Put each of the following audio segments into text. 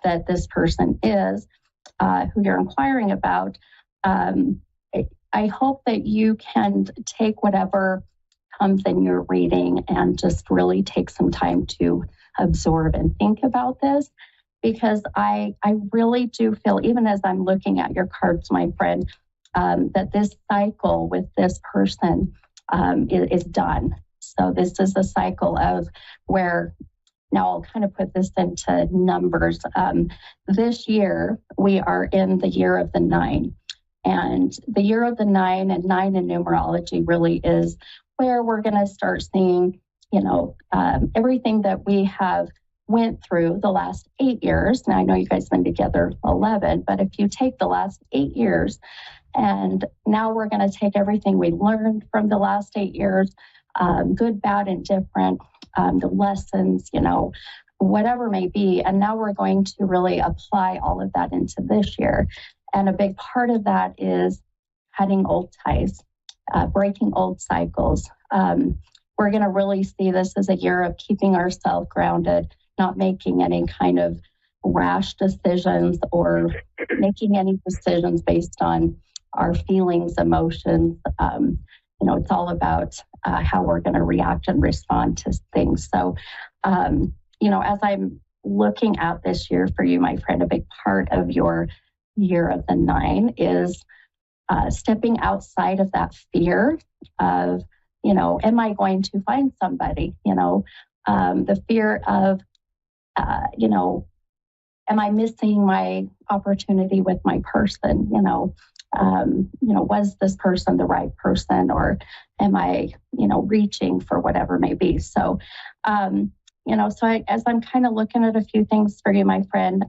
that this person is, who you're inquiring about, I hope that you can take whatever comes in your reading and just really take some time to absorb and think about this, because I really do feel, even as I'm looking at your cards, my friend, that this cycle with this person is done. So this is a cycle of where, now I'll kind of put this into numbers. This year, we are in the year of the 9. And the year of the 9, and 9 in numerology really is where we're going to start seeing, everything that we have went through the last 8 years. Now, I know you guys have been together 11, but if you take the last 8 years, and now we're going to take everything we learned from the last 8 years, good, bad, and different, the lessons, whatever may be. And now we're going to really apply all of that into this year. And a big part of that is cutting old ties, breaking old cycles. We're going to really see this as a year of keeping ourselves grounded, not making any kind of rash decisions or making any decisions based on our feelings, emotions. It's all about how we're going to react and respond to things. So, as I'm looking at this year for you, my friend, a big part of your year of the 9 is stepping outside of that fear of, am I going to find somebody? The fear of, am I missing my opportunity with my person? Was this person the right person, or am I, reaching for whatever may be? So, as I'm kind of looking at a few things for you, my friend,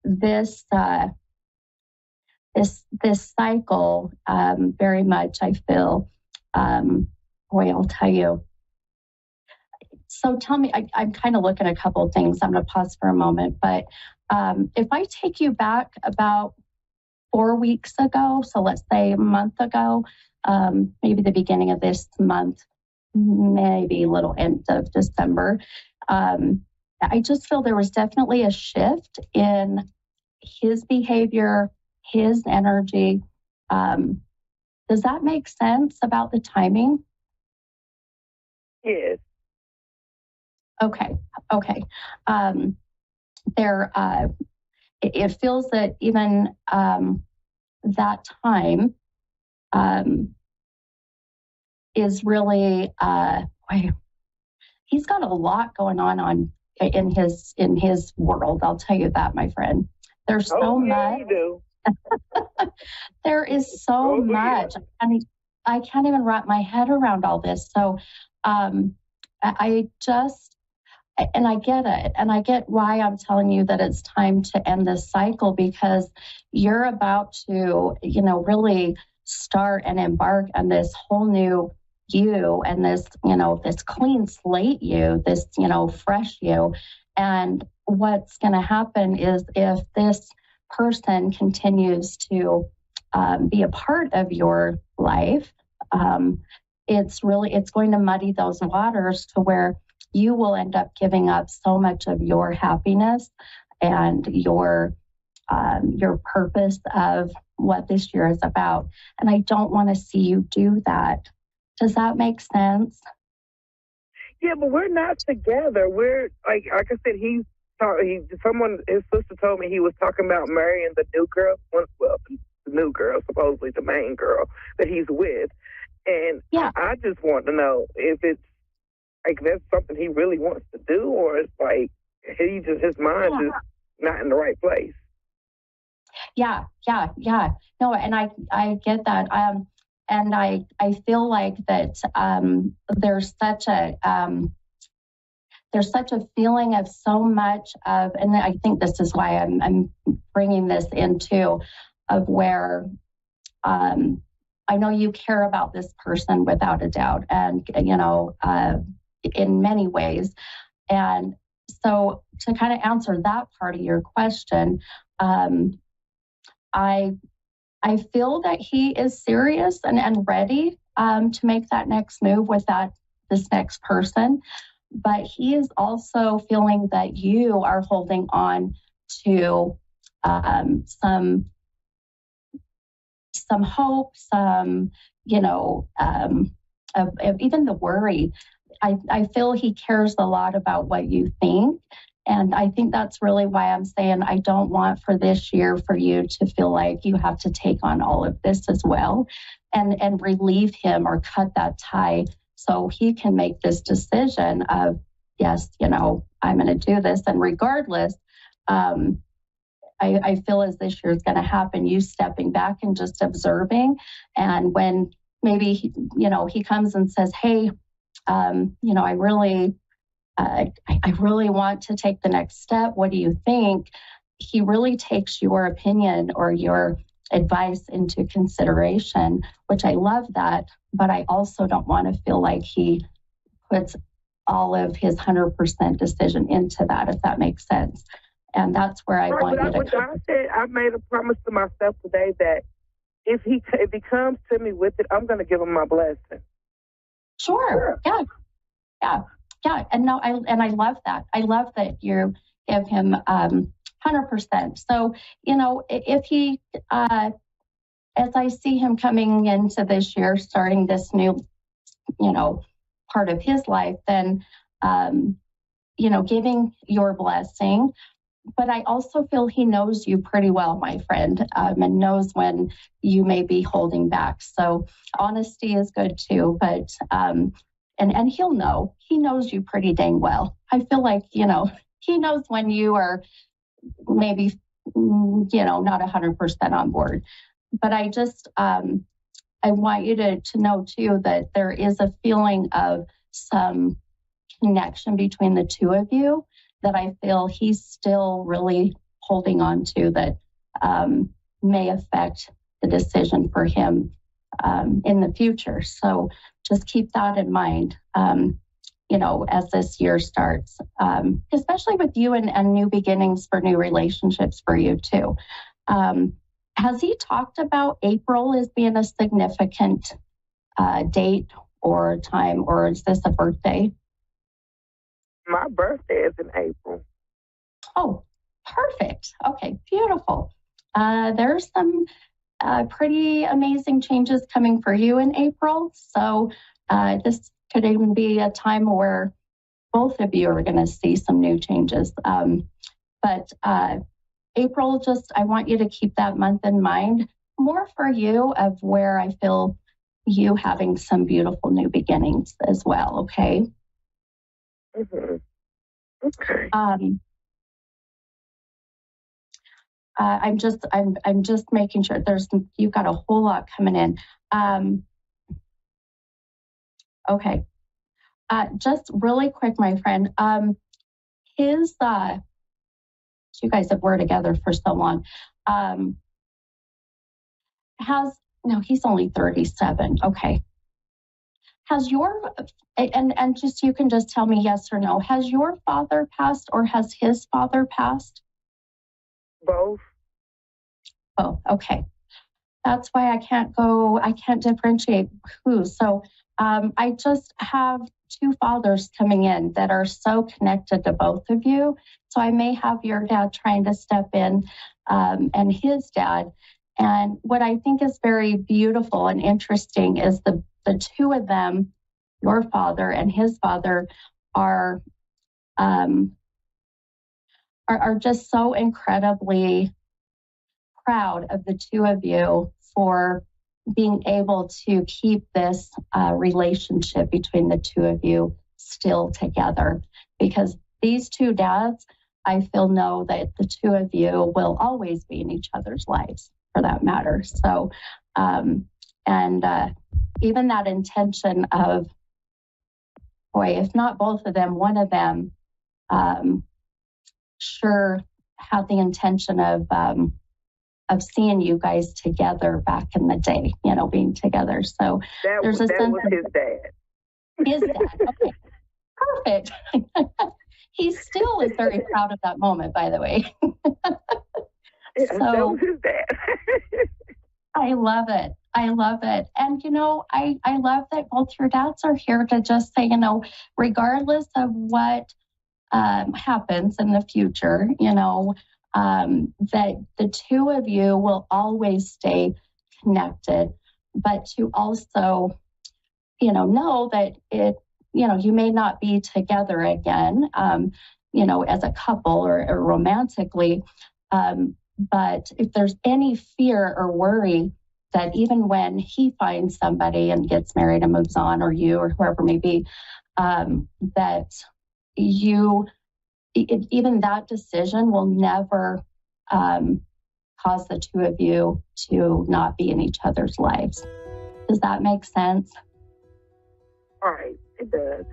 this cycle, very much, I feel, I'll tell you. So tell me, I'm kind of looking at a couple of things. I'm going to pause for a moment, but if I take you back about 4 weeks ago, so let's say a month ago, maybe the beginning of this month, maybe a little end of December, I just feel there was definitely a shift in his behavior, his energy. Does that make sense about the timing? Yes. Okay. It feels that even that time is really he's got a lot going on in his world. I'll tell you that, my friend. There's so much. You do. There is so much. Yeah. I mean, I can't even wrap my head around all this. So I get it. And I get why I'm telling you that it's time to end this cycle, because you're about to, really start and embark on this whole new you, and this, this clean slate you, this, fresh you. And what's going to happen is, if this person continues to be a part of your life, it's going to muddy those waters to where you will end up giving up so much of your happiness and your purpose of what this year is about. And I don't want to see you do that. Does that make sense? Yeah, but we're not together. We're like I said, his sister told me he was talking about marrying the new girl. Well, the new girl, supposedly the main girl that he's with. And yeah. I just want to know if it's like that's something he really wants to do, or it's like his mind is not in the right place. Yeah. No, and I get that. And I feel like that there's such a feeling of so much of, and I think this is why I'm bringing this into, of where I know you care about this person without a doubt, and in many ways. And so to kind of answer that part of your question, I feel that he is serious and ready to make that next move with this next person. but he is also feeling that you are holding on to some hope, some, of even the worry. I feel he cares a lot about what you think. And I think that's really why I'm saying I don't want for this year for you to feel like you have to take on all of this as well, and relieve him or cut that tie so he can make this decision of, yes, I'm going to do this. And regardless, I feel as this year is going to happen, you stepping back and just observing. And when maybe, he comes and says, hey, I really want to take the next step. What do you think? He really takes your opinion or your advice into consideration, which I love that. But I also don't want to feel like he puts all of his 100% decision into that, if that makes sense. And that's where I want you to. I made a promise to myself today that if he comes to me with it, I'm going to give him my blessing. Sure. Yeah. And no, I love that. I love that you give him 100%. So, if he, as I see him coming into this year, starting this new, part of his life, then, giving your blessing. But I also feel he knows you pretty well, my friend, and knows when you may be holding back. So honesty is good too, but and he'll know. He knows you pretty dang well. I feel like, he knows when you are maybe, not 100% on board. But I just, I want you to know too that there is a feeling of some connection between the two of you that I feel he's still really holding on to that may affect the decision for him in the future. So just keep that in mind, as this year starts, especially with you and new beginnings for new relationships for you too. Has he talked about April as being a significant date or time, or is this a birthday? My birthday is in April. Oh, perfect. Okay, beautiful. There's some pretty amazing changes coming for you in April. So this could even be a time where both of you are going to see some new changes. But April, I want you to keep that month in mind, more for you of where I feel you having some beautiful new beginnings as well. Okay. Mm-hmm. Okay. I'm just making sure you've got a whole lot coming in. Okay. Just really quick, my friend. You guys have worked together for so long. He's only 37. Okay. Has and just, you can just tell me yes or no. Has your father passed or has his father passed? Both. Oh, okay. That's why I can't differentiate who. So I just have two fathers coming in that are so connected to both of you. So I may have your dad trying to step in and his dad. And what I think is very beautiful and interesting is the two of them, your father and his father, are just so incredibly proud of the two of you for being able to keep this relationship between the two of you still together. Because these two dads, I feel, know that the two of you will always be in each other's lives, for that matter. So, even that intention of, boy, if not both of them, one of them sure had the intention of seeing you guys together back in the day, being together. So that was his dad. His dad. Okay. Perfect. He still is very proud of that moment, by the way. Yeah, that was his dad. I love it. I love it. And, I love that both your dads are here to just say, regardless of what happens in the future, that the two of you will always stay connected, but to also, know that you may not be together again, as a couple or romantically. But if there's any fear or worry that even when he finds somebody and gets married and moves on, or you or whoever may be, that even that decision will never cause the two of you to not be in each other's lives. Does that make sense? All right, it does.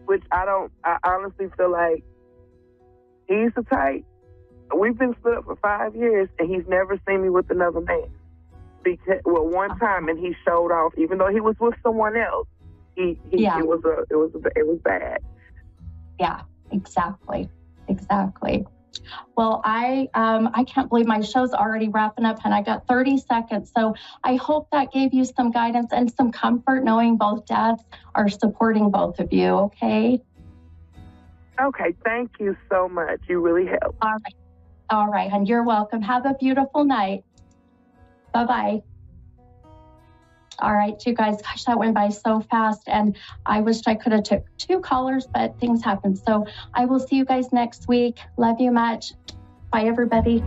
Which I honestly feel like he's the type. We've been split up for 5 years, and he's never seen me with another man. One time, and he showed off, even though he was with someone else. It was bad. Yeah, exactly. Well, I can't believe my show's already wrapping up, and I got 30 seconds. So I hope that gave you some guidance and some comfort, knowing both dads are supporting both of you. Okay. Okay. Thank you so much. You really helped. All right, and you're welcome. Have a beautiful night. Bye-bye. All right, you guys, gosh, that went by so fast, and I wished I could have took 2 callers, but things happen. So I will see you guys next week. Love you much. Bye, everybody.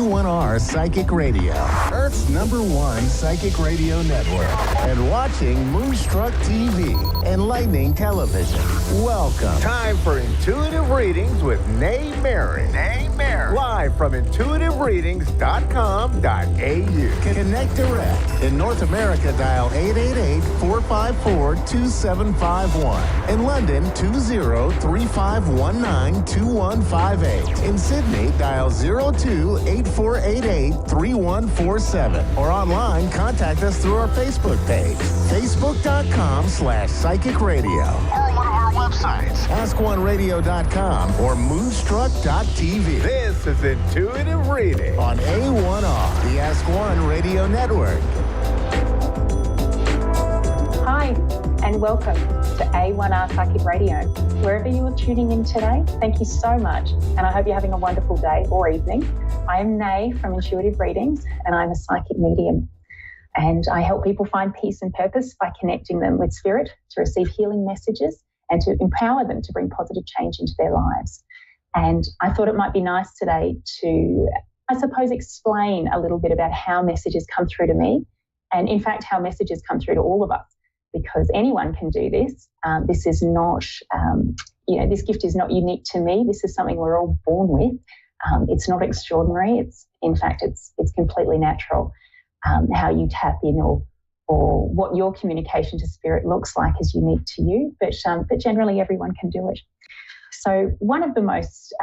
A1R Psychic Radio, Earth's #1 psychic radio network, and watching Moonstruck TV, enlightening television. Welcome. Time for Intuitive Readings with Nay Mary. Live from intuitivereadings.com.au. Connect direct. In North America, dial 888-454-2751. In London, 20-3519-2158. In Sydney, dial 02-8488-3147. Or online, contact us through our Facebook page, facebook.com/psychic radio. Or one of our websites, askoneradio.com or moonstruck.tv. This is Intuitive Reading on A1R, the Ask One Radio Network. Hi, and welcome to A1R Psychic Radio. Wherever you are tuning in today, thank you so much, and I hope you're having a wonderful day or evening. I am Nay from Intuitive Readings, and I'm a psychic medium. And I help people find peace and purpose by connecting them with spirit to receive healing messages and to empower them to bring positive change into their lives. And I thought it might be nice today to, I suppose, explain a little bit about how messages come through to me, and in fact, how messages come through to all of us, because anyone can do this. This is not, this gift is not unique to me. This is something we're all born with. It's not extraordinary. It's completely natural. How you tap in or what your communication to spirit looks like is unique to you, but generally everyone can do it. So one of the most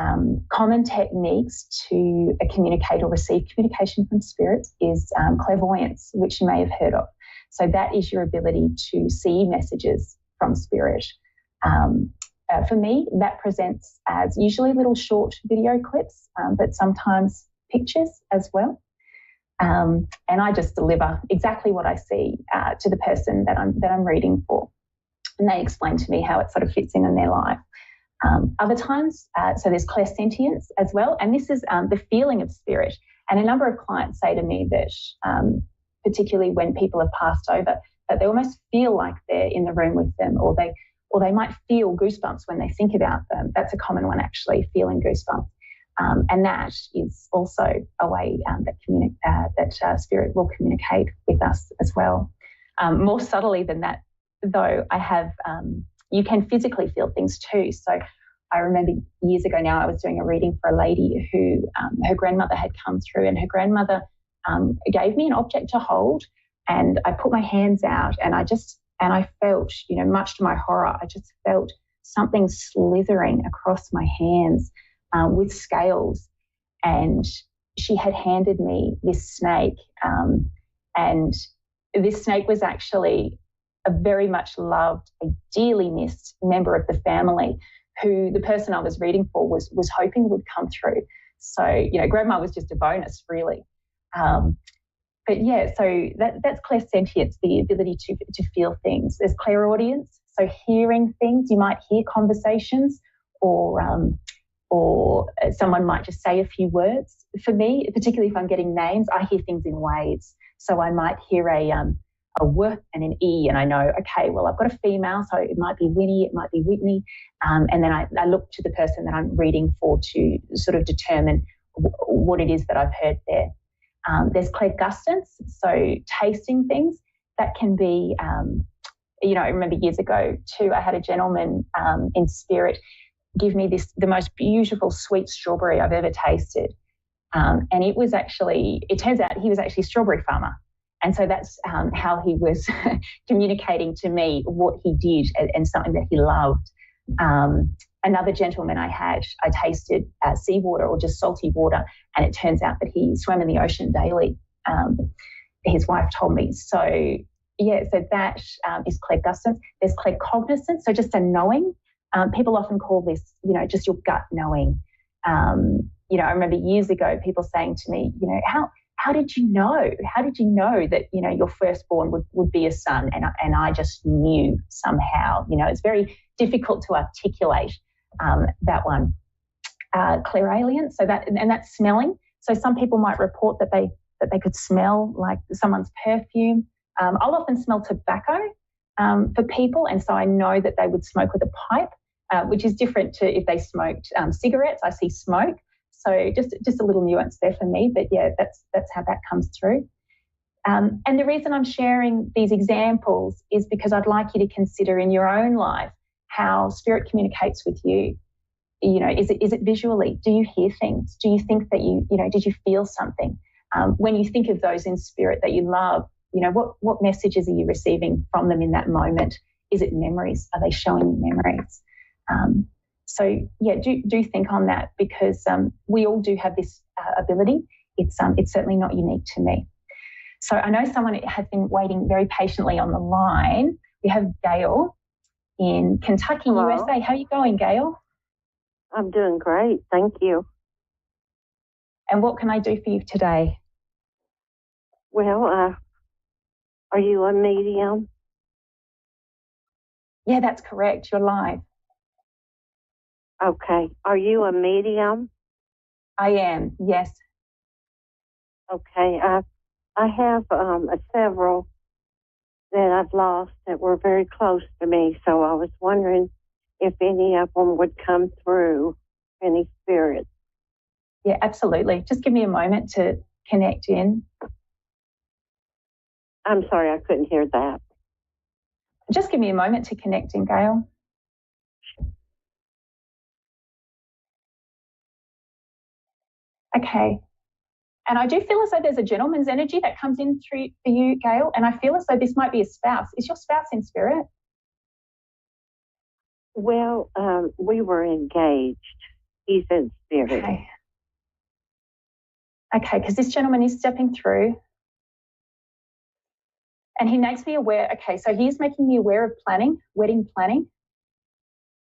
common techniques to communicate or receive communication from spirits is clairvoyance, which you may have heard of. So that is your ability to see messages from spirit. For me, that presents as usually little short video clips, but sometimes pictures as well. And I just deliver exactly what I see to the person that I'm reading for, and they explain to me how it sort of fits in their life. Other times, so there's clairsentience as well, and this is the feeling of spirit. And a number of clients say to me that, particularly when people have passed over, that they almost feel like they're in the room with them, or they might feel goosebumps when they think about them. That's a common one, actually, feeling goosebumps. And that is also a way that spirit will communicate with us as well. More subtly than that, though, I have, you can physically feel things too. So I remember years ago now, I was doing a reading for a lady who her grandmother had come through, and her grandmother gave me an object to hold, and I put my hands out, and I felt, much to my horror, I just felt something slithering across my hands with scales. And she had handed me this snake, and this snake was actually a very much loved, a dearly missed member of the family who the person I was reading for was hoping would come through. So, grandma was just a bonus, really. But yeah, so that's clairsentience, the ability to feel things. There's clairaudience, so hearing things. You might hear conversations, or someone might just say a few words. For me, particularly if I'm getting names, I hear things in waves. So I might hear a W and an E, and I know, okay, well, I've got a female, so it might be Winnie, it might be Whitney, and then I look to the person that I'm reading for to sort of determine what it is that I've heard there. There's clairgustance, so tasting things. That can be, I remember years ago too, I had a gentleman in spirit give me the most beautiful sweet strawberry I've ever tasted. And it turns out he was actually a strawberry farmer. And so that's how he was communicating to me what he did and something that he loved. Another gentleman I tasted seawater or just salty water, and it turns out that he swam in the ocean daily. His wife told me. So that is clairgustance. There's claircognizance, so just a knowing. People often call this, just your gut knowing. I remember years ago people saying to me, how did you know? How did you know that, your firstborn would be a son? And I just knew somehow. It's very difficult to articulate that one. Clairalience, so that's smelling. So some people might report that they could smell like someone's perfume. I'll often smell tobacco for people, and so I know that they would smoke with a pipe, which is different to if they smoked cigarettes. I see smoke. So just a little nuance there for me, but yeah, that's how that comes through. And the reason I'm sharing these examples is because I'd like you to consider in your own life how spirit communicates with you. You know, is it visually? Do you hear things? Do you think that did you feel something? When you think of those in spirit that you love, you know, what messages are you receiving from them in that moment? Is it memories? Are they showing you memories? So yeah, do think on that, because we all do have this ability. It's certainly not unique to me. So I know someone has been waiting very patiently on the line. We have Gail in Kentucky, Hello. USA. How are you going, Gail? I'm doing great. Thank you. And what can I do for you today? Well, are you a medium? Yeah, that's correct. You're live. Okay. Are you a medium? I am, yes. Okay. I have several that I've lost that were very close to me, so I was wondering if any of them would come through, any spirits. Yeah, absolutely. Just give me a moment to connect in. I'm sorry, I couldn't hear that. Just give me a moment to connect in, Gail. Okay. And I do feel as though there's a gentleman's energy that comes in through for you, Gail, and I feel as though this might be a spouse. Is your spouse in spirit? Well, we were engaged. He's in spirit. Okay, because this gentleman is stepping through. And he makes me aware, okay, so he is making me aware of planning, wedding planning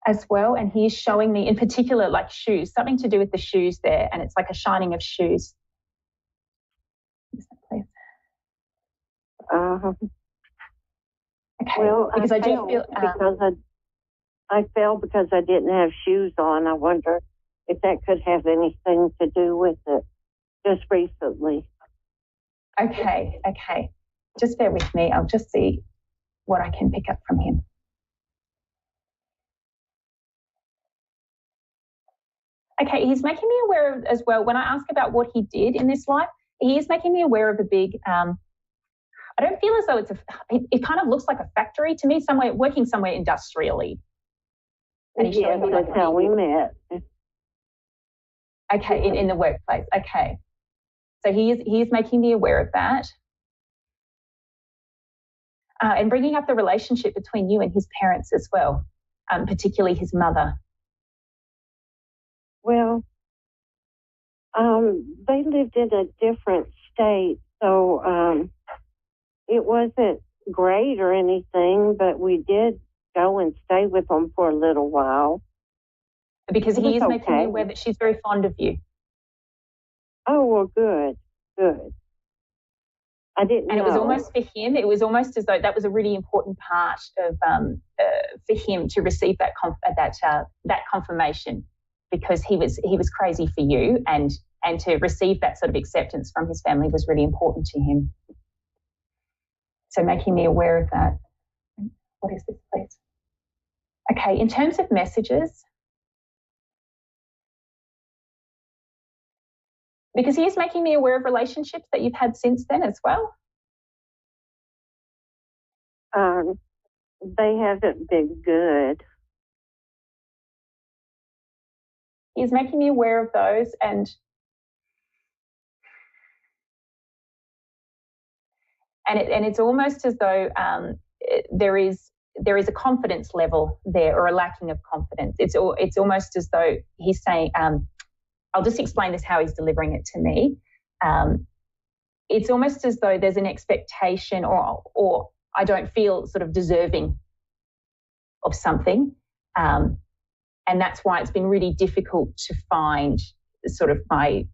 as well. And he is showing me in particular like shoes, something to do with the shoes there. And it's like a shining of shoes. Please. Okay, well, because I do feel... I fell because I didn't have shoes on. I wonder if that could have anything to do with it just recently. Okay. Just bear with me. I'll just see what I can pick up from him. Okay, he's making me aware of, as well, when I ask about what he did in this life, he is making me aware of a big, I don't feel as though it kind of looks like a factory to me, working somewhere industrially. And he's showing me that's how we met. Okay, in the workplace. Okay. So he is making me aware of that. And bringing up the relationship between you and his parents as well, particularly his mother. Well, they lived in a different state, so it wasn't great or anything, but we did go and stay with them for a little while. Because he is making me aware that she's very fond of you. Oh, well, good. I didn't know. And it was almost for him, it was almost as though that was a really important part of for him to receive that confirmation, because he was crazy for you, and to receive that sort of acceptance from his family was really important to him. So making me aware of that. What is this, please? Okay, in terms of messages, because he is making me aware of relationships that you've had since then as well. They haven't been good. He's making me aware of those, and it's almost as though there is a confidence level there, or a lacking of confidence. It's almost as though he's saying, I'll just explain this how he's delivering it to me. It's almost as though there's an expectation, or I don't feel sort of deserving of something, and that's why it's been really difficult to find sort of my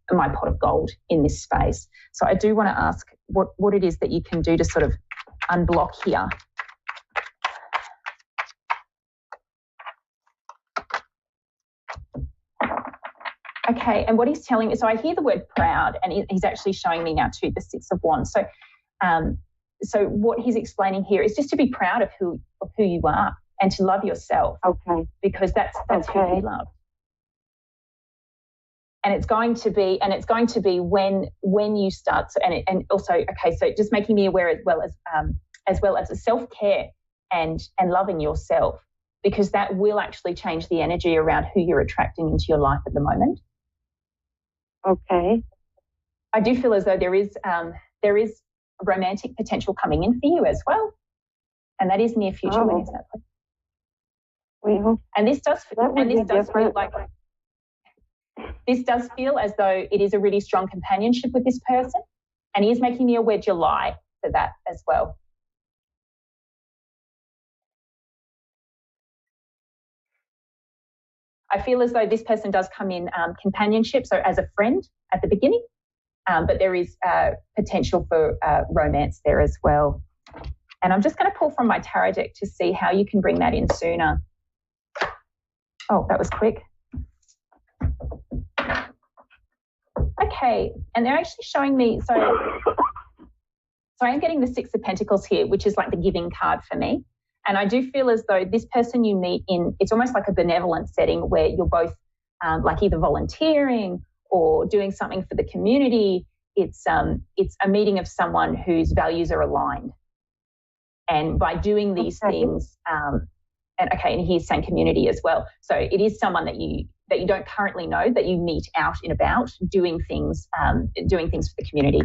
pot of gold in this space. So I do want to ask what it is that you can do to sort of unblock here. Okay, and what he's telling me, so I hear the word proud, and he's actually showing me now too, the Six of Wands. So what he's explaining here is just to be proud of who you are, and to love yourself. Okay. Because that's who you love. And it's going to be when you start. And also, okay, so just making me aware as well as a self-care and loving yourself, because that will actually change the energy around who you're attracting into your life at the moment. Okay. I do feel as though there is romantic potential coming in for you as well, and that is near future. When is that? Well, and this does feel like this does feel as though it is a really strong companionship with this person, and he is making me aware July for that as well. I feel as though this person does come in companionship, so as a friend at the beginning, but there is potential for romance there as well. And I'm just going to pull from my tarot deck to see how you can bring that in sooner. Oh, that was quick. Okay, and they're actually showing me, so I'm getting the Six of Pentacles here, which is like the giving card for me. And I do feel as though this person you meet in, it's almost like a benevolent setting where you're both like either volunteering or doing something for the community. It's a meeting of someone whose values are aligned. And by doing these things, and he's saying community as well. So it is someone that you don't currently know, that you meet out and about doing things for the community.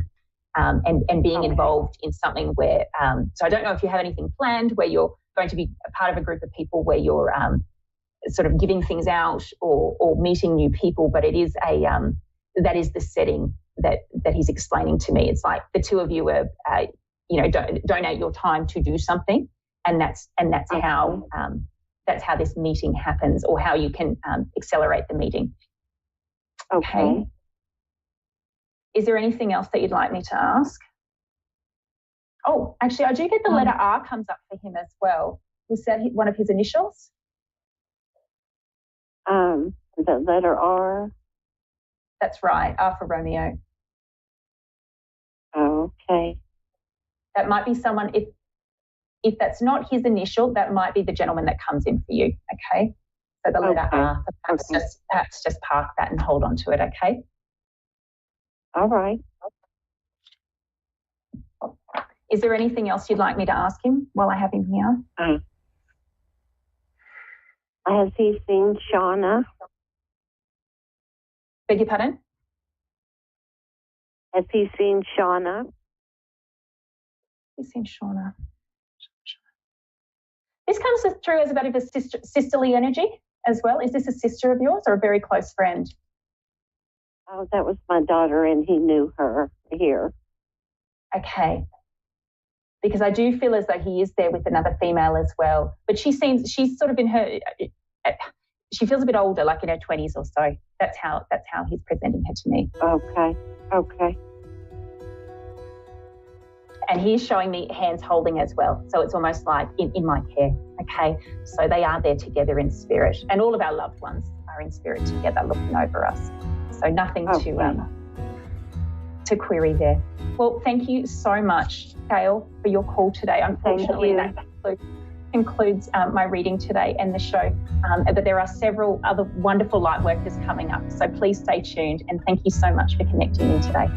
And being involved in something where, so I don't know if you have anything planned where you're going to be a part of a group of people where you're sort of giving things out or meeting new people, but it is that is the setting that he's explaining to me. It's like the two of you are, donate your time to do something, and that's how this meeting happens, or how you can accelerate the meeting. Okay. Is there anything else that you'd like me to ask? Oh, actually, I do get the letter R comes up for him as well. Was that one of his initials? The letter R? That's right, R for Romeo. Okay. That might be someone, if that's not his initial, that might be the gentleman that comes in for you, okay? So the letter R, so perhaps just park that and hold on to it, okay? All right. Is there anything else you'd like me to ask him while I have him here? Has he seen Shauna? Beg your pardon? Has he seen Shauna? He's seen Shauna. This comes through as a bit of a sisterly energy as well. Is this a sister of yours or a very close friend? Oh, that was my daughter, and he knew her here. Okay. Because I do feel as though he is there with another female as well. But she's sort of in her, she feels a bit older, like in her 20s or so. That's how he's presenting her to me. Okay. And he's showing me hands holding as well. So it's almost like in my care, okay? So they are there together in spirit. And all of our loved ones are in spirit together looking over us. So nothing to query there. Well, thank you so much, Gail, for your call today. Unfortunately, that concludes my reading today and the show. But there are several other wonderful light workers coming up. So please stay tuned, and thank you so much for connecting in today.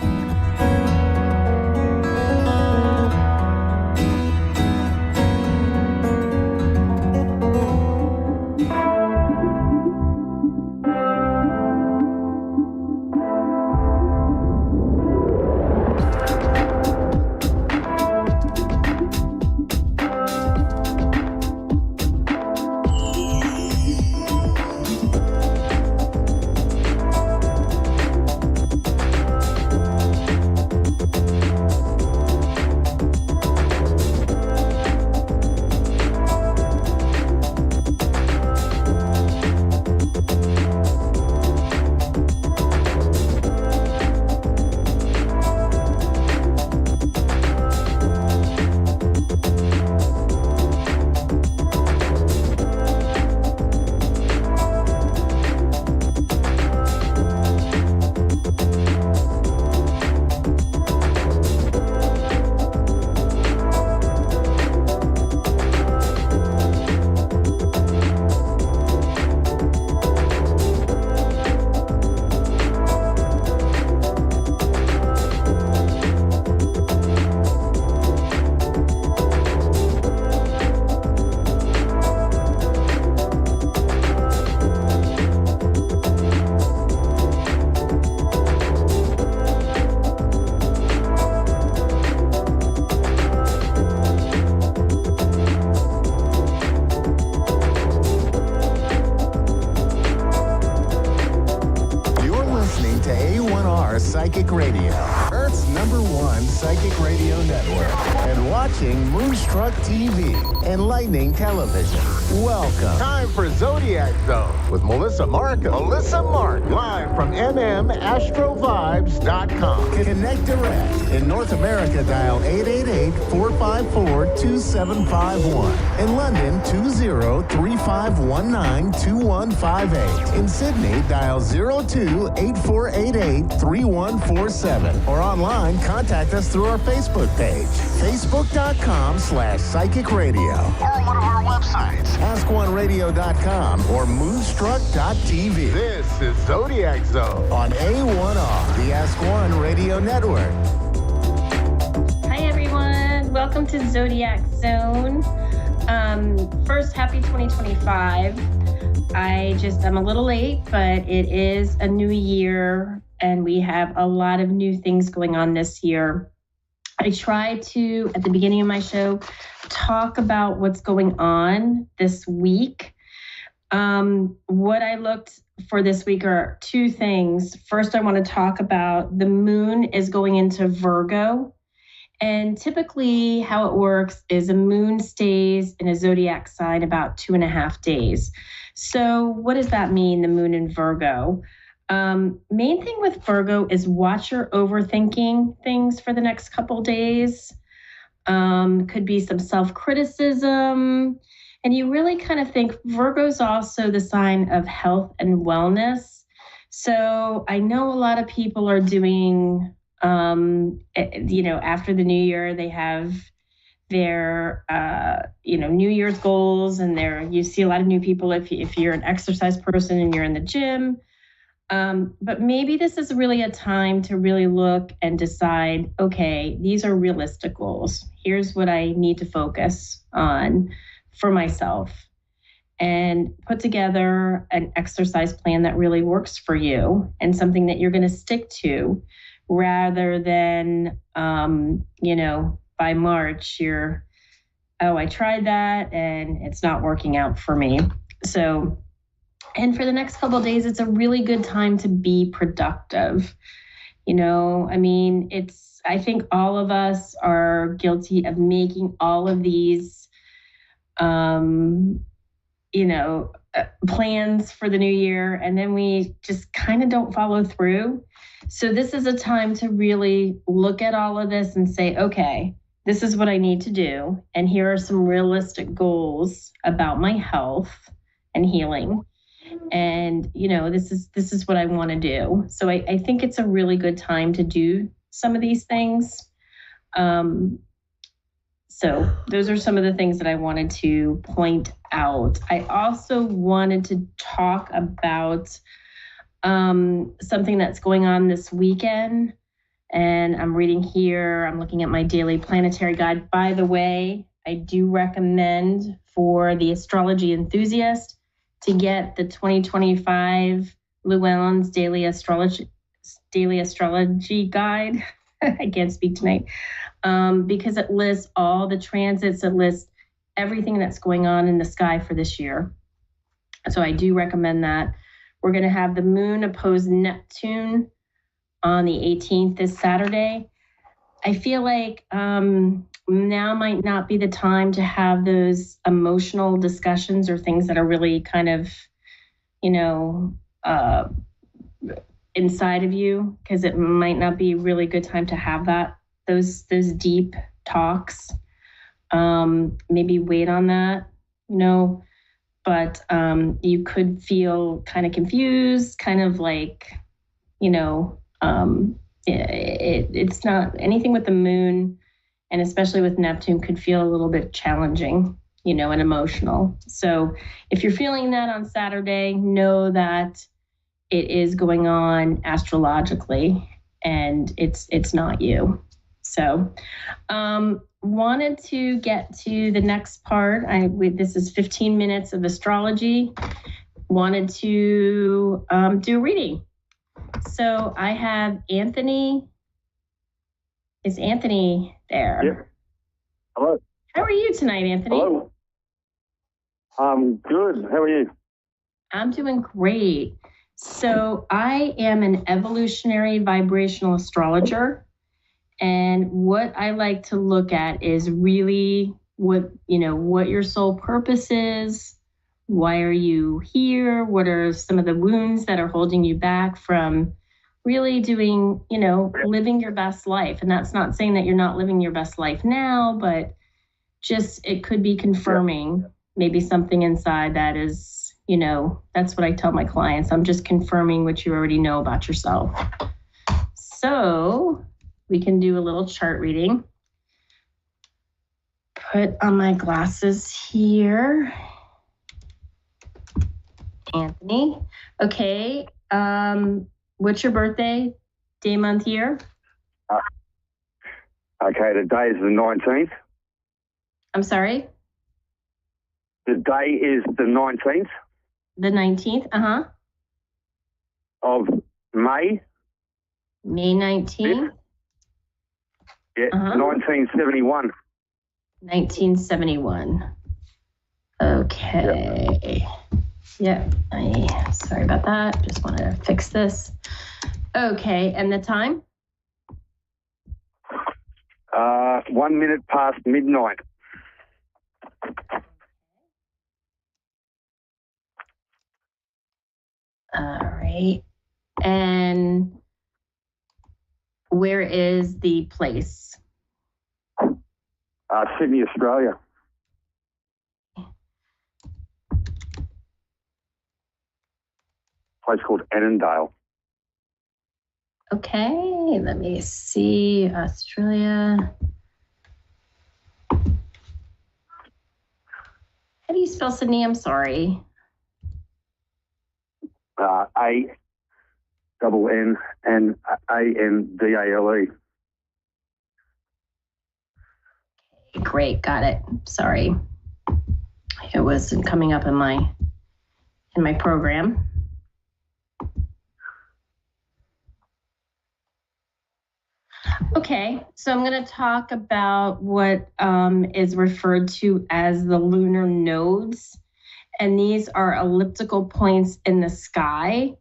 Psychic Radio Network and watching Moonstruck TV and Lightning Television. Welcome. Time for Zodiac Zone with Melissa Markham. Live from mmastrovibes.com. Connect direct. In North America, dial 888-454-2751. In London, 20-3519-2158. In Sydney, dial 02-8488-3147. Or online, contact us through our Facebook page, facebook.com/Psychic Radio. Or one of our websites, askoneradio.com or moonstruck.tv. This is Zodiac Zone on A1R, the Ask One Radio Network. Hi, everyone. Welcome to Zodiac Zone. First, happy 2025. I'm a little late, but it is a new year and we have a lot of new things going on this year. I try to, at the beginning of my show, talk about what's going on this week. What I looked for this week are two things. First, I want to talk about the moon is going into Virgo. And typically how it works is a moon stays in a zodiac sign about 2.5 days. So what does that mean, the moon in Virgo? Main thing with Virgo is watch your overthinking things for the next couple days. Could be some self-criticism. And you really kind of think Virgo's also the sign of health and wellness. So I know a lot of people are doing, after the new year, they have their, New Year's goals, and you see a lot of new people if you're an exercise person and you're in the gym. But maybe this is really a time to really look and decide, okay, these are realistic goals. Here's what I need to focus on for myself, and put together an exercise plan that really works for you and something that you're going to stick to, rather than, by March, I tried that and it's not working out for me. So, and for the next couple of days, it's a really good time to be productive. I think all of us are guilty of making all of these, plans for the new year, and then we just kind of don't follow through. So this is a time to really look at all of this and say, okay, this is what I need to do. And here are some realistic goals about my health and healing. And, this is what I want to do. So I think it's a really good time to do some of these things. So those are some of the things that I wanted to point out. I also wanted to talk about something that's going on this weekend. And I'm reading here, I'm looking at my daily planetary guide. By the way, I do recommend for the astrology enthusiast to get the 2025 Llewellyn's Daily Astrology Guide. I can't speak tonight. Because it lists all the transits, it lists everything that's going on in the sky for this year. So I do recommend that. We're going to have the moon oppose Neptune on the 18th this Saturday. I feel like now might not be the time to have those emotional discussions or things that are really kind of, inside of you, because it might not be a really good time to have those deep talks. Maybe wait on that, but you could feel kind of confused, kind of like, it's not anything with the moon, and especially with Neptune, could feel a little bit challenging, and emotional. So if you're feeling that on Saturday, know that it is going on astrologically and it's not you. So wanted to get to the next part. This is 15 minutes of astrology. Wanted to do a reading. So I have Anthony. Is Anthony there? Yeah. Hello. How are you tonight, Anthony? Hello. I'm good. How are you? I'm doing great. So I am an evolutionary vibrational astrologer, And what I like to look at is really what your soul purpose is. Why are you here? What are some of the wounds that are holding you back from really doing, living your best life? And that's not saying that you're not living your best life now, but just it could be confirming maybe something inside that is, that's what I tell my clients. I'm just confirming what you already know about yourself. So we can do a little chart reading. Put on my glasses here. Anthony. Okay. What's your birthday? Day, month, year? Okay, the day is the 19th. I'm sorry? The day is the 19th. The 19th, Of May. May 19th? Yeah, 1971. 1971. Okay. Yeah, sorry about that. Just wanted to fix this. Okay, and the time? 1 minute past midnight. All right. And where is the place? Sydney, Australia. Place called Annandale. Okay, let me see. Australia. How do you spell Sydney? I'm sorry. ANNANDALE. Great, got it. Sorry, it wasn't coming up in my program. Okay, so I'm going to talk about what is referred to as the lunar nodes, and these are elliptical points in the sky.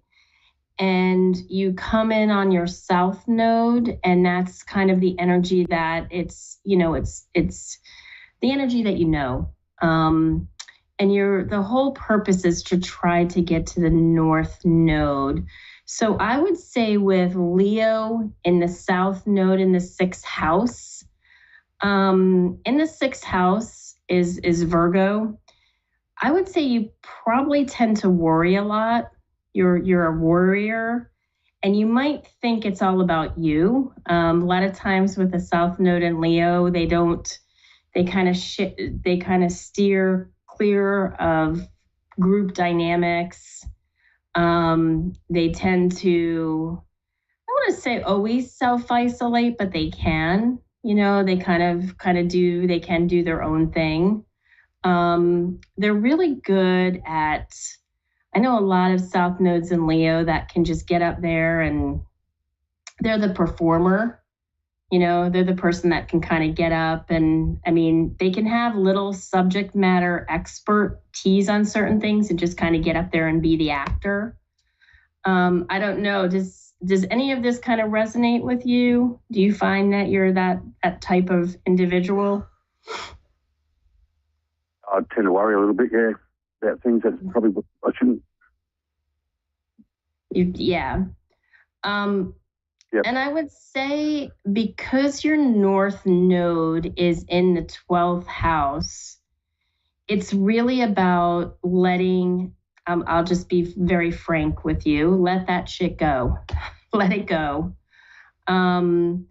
And you come in on your south node, and that's kind of the energy that it's the energy that and the whole purpose is to try to get to the north node. So I would say with Leo in the south node in the 6th house, in the 6th house is Virgo. I would say you probably tend to worry a lot. You're a warrior, and you might think it's all about you. A lot of times with the South Node in Leo, they kind of steer clear of group dynamics. They tend to, I want to say always self-isolate, but they can. They they can do their own thing. They're really good at. I know a lot of South Nodes in Leo that can just get up there and they're the performer, they're the person that can kind of get up and, they can have little subject matter expertise on certain things and just kind of get up there and be the actor. I don't know, does any of this kind of resonate with you? Do you find that you're that type of individual? I tend to worry a little bit, about things that probably I shouldn't. Yeah. And I would say because your north node is in the 12th house, it's really about letting, I'll just be very frank with you, let that shit go. Let it go. And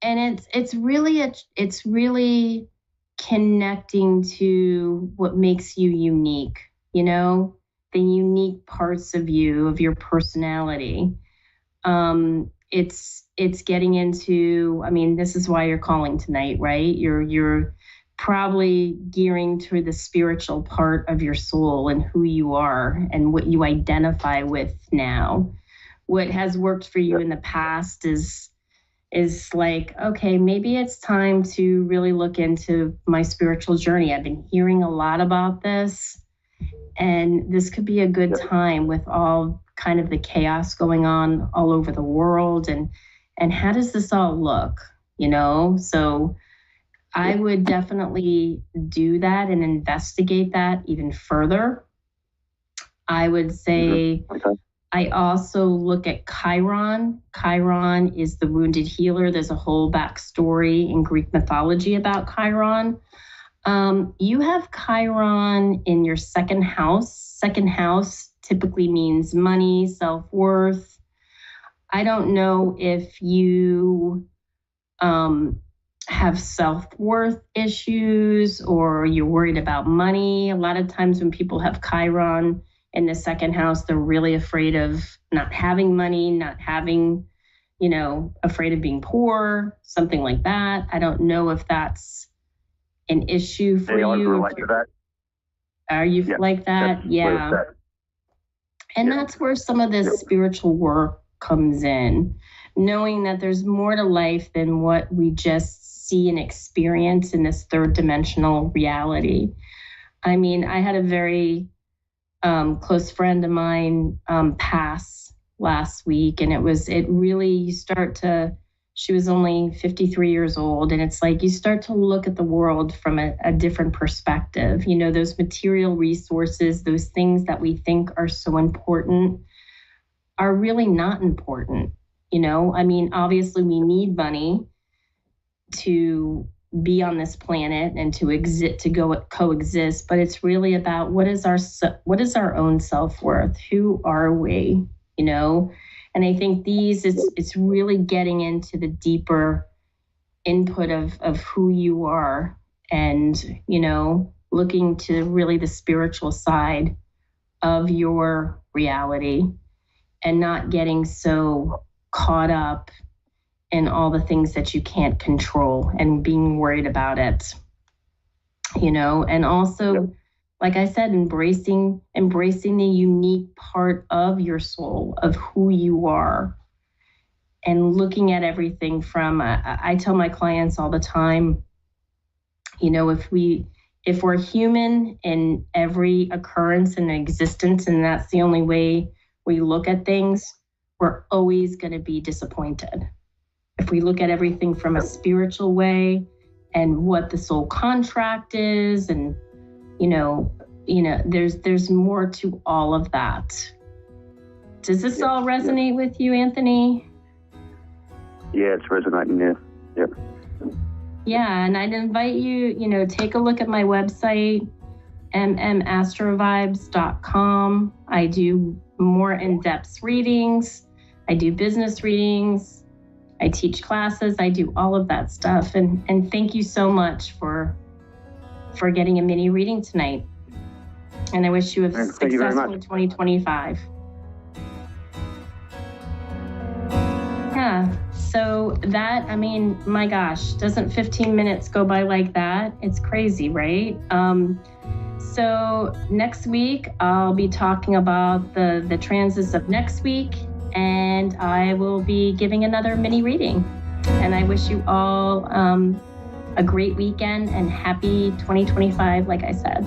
it's really connecting to what makes you unique, the unique parts of you, of your personality. It's getting into, this is why you're calling tonight, right? You're probably gearing to the spiritual part of your soul and who you are and what you identify with now. What has worked for you in the past is like, okay, maybe it's time to really look into my spiritual journey. I've been hearing a lot about this, and this could be a good time with all kind of the chaos going on all over the world. And how does this all look? So I would definitely do that and investigate that even further. I would say I also look at Chiron. Chiron is the wounded healer. There's a whole backstory in Greek mythology about Chiron. You have Chiron in your second house. Second house typically means money, self-worth. I don't know if you have self-worth issues or you're worried about money. A lot of times when people have Chiron in the second house, they're really afraid of not having money, not having, afraid of being poor, something like that. I don't know if that's an issue for you. Are you like that? Yeah. And that's where some of this spiritual work comes in, knowing that there's more to life than what we just see and experience in this third dimensional reality. I mean, I had a very close friend of mine pass last week, and she was only 53 years old, and it's like you start to look at the world from a different perspective. Those material resources, those things that we think are so important are really not important. I mean, obviously we need money to be on this planet and to coexist, but it's really about what is our own self-worth? Who are we? And I think it's really getting into the deeper input of who you are and, looking to really the spiritual side of your reality and not getting so caught up in all the things that you can't control and being worried about it, and also, like I said, embracing the unique part of your soul, of who you are, and looking at everything from, I tell my clients all the time, if we're human in every occurrence in existence, and that's the only way we look at things, we're always going to be disappointed. If we look at everything from a spiritual way and what the soul contract is, and, there's more to all of that. Does this all resonate with you, Anthony? Yeah, it's resonating, yeah. Yep. Yeah, and I'd invite you, take a look at my website, mmastroVibes.com. I do more in-depth readings. I do business readings. I teach classes. I do all of that stuff. And thank you so much for getting a mini reading tonight. And I wish you a successful 2025. Yeah. So that, my gosh, doesn't 15 minutes go by like that? It's crazy, right? So next week, I'll be talking about the transits of next week, and I will be giving another mini reading. And I wish you all a great weekend and happy 2025, like I said.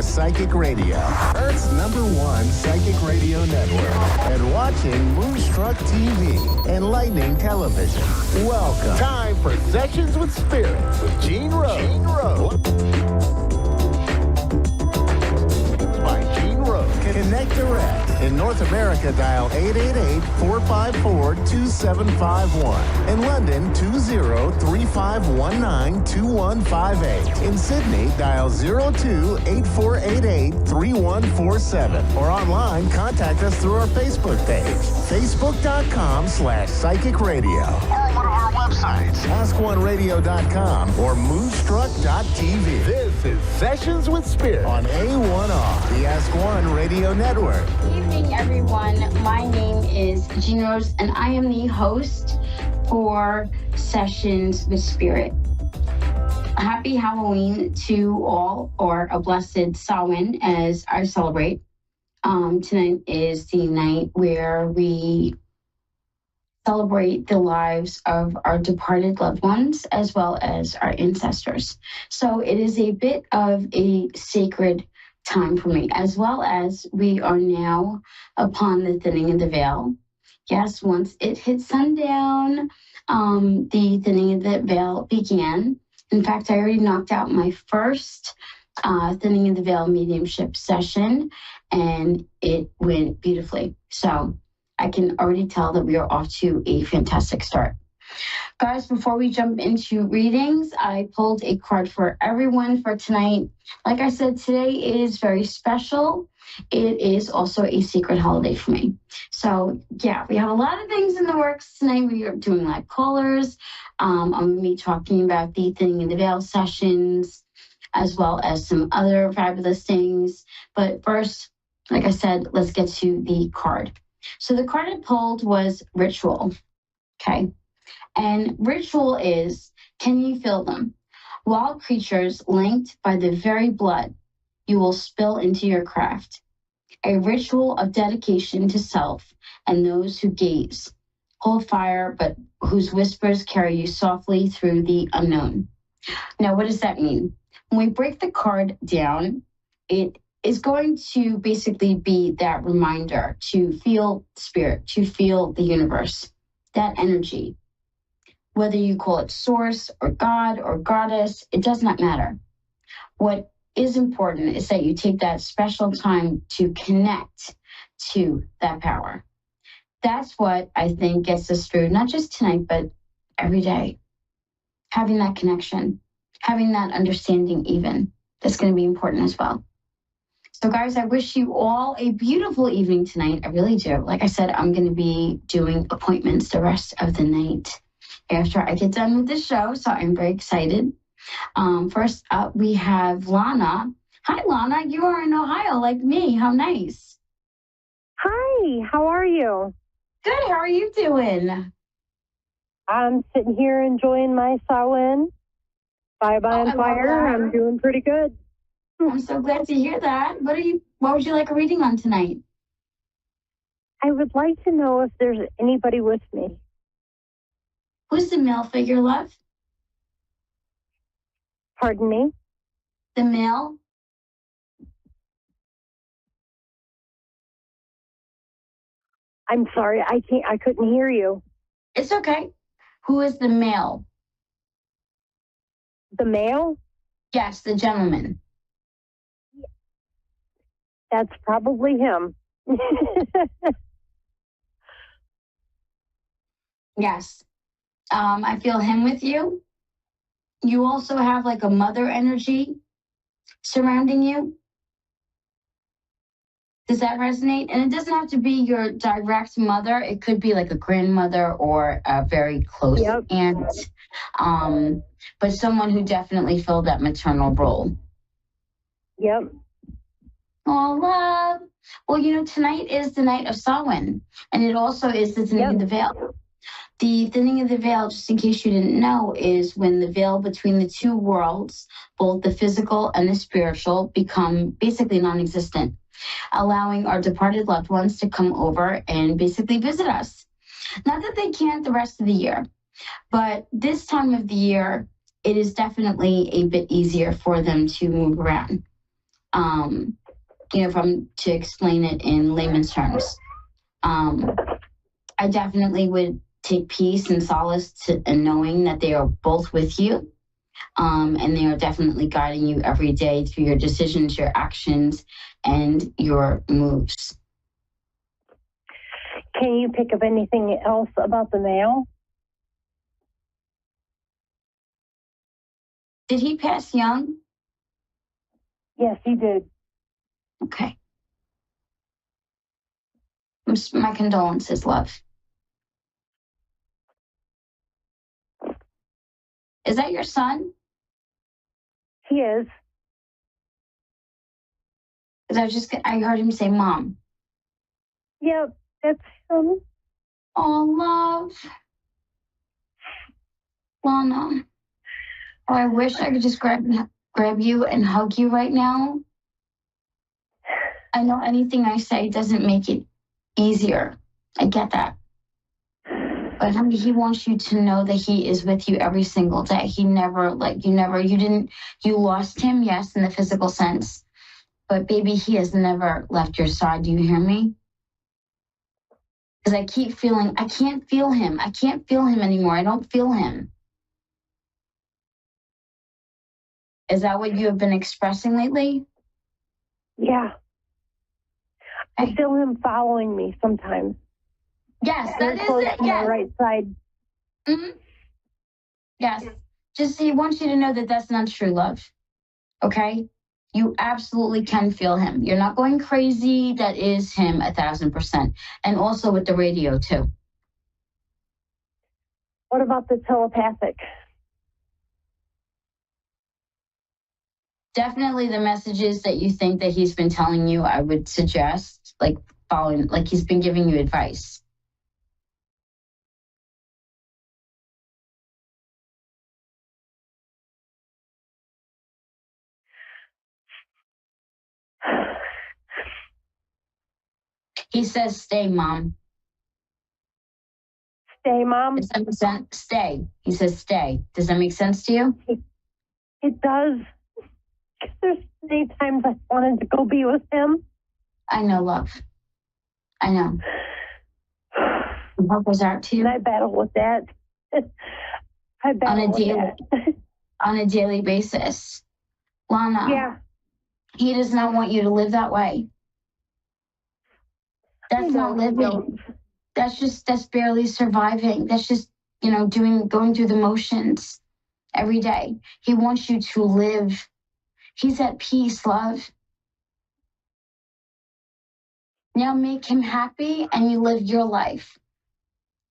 Psychic Radio, Earth's #1 psychic radio network, and watching Moonstruck TV, Enlightening Television. Welcome. Time for Sessions with Spirit with Gene Rose. By Gene Rose. Connect direct. In North America, dial 888-454-2751. In London, 20-3519-2158. In Sydney, dial 02-8488-3147. Or online, contact us through our Facebook page, facebook.com/psychic radio. Or one of our websites, askoneradio.com or moonstruck.tv. This is Sessions with Spirit on A1R, the Ask One Radio Network. Good evening, everyone. My name is Gene Rose, and I am the host for Sessions with Spirit. Happy Halloween to all, or a blessed Samhain as I celebrate. Tonight is the night where we celebrate the lives of our departed loved ones as well as our ancestors. So it is a bit of a sacred time for me, as well as we are now upon the thinning of the veil. Yes, once it hit sundown, the thinning of the veil began. In fact, I already knocked out my first thinning of the veil mediumship session, and it went beautifully. So I can already tell that we are off to a fantastic start. Guys, before we jump into readings, I pulled a card for everyone for tonight. Like I said, today is very special. It is also a secret holiday for me. So yeah, we have a lot of things in the works tonight. We are doing live callers. I'm going to be talking about the thinning in the veil sessions, as well as some other fabulous things. But first, like I said, let's get to the card. So the card I pulled was ritual, okay? And ritual is, can you feel them? Wild creatures linked by the very blood you will spill into your craft. A ritual of dedication to self and those who gaze. Hold fire, but whose whispers carry you softly through the unknown. Now, what does that mean? When we break the card down, it is going to basically be that reminder to feel spirit, to feel the universe, that energy. Whether you call it source or God or goddess, it does not matter. What is important is that you take that special time to connect to that power. That's what I think gets us through, not just tonight, but every day. Having that connection, having that understanding even, that's going to be important as well. So guys, I wish you all a beautiful evening tonight. I really do. Like I said, I'm going to be doing appointments the rest of the night after I get done with the show. So I'm very excited. First up, we have Lana. Hi, Lana. You are in Ohio like me. How nice. Hi, how are you? Good. How are you doing? I'm sitting here enjoying my Samhain. Bye Bye on Fire. I'm doing pretty good. I'm so glad to hear that. What would you like a reading on tonight? I would like to know if there's anybody with me. Who's the male figure, love? Pardon me? The male? I'm sorry, I couldn't hear you. It's okay. Who is the male? The male? Yes, the gentleman. That's probably him. Yes. I feel him with you. You also have like a mother energy surrounding you. Does that resonate? And it doesn't have to be your direct mother. It could be like a grandmother or a very close aunt. But someone who definitely filled that maternal role. Yep. Oh, love. Well, tonight is the night of Samhain, and it also is the thinning of the veil. The thinning of the veil, just in case you didn't know, is when the veil between the two worlds, both the physical and the spiritual, become basically non-existent, allowing our departed loved ones to come over and basically visit us. Not that they can't the rest of the year, but this time of the year, it is definitely a bit easier for them to move around. If I'm to explain it in layman's terms, I definitely would take peace and solace in knowing that they are both with you, and they are definitely guiding you every day through your decisions, your actions, and your moves. Can you pick up anything else about the male? Did he pass young? Yes, he did. Okay. My condolences, love. Is that your son? He is. Because I heard him say mom. Yep, that's him. Oh, love. Lana. Oh, I wish I could just grab you and hug you right now. I know anything I say doesn't make it easier. I get that. But honey, he wants you to know that he is with you every single day. He never, you lost him, yes, in the physical sense. But baby, he has never left your side. Do you hear me? Because I can't feel him. I can't feel him anymore. I don't feel him. Is that what you have been expressing lately? Yeah. I feel him following me sometimes. Yes, that is close it. To yes. my right side. Mm-hmm. Yes. Just he wants you to know that that's not true love. Okay? You absolutely can feel him. You're not going crazy. That is him 1,000%. And also with the radio too. What about the telepathic? Definitely the messages that you think that he's been telling you, I would suggest following, like he's been giving you advice. He says, stay, Mom. Stay, Mom? Does that make sense? Stay. He says, stay. Does that make sense to you? It does. There's many times I wanted to go be with him. I know, love. I know. What goes out to you? And I battle with that. I battle with that. On a daily basis. Lana. Yeah. He does not want you to live that way. That's not living. That's barely surviving. That's just, going through the motions every day. He wants you to live. He's at peace, love. Now make him happy and you live your life.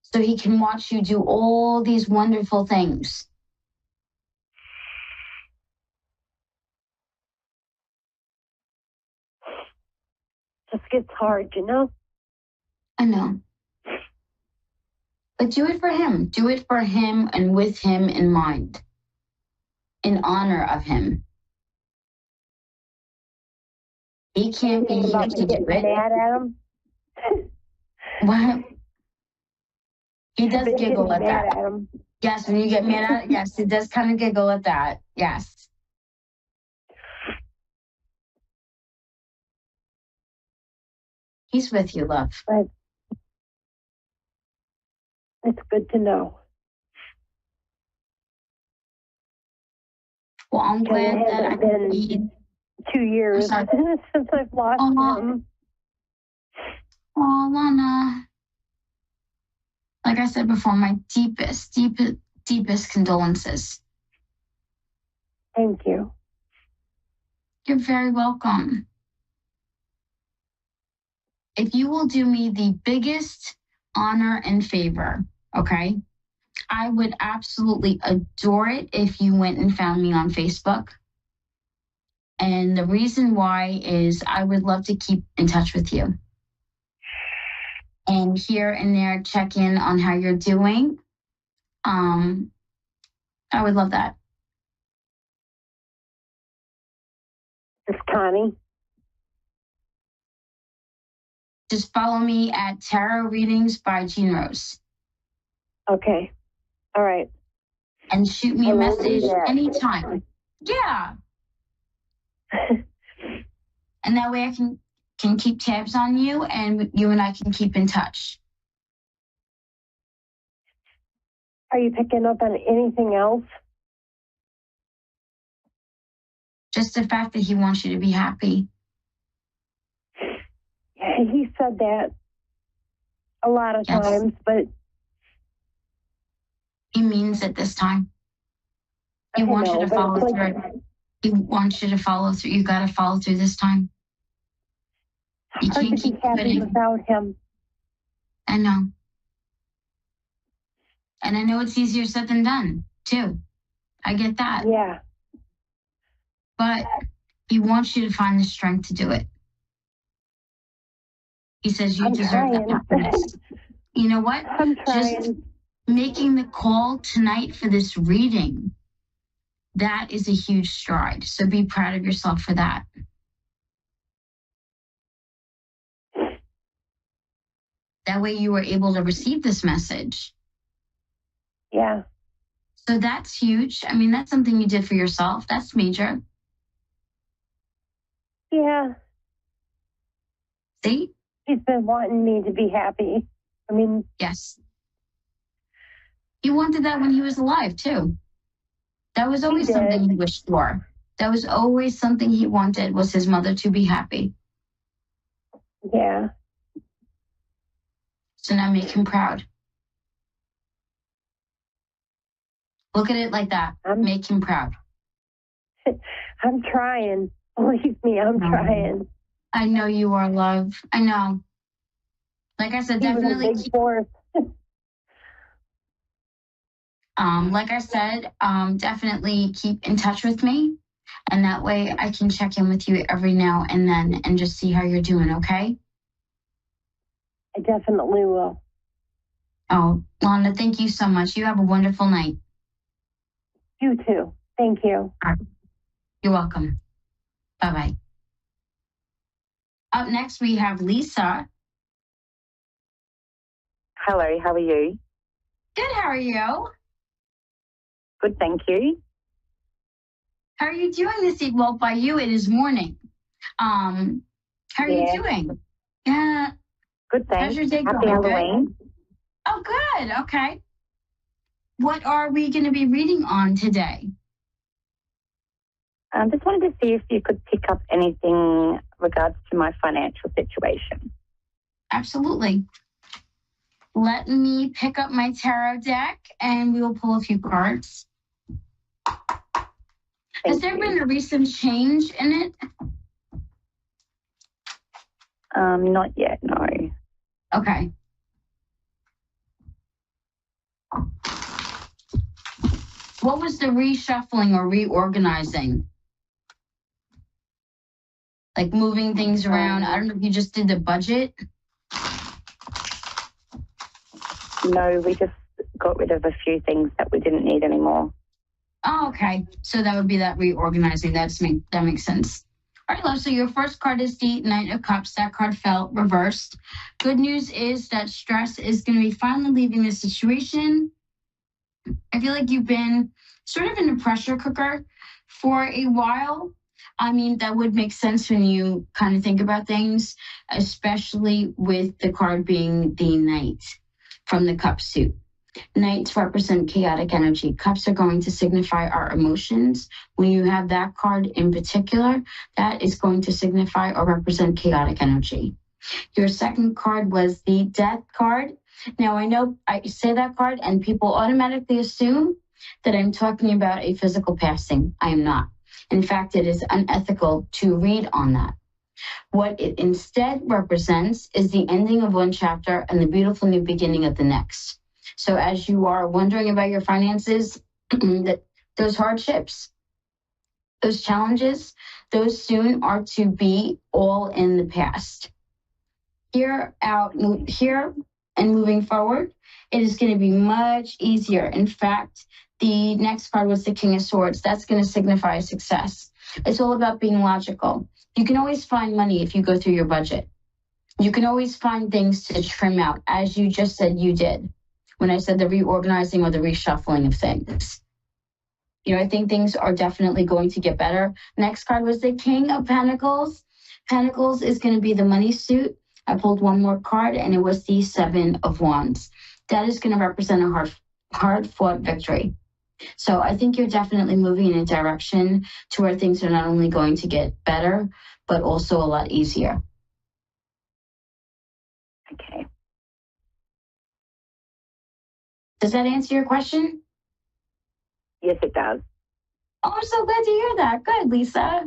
So he can watch you do all these wonderful things. Just gets hard, I know. But do it for him. Do it for him and with him in mind. In honor of him. He can't be here to do it. Mad at him? What? He does giggle at mad that. At him. Yes, when you get mad at it, yes, it does kind of giggle at that. Yes. He's with you, love. But it's good to know. Well, I'm glad that I been can 2 years since I've lost him. Oh, Lana. Like I said before, my deepest condolences. Thank you. You're very welcome. If you will do me the biggest honor and favor, okay? I would absolutely adore it if you went and found me on Facebook. And the reason why is I would love to keep in touch with you. And here and there, check in on how you're doing. I would love that. It's Connie. Just follow me at Tarot Readings by Jean Rose. Okay. All right. And shoot me a message anytime. Yeah. And that way I can keep tabs on you and you and I can keep in touch. Are you picking up on anything else? Just the fact that he wants you to be happy. Yeah, he said that a lot of times, but he means it this time. He wants you to follow through. He wants you to follow through. You got to follow through this time. You can't keep happy without him. I know. And I know it's easier said than done, too. I get that. Yeah. But he wants you to find the strength to do it. He says you deserve that happiness. You know what? I'm trying. Just making the call tonight for this reading That is a huge stride. So be proud of yourself for that. That way you were able to receive this message. Yeah. So that's huge. I mean, that's something you did for yourself. That's major. Yeah. See? He's been wanting me to be happy. I mean, yes. He wanted that when he was alive, too. That was always something he wished for. That was always something he wanted, was his mother to be happy. Yeah. So now make him proud. Look at it like that. Make him proud. I'm trying. Believe me, I'm trying. I know you are, love. I know. Like I said, definitely keep, like I said, definitely keep in touch with me. And that way I can check in with you every now and then and just see how you're doing, okay? I definitely will. Oh, Londa, thank you so much. You have a wonderful night. You too. Thank you. You're welcome. Bye-bye. Up next, we have Lisa. Hello, how are you? Good, how are you? Good, thank you. How are you doing this evening? Well, by you, it is morning. How are you doing? Yeah. Good, thanks. How's your day Happy going? Halloween. Good? Oh, good. Okay. What are we going to be reading on today? I just wanted to see if you could pick up anything regards to my financial situation. Absolutely. Let me pick up my tarot deck and we will pull a few cards. Has there been a recent change in it? Not yet, no. Okay. What was the reshuffling or reorganizing? Like moving things around? I don't know if you just did the budget. No, we just got rid of a few things that we didn't need anymore. Oh, okay. So that would be that reorganizing. That makes sense. All right, love. So your first card is the Knight of Cups. That card fell reversed. Good news is that stress is going to be finally leaving the situation. I feel like you've been sort of in a pressure cooker for a while. I mean, that would make sense when you kind of think about things, especially with the card being the Knight from the Cup suit. Knights represent chaotic energy. Cups are going to signify our emotions. When you have that card in particular, that is going to signify or represent chaotic energy. Your second card was the Death card. Now, I know I say that card and people automatically assume that I'm talking about a physical passing. I am not. In fact, it is unethical to read on that. What it instead represents is the ending of one chapter and the beautiful new beginning of the next. So as you are wondering about your finances, those hardships, those challenges, those soon are to be all in the past. Here and moving forward, it is going to be much easier. In fact, the next card was the King of Swords. That's going to signify success. It's all about being logical. You can always find money if you go through your budget. You can always find things to trim out, as you just said you did when I said the reorganizing or the reshuffling of things. You know, I think things are definitely going to get better. Next card was the King of Pentacles. Pentacles is going to be the money suit. I pulled one more card, and it was the Seven of Wands. That is going to represent a hard-fought victory. So I think you're definitely moving in a direction to where things are not only going to get better, but also a lot easier. Okay. Does that answer your question? Yes, it does. Oh, I'm so glad to hear that. Good, Lisa.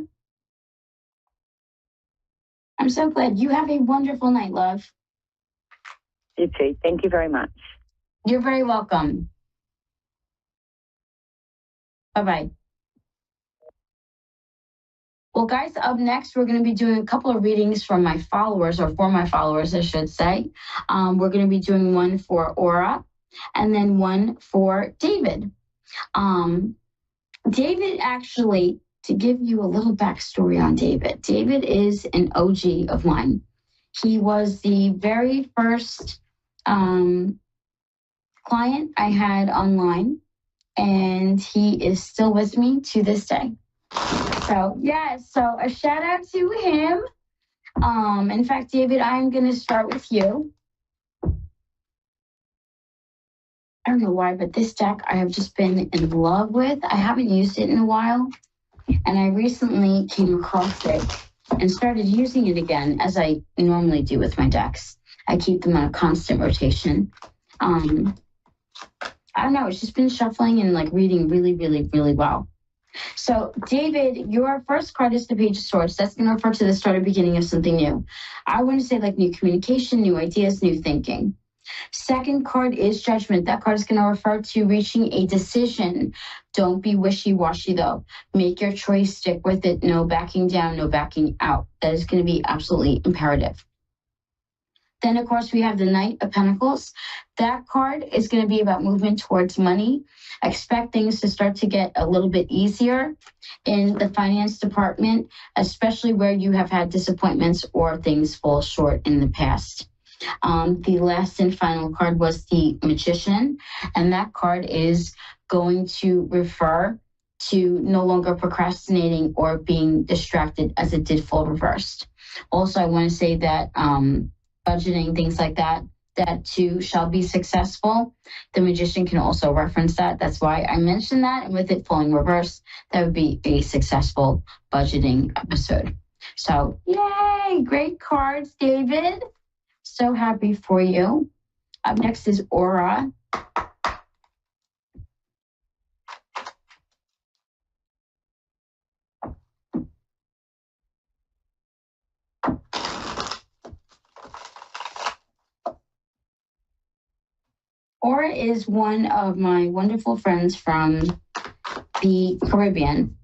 I'm so glad. You have a wonderful night, love. You too. Thank you very much. You're very welcome. Bye-bye. Well, guys, up next, we're going to be doing a couple of readings from my followers, or for my followers, I should say. We're going to be doing one for Aura and then one for David. David, actually, to give you a little backstory on David, David is an OG of mine. He was the very first client I had online, and he is still with me to this day. So, yeah, so a shout out to him. In fact, David, I'm going to start with you. I don't know why, but this deck I have just been in love with. I haven't used it in a while, and I recently came across it and started using it again, as I normally do with my decks. I keep them on a constant rotation. I don't know, it's just been shuffling and like reading really, really, really well. So, David, your first card is the Page of Swords. That's going to refer to the start or beginning of something new. I want to say like new communication, new ideas, new thinking. Second card is Judgment. That card is going to refer to reaching a decision. Don't be wishy-washy, though. Make your choice, stick with it. No backing down, no backing out. That is going to be absolutely imperative. Then, of course, we have the Knight of Pentacles. That card is going to be about movement towards money. Expect things to start to get a little bit easier in the finance department, especially where you have had disappointments or things fall short in the past. The last and final card was the Magician, and that card is going to refer to no longer procrastinating or being distracted, as it did fall reversed. Also, I want to say that budgeting, things like that, that too shall be successful. The Magician can also reference that. That's why I mentioned that. And with it falling reverse, that would be a successful budgeting episode. So, yay! Great cards, David. So happy for you. Up next is Aura. Aura is one of my wonderful friends from the Caribbean.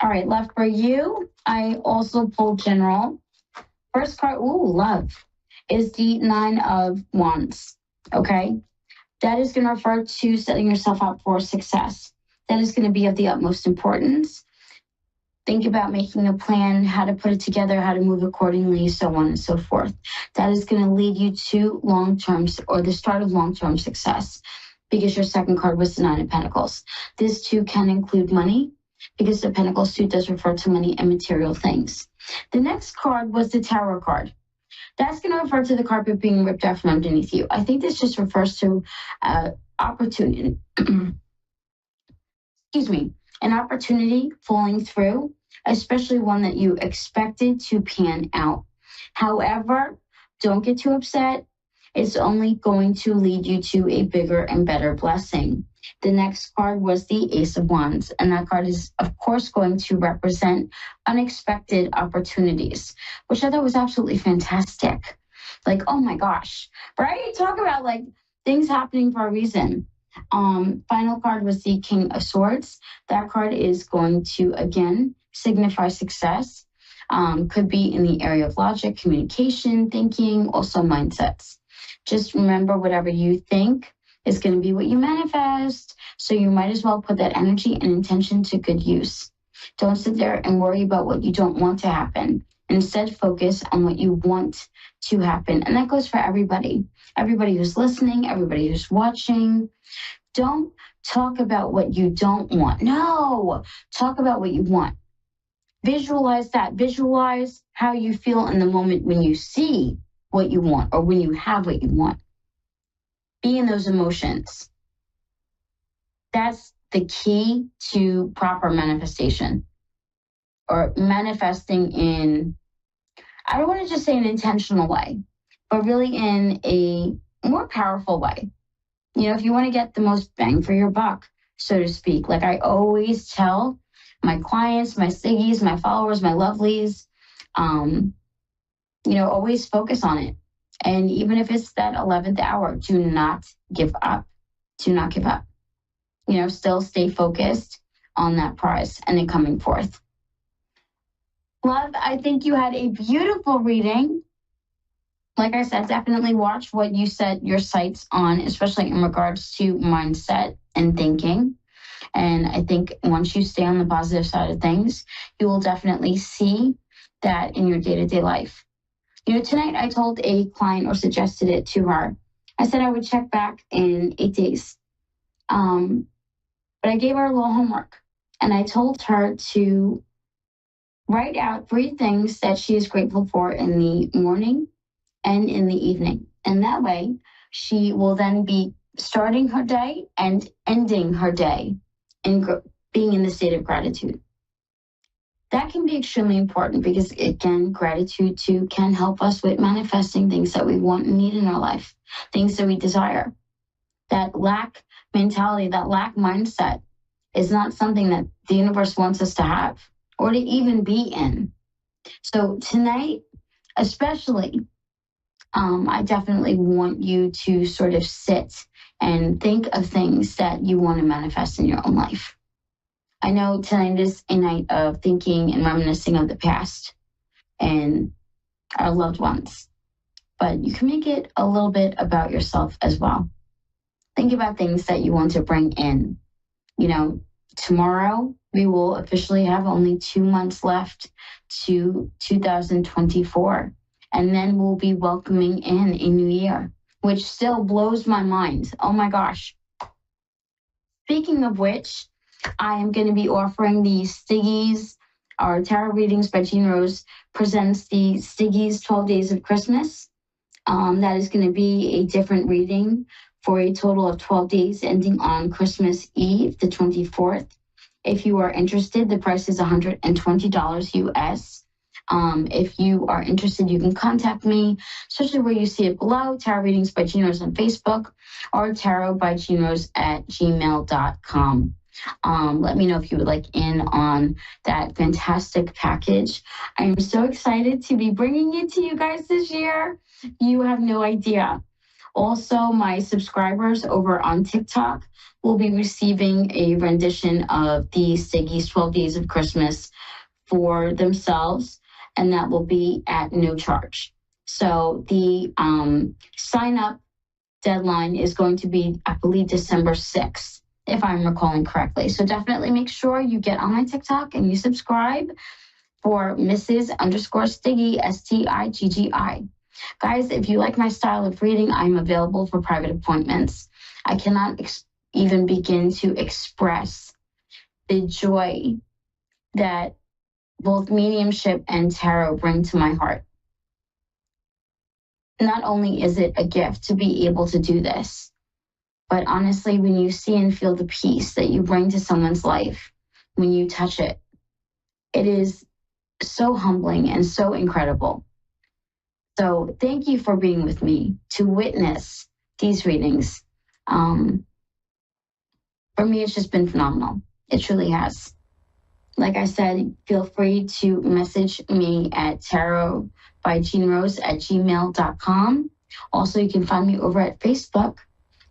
All right, left for you. I also pulled General. First card, love, is the Nine of Wands, okay? That is going to refer to setting yourself up for success. That is going to be of the utmost importance. Think about making a plan, how to put it together, how to move accordingly, so on and so forth. That is going to lead you to long-term, or the start of long-term success, because your second card was the Nine of Pentacles. This too can include money, because the Pentacles suit does refer to money and material things. The next card was the Tower card. That's going to refer to the carpet being ripped out from underneath you. I think this just refers to opportunity. Excuse me, an opportunity falling through, especially one that you expected to pan out. However, don't get too upset. It's only going to lead you to a bigger and better blessing. The next card was the Ace of Wands, and that card is, of course, going to represent unexpected opportunities, which I thought was absolutely fantastic. Like, oh my gosh, right? Talk about like things happening for a reason. Final card was the King of Swords. That card is going to, again, signify success. Could be in the area of logic, communication, thinking, also mindsets. Just remember, whatever you think is going to be what you manifest. So you might as well put that energy and intention to good use. Don't sit there and worry about what you don't want to happen. Instead, focus on what you want to happen. And that goes for everybody. Everybody who's listening, everybody who's watching. Don't talk about what you don't want. No, talk about what you want. Visualize that. Visualize how you feel in the moment when you see what you want or when you have what you want. Be in those emotions. That's the key to proper manifestation, or manifesting in, I don't want to just say an intentional way, but really in a more powerful way. You know, if you want to get the most bang for your buck, so to speak, like I always tell my clients, my Siggies, my followers, my lovelies, always focus on it. And even if it's that 11th hour, do not give up. Do not give up. Still stay focused on that prize and it coming forth. Love, I think you had a beautiful reading. like I said, definitely watch what you set your sights on, especially in regards to mindset and thinking. And I think once you stay on the positive side of things, you will definitely see that in your day-to-day life. Tonight I told a client, or suggested it to her. I said I would check back in 8 days. But I gave her a little homework, and I told her to write out 3 things that she is grateful for in the morning and in the evening. And that way, she will then be starting her day and ending her day and being in the state of gratitude. That can be extremely important because, again, gratitude too can help us with manifesting things that we want and need in our life, things that we desire. That lack mentality, that lack mindset is not something that the universe wants us to have or to even be in. So tonight, especially, I definitely want you to sort of sit and think of things that you want to manifest in your own life. I know tonight is a night of thinking and reminiscing of the past and our loved ones, but you can make it a little bit about yourself as well. Think about things that you want to bring in. Tomorrow we will officially have only 2 months left to 2024. And then we'll be welcoming in a new year, which still blows my mind. Oh my gosh. Speaking of which, I am going to be offering the Stiggies, our tarot readings by Jean Rose presents the Stiggies 12 Days of Christmas. That is going to be a different reading for a total of 12 days ending on Christmas Eve, the 24th. If you are interested, the price is $120 US. If you are interested, you can contact me, especially where you see it below, Tarot Readings by Jean Rose on Facebook, or tarotbyjeanrose@gmail.com. Let me know if you would like in on that fantastic package. I am so excited to be bringing it to you guys this year. You have no idea. Also, my subscribers over on TikTok will be receiving a rendition of the Stiggies 12 Days of Christmas for themselves, and that will be at no charge. So the sign-up deadline is going to be, I believe, December 6th, if I'm recalling correctly. So definitely make sure you get on my TikTok and you subscribe for Mrs._Stiggy, STIGGI. Guys, if you like my style of reading, I'm available for private appointments. I cannot even begin to express the joy that both mediumship and tarot bring to my heart. Not only is it a gift to be able to do this, but honestly, when you see and feel the peace that you bring to someone's life, when you touch it, it is so humbling and so incredible. So thank you for being with me to witness these readings. For me, it's just been phenomenal. It truly has. Like I said, feel free to message me at tarotbyjeanrose@gmail.com. Also, you can find me over at Facebook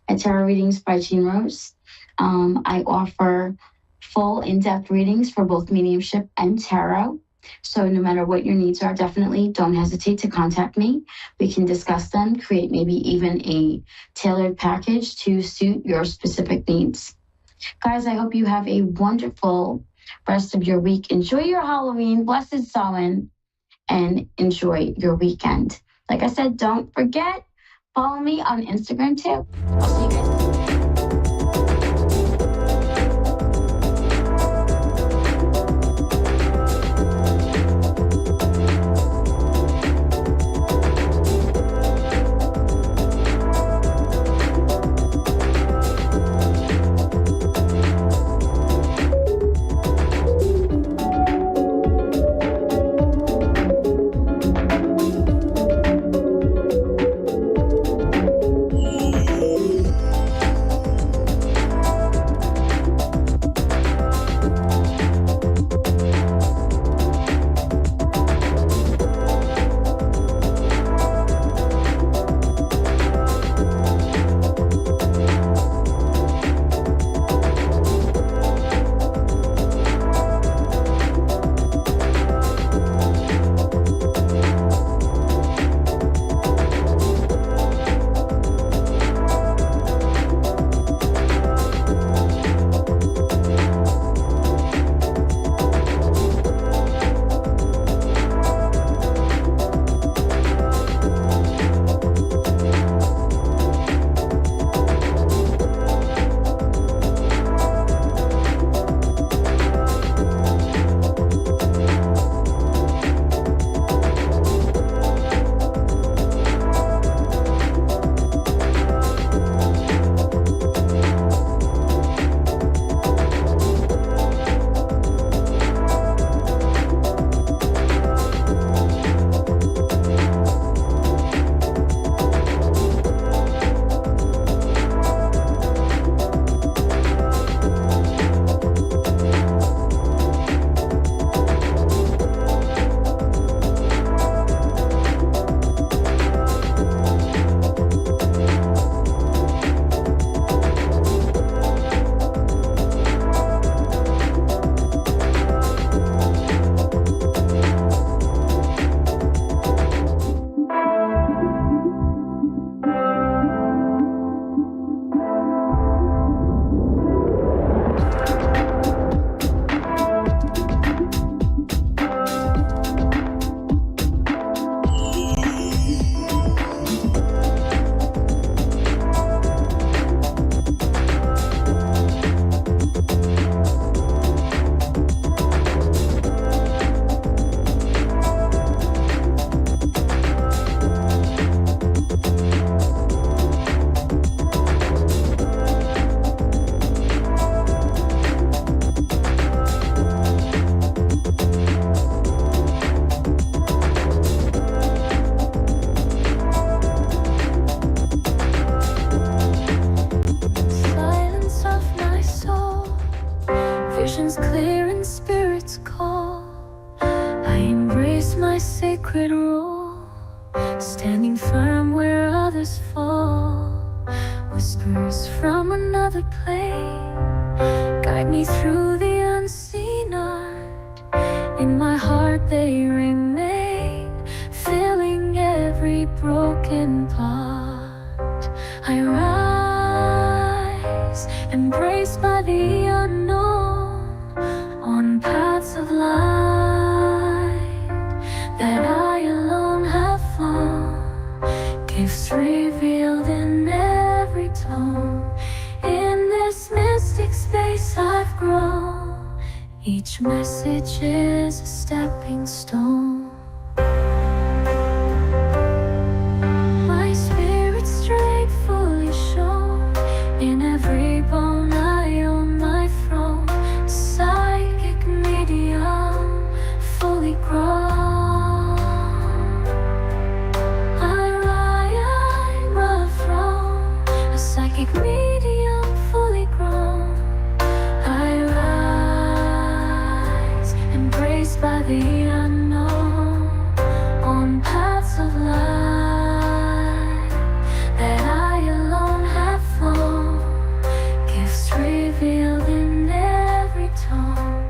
at Tarot Readings by Jean Rose. I offer full in-depth readings for both mediumship and tarot. So no matter what your needs are, definitely don't hesitate to contact me. We can discuss them, create maybe even a tailored package to suit your specific needs. Guys, I hope you have a wonderful rest of your week. Enjoy your Halloween, blessed Samhain, and enjoy your weekend. Like I said, don't forget, follow me on Instagram too. I'll see you guys. sacred role, standing firm where others fall. Whispers from another plane guide me through the unseen art. In my heart they remain, filling every broken part. I rise, embraced by the unknown, on paths of light that I alone have flown. Gifts revealed in every tone. In this mystic space I've grown. Each message is a stepping stone. My spirit straight fully shown. In every bone I own my throne. Psychic medium fully grown. I'm a throne, a psychic medium fully grown. I rise, embraced by the unknown, on paths of light that I alone have flown. Gifts revealed in every tone.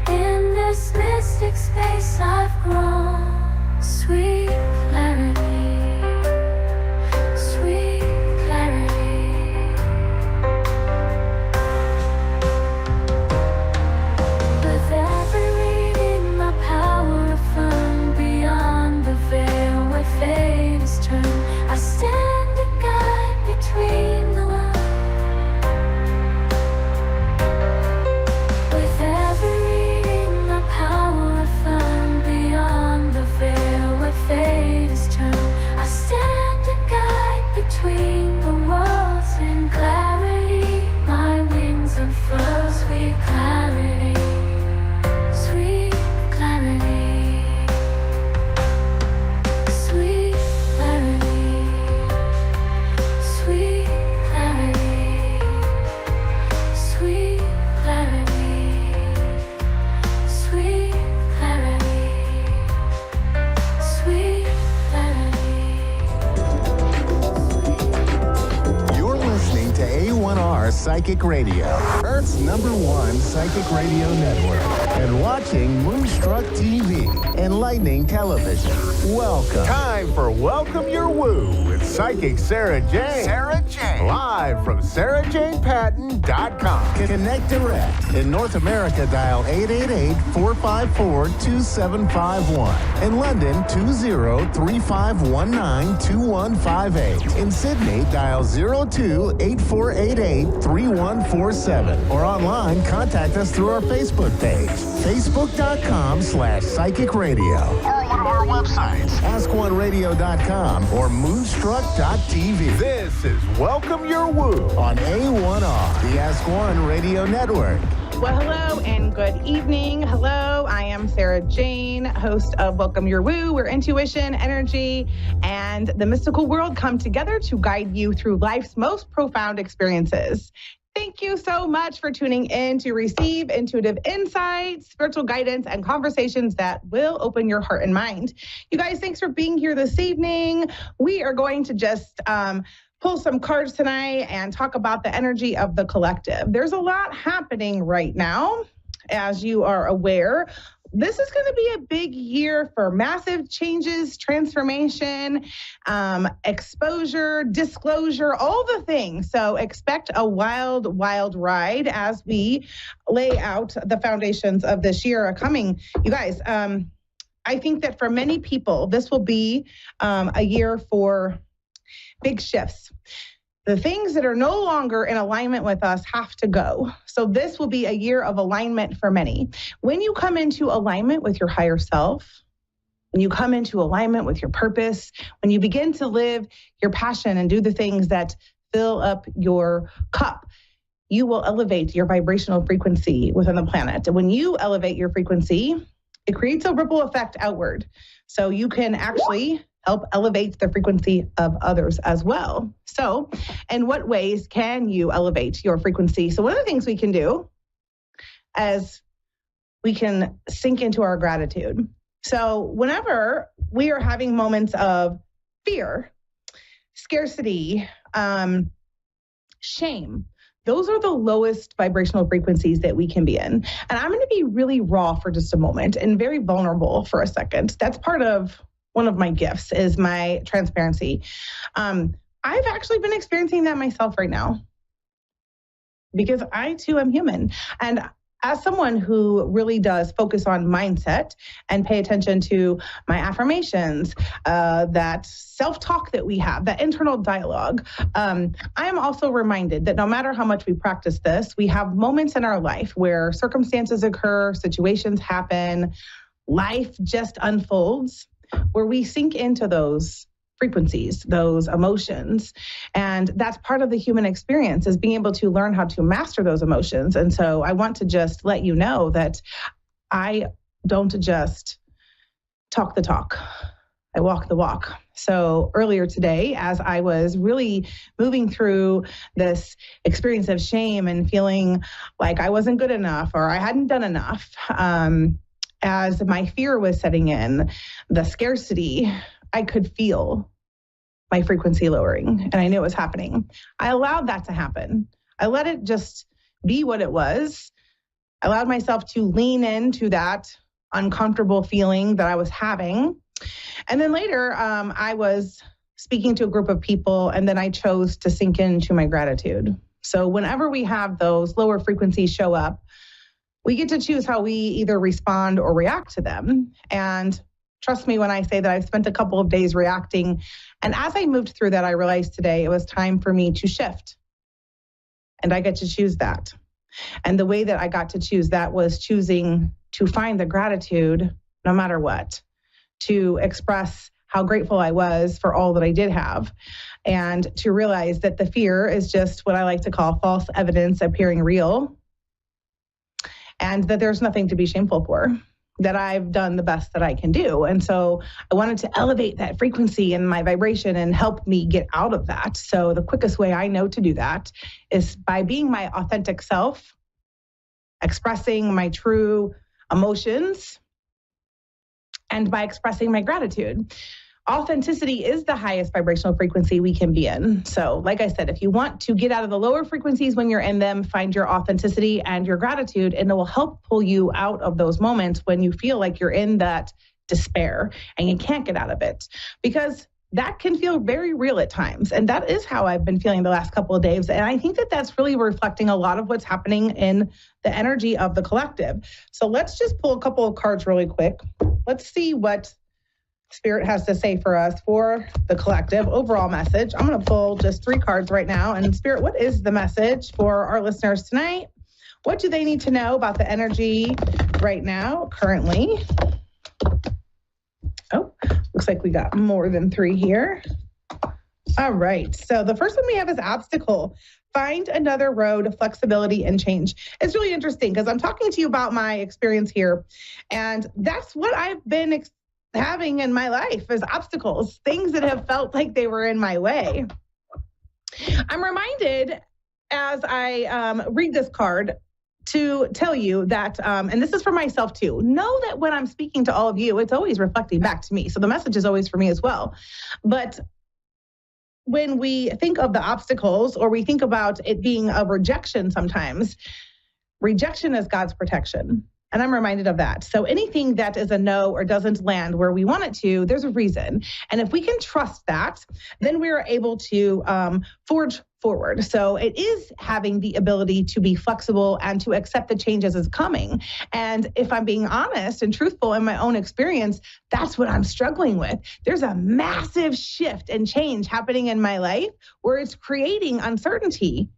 In this mystic space I've grown. Sweet clarity, sweet clarity. With every reading my power affirmed, beyond the veil where fate is turned. I stand a guide between the worlds. With every reading my power affirmed, beyond the veil where fate is turned. I stand a guide between the worlds. In clarity my wings unfurl. Sweet clarity, sweet clarity, sweet clarity, sweet clarity, sweet clarity, sweet clarity, sweet clarity. You're listening to A1R Psychic Radio, Earth's #1 psychic radio network, and watching Moonstruck TV, Enlightening Television. Welcome. Time for Welcome Your Woo with psychic Sarah Jane. Sarah Jane. Live from SarahJanePatton.com. Connect direct. In North America, dial 888-454-2751. In London, 20-3519-2158. In Sydney, dial 02-8488-3147. Or online, contact us through our Facebook page, facebook.com/psychic radio. Or one of our websites, askoneradio.com or moonstruck.tv. This is Welcome Your Woo on A1R, the Ask One Radio Network. Well, hello and good evening. Hello, I am Sarah Jane, host of Welcome Your Woo, where intuition, energy, and the mystical world come together to guide you through life's most profound experiences. Thank you so much for tuning in to receive intuitive insights, spiritual guidance, and conversations that will open your heart and mind. You guys, thanks for being here this evening. We are going to just pull some cards tonight and talk about the energy of the collective. There's a lot happening right now, as you are aware. This is going to be a big year for massive changes, transformation, exposure, disclosure, all the things. So expect a wild, wild ride as we lay out the foundations of this year coming. You guys, I think that for many people, this will be a year for big shifts. The things that are no longer in alignment with us have to go. So this will be a year of alignment for many. When you come into alignment with your higher self, when you come into alignment with your purpose, when you begin to live your passion and do the things that fill up your cup, you will elevate your vibrational frequency within the planet. And when you elevate your frequency, it creates a ripple effect outward. So you can actually help elevate the frequency of others as well. So, in what ways can you elevate your frequency? So one of the things we can do is we can sink into our gratitude. So whenever we are having moments of fear, scarcity, shame, those are the lowest vibrational frequencies that we can be in. And I'm going to be really raw for just a moment and very vulnerable for a second. That's part of one of my gifts is my transparency. I've actually been experiencing that myself right now because I too am human. And as someone who really does focus on mindset and pay attention to my affirmations, that self-talk that we have, that internal dialogue, I am also reminded that no matter how much we practice this, we have moments in our life where circumstances occur, situations happen, life just unfolds, where we sink into those frequencies, those emotions. And that's part of the human experience is being able to learn how to master those emotions. And so I want to just let you know that I don't just talk the talk, I walk the walk. So earlier today, as I was really moving through this experience of shame and feeling like I wasn't good enough or I hadn't done enough, as my fear was setting in, the scarcity, I could feel my frequency lowering and I knew it was happening. I allowed that to happen. I let it just be what it was. I allowed myself to lean into that uncomfortable feeling that I was having. And then later, I was speaking to a group of people and then I chose to sink into my gratitude. So whenever we have those lower frequencies show up, we get to choose how we either respond or react to them. And trust me when I say that I've spent a couple of days reacting. And as I moved through that, I realized today it was time for me to shift. And I get to choose that. And the way that I got to choose that was choosing to find the gratitude no matter what, to express how grateful I was for all that I did have, and to realize that the fear is just what I like to call false evidence appearing real, and that there's nothing to be shameful for, that I've done the best that I can do. And so I wanted to elevate that frequency and my vibration and help me get out of that. So the quickest way I know to do that is by being my authentic self, expressing my true emotions, and by expressing my gratitude. Authenticity is the highest vibrational frequency we can be in. So like I said, if you want to get out of the lower frequencies when you're in them, find your authenticity and your gratitude, and it will help pull you out of those moments when you feel like you're in that despair and you can't get out of it, because that can feel very real at times. And that is how I've been feeling the last couple of days. And I think that that's really reflecting a lot of what's happening in the energy of the collective. So let's just pull a couple of cards really quick. Let's see what Spirit has to say for us for the collective overall message. I'm going to pull just 3 cards right now. And Spirit, what is the message for our listeners tonight? What do they need to know about the energy right now, currently? Oh, looks like we got more than 3 here. All right. So the first one we have is obstacle. Find another road, flexibility, and change. It's really interesting because I'm talking to you about my experience here. And that's what I've been having in my life is obstacles, things that have felt like they were in my way. I'm reminded as I read this card to tell you that, and this is for myself too, know that when I'm speaking to all of you, it's always reflecting back to me. So the message is always for me as well. But when we think of the obstacles or we think about it being a rejection sometimes, rejection is God's protection. And I'm reminded of that. So anything that is a no or doesn't land where we want it to, there's a reason. And if we can trust that, then we're able to forge forward. So it is having the ability to be flexible and to accept the changes as coming. And if I'm being honest and truthful in my own experience, that's what I'm struggling with. There's a massive shift and change happening in my life where it's creating uncertainty,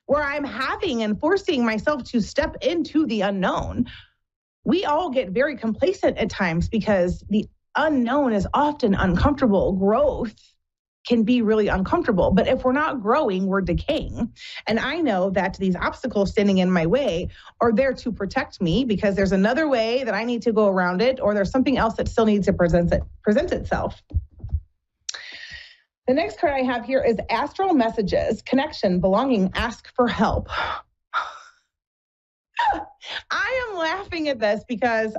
where I'm having and forcing myself to step into the unknown. We all get very complacent at times because the unknown is often uncomfortable. Growth can be really uncomfortable. But if we're not growing, we're decaying. And I know that these obstacles standing in my way are there to protect me because there's another way that I need to go around it, or there's something else that still needs to present itself. The next card I have here is astral messages, connection, belonging, ask for help. I am laughing at this because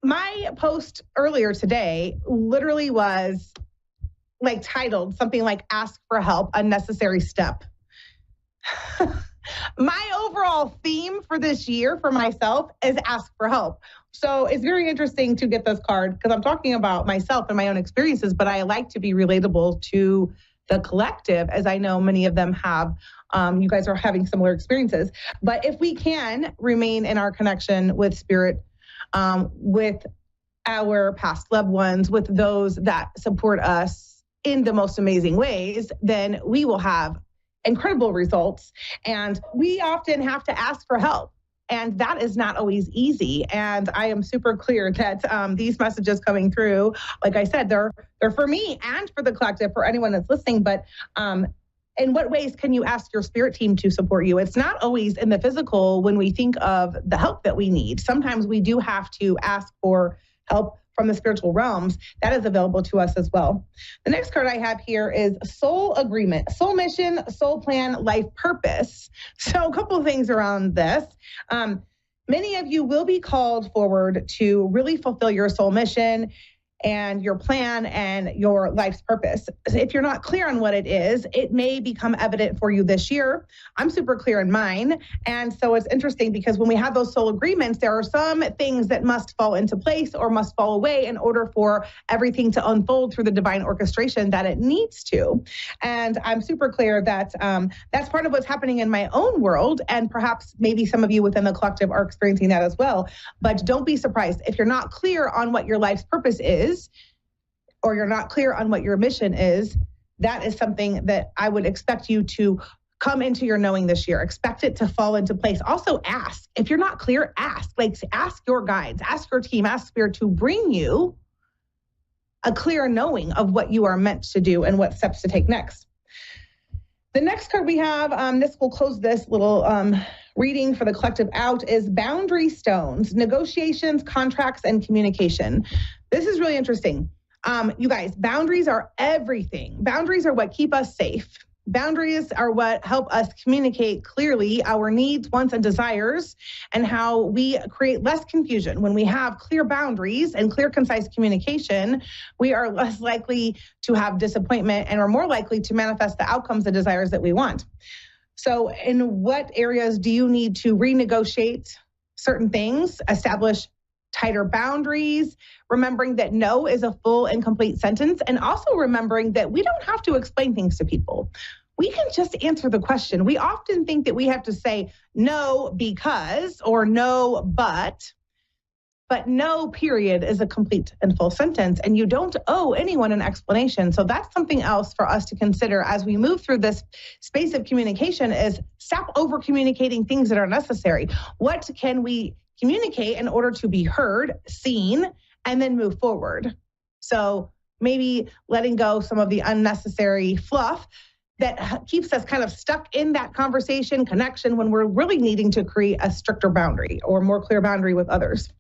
my post earlier today literally was like titled something like "Ask for Help, Unnecessary Step." My overall theme for this year for myself is ask for help. So it's very interesting to get this card because I'm talking about myself and my own experiences, but I like to be relatable to the collective, as I know many of them have. You guys are having similar experiences. But if we can remain in our connection with spirit, with our past loved ones, with those that support us in the most amazing ways, then we will have incredible results. And we often have to ask for help. And that is not always easy. And I am super clear that these messages coming through, like I said, they're for me and for the collective, for anyone that's listening. But in what ways can you ask your spirit team to support you? It's not always in the physical when we think of the help that we need. Sometimes we do have to ask for help from the spiritual realms. That is available to us as well. The next card I have here is soul agreement, soul mission, soul plan, life purpose. So a couple of things around this. Many of you will be called forward to really fulfill your soul mission and your plan and your life's purpose. If you're not clear on what it is, it may become evident for you this year. I'm super clear in mine. And so it's interesting because when we have those soul agreements, there are some things that must fall into place or must fall away in order for everything to unfold through the divine orchestration that it needs to. And I'm super clear that that's part of what's happening in my own world. And perhaps maybe some of you within the collective are experiencing that as well. But don't be surprised if you're not clear on what your life's purpose is, or you're not clear on what your mission is. That is something that I would expect you to come into your knowing this year. Expect it to fall into place. Also ask. If you're not clear, ask. Like ask your guides, ask your team, ask spirit to bring you a clear knowing of what you are meant to do and what steps to take next. The next card we have, this will close this little reading for the collective out, is boundary stones, negotiations, contracts, and communication. This is really interesting. You guys, boundaries are everything. Boundaries are what keep us safe. Boundaries are what help us communicate clearly our needs, wants, and desires, and how we create less confusion. When we have clear boundaries and clear, concise communication, we are less likely to have disappointment and are more likely to manifest the outcomes and desires that we want. So in what areas do you need to renegotiate certain things, establish tighter boundaries, remembering that no is a full and complete sentence, and also remembering that we don't have to explain things to people. We can just answer the question. We often think that we have to say no because or no but no period is a complete and full sentence, and you don't owe anyone an explanation. So that's something else for us to consider as we move through this space of communication, is stop over communicating things that are necessary. What can we communicate in order to be heard, seen, and then move forward? So maybe letting go some of the unnecessary fluff that keeps us kind of stuck in that conversation, connection, when we're really needing to create a stricter boundary or more clear boundary with others.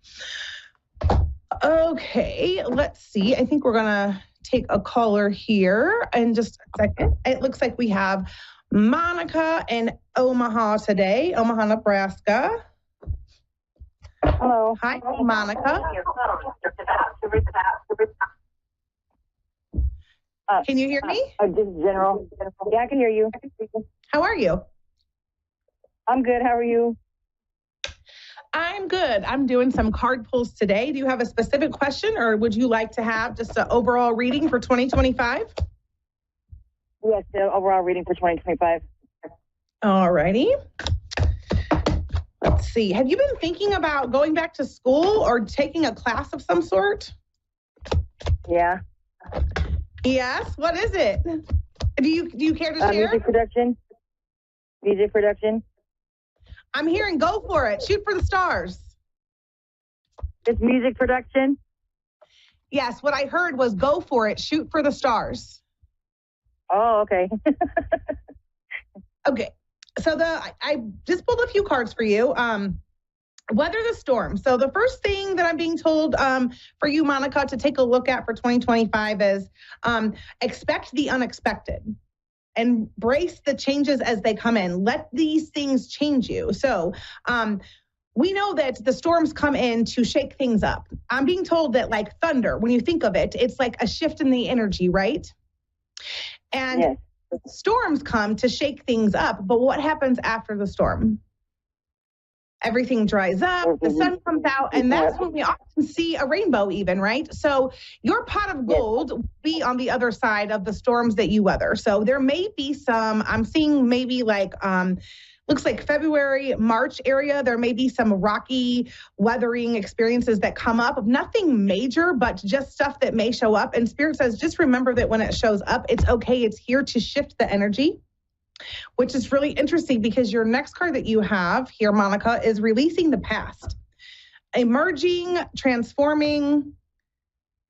Okay, let's see. I think we're gonna take a caller here in just a second. It looks like we have Monica in Omaha today, Omaha, Nebraska. Hello. Hi, Monica. Can you hear me? Just general. Yeah, I can hear you. How are you? I'm good. How are you? I'm good. I'm doing some card pulls today. Do you have a specific question, or would you like to have just an overall reading for 2025? Yes, the overall reading for 2025. All righty. Let's see. Have you been thinking about going back to school or taking a class of some sort? Yeah. Yes. What is it? Do you care to share? Music production. Music production. I'm hearing go for it. Shoot for the stars. It's music production. Yes. What I heard was go for it. Shoot for the stars. Oh, okay. Okay. So I just pulled a few cards for you. Weather the storm. So the first thing that I'm being told for you, Monica, to take a look at for 2025 is expect the unexpected. Embrace the changes as they come in. Let these things change you. So we know that the storms come in to shake things up. I'm being told that like thunder, when you think of it, it's like a shift in the energy, right? And Yes. storms come to shake things up. But what happens after the storm? Everything dries up, the sun comes out, and that's when we often see a rainbow even, right? So your pot of gold will be on the other side of the storms that you weather. So there may be some, I'm seeing maybe like, looks like February, March area, there may be some rocky weathering experiences that come up. Nothing major, but just stuff that may show up. And Spirit says, just remember that when it shows up, it's okay. It's here to shift the energy, which is really interesting because your next card that you have here, Monica, is releasing the past. Emerging, transforming,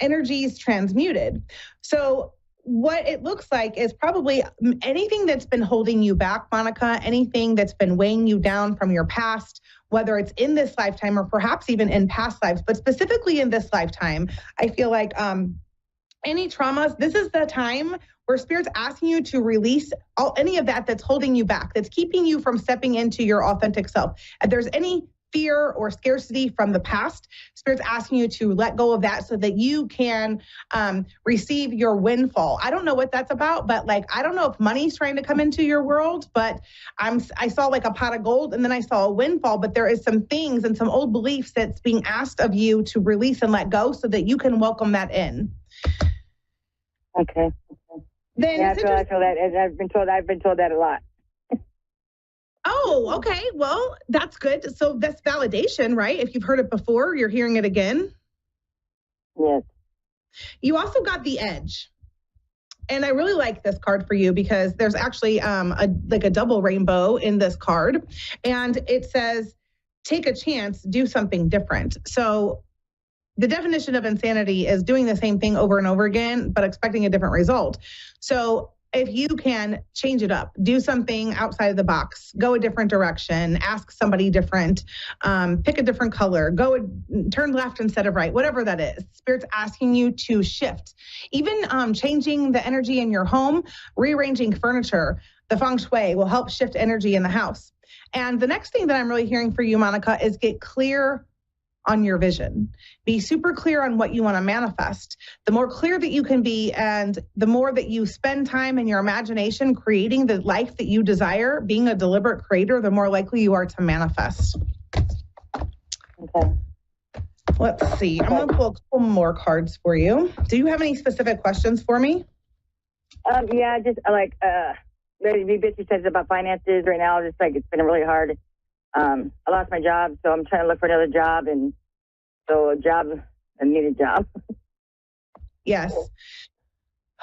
energies transmuted. So what it looks like is probably anything that's been holding you back, Monica, anything that's been weighing you down from your past, whether it's in this lifetime or perhaps even in past lives, but specifically in this lifetime, I feel like any traumas, this is the time where Spirit's asking you to release any of that that's holding you back, that's keeping you from stepping into your authentic self. If there's any fear or scarcity from the past, Spirit's asking you to let go of that so that you can receive your windfall. I don't know what that's about, but like, I don't know if money's trying to come into your world, but I saw like a pot of gold and then I saw a windfall, but there is some things and some old beliefs that's being asked of you to release and let go so that you can welcome that in. Okay. Then yeah, I feel that. And I've been told that a lot. Oh, okay. Well, that's good. So that's validation, right? If you've heard it before, you're hearing it again. Yes. You also got the Edge. And I really like this card for you because there's actually a double rainbow in this card. And it says, take a chance, do something different. So the definition of insanity is doing the same thing over and over again, but expecting a different result. So if you can change it up, do something outside of the box, go a different direction, ask somebody different, pick a different color, turn left instead of right, whatever that is. Spirit's asking you to shift. Even changing the energy in your home, rearranging furniture, the feng shui will help shift energy in the house. And the next thing that I'm really hearing for you, Monica, is get clear on your vision. Be super clear on what you want to manifest. The more clear that you can be and the more that you spend time in your imagination creating the life that you desire, being a deliberate creator, the more likely you are to manifest. Okay. Let's see. I'm going to pull a couple more cards for you. Do you have any specific questions for me? Yeah, just like maybe busy says about finances right now. Just like it's been really hard. I lost my job, so I'm trying to look for another job, and so I need a job. Yes.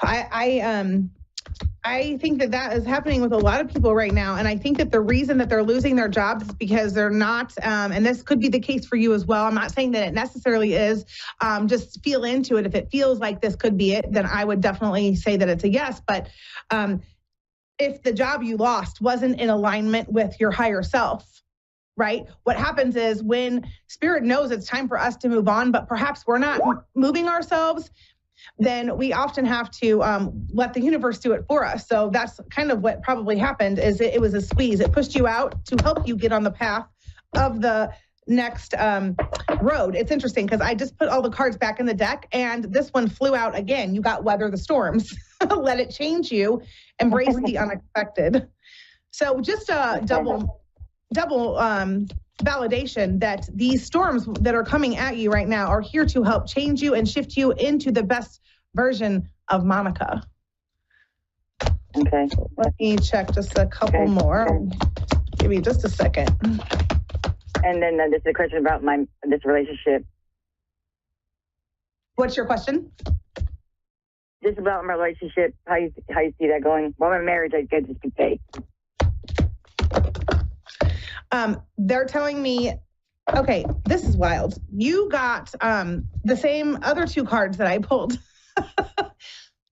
I think that is happening with a lot of people right now. And I think that the reason that they're losing their jobs is because they're not, and this could be the case for you as well. I'm not saying that it necessarily is, just feel into it. If it feels like this could be it, then I would definitely say that it's a yes. But if the job you lost wasn't in alignment with your higher self, right? What happens is when Spirit knows it's time for us to move on, but perhaps we're not moving ourselves, then we often have to let the universe do it for us. So that's kind of what probably happened is it was a squeeze. It pushed you out to help you get on the path of the next road. It's interesting because I just put all the cards back in the deck and this one flew out again. You got weather the storms, let it change you, embrace the unexpected. So just double validation that these storms that are coming at you right now are here to help change you and shift you into the best version of Monica. Okay. Let me check just a couple more. Okay. Give me just a second. And then this is a question about this relationship. What's your question? Just about my relationship, how you see that going. Well, my marriage, I guess you could say. They're telling me, okay, this is wild. You got the same other two cards that I pulled.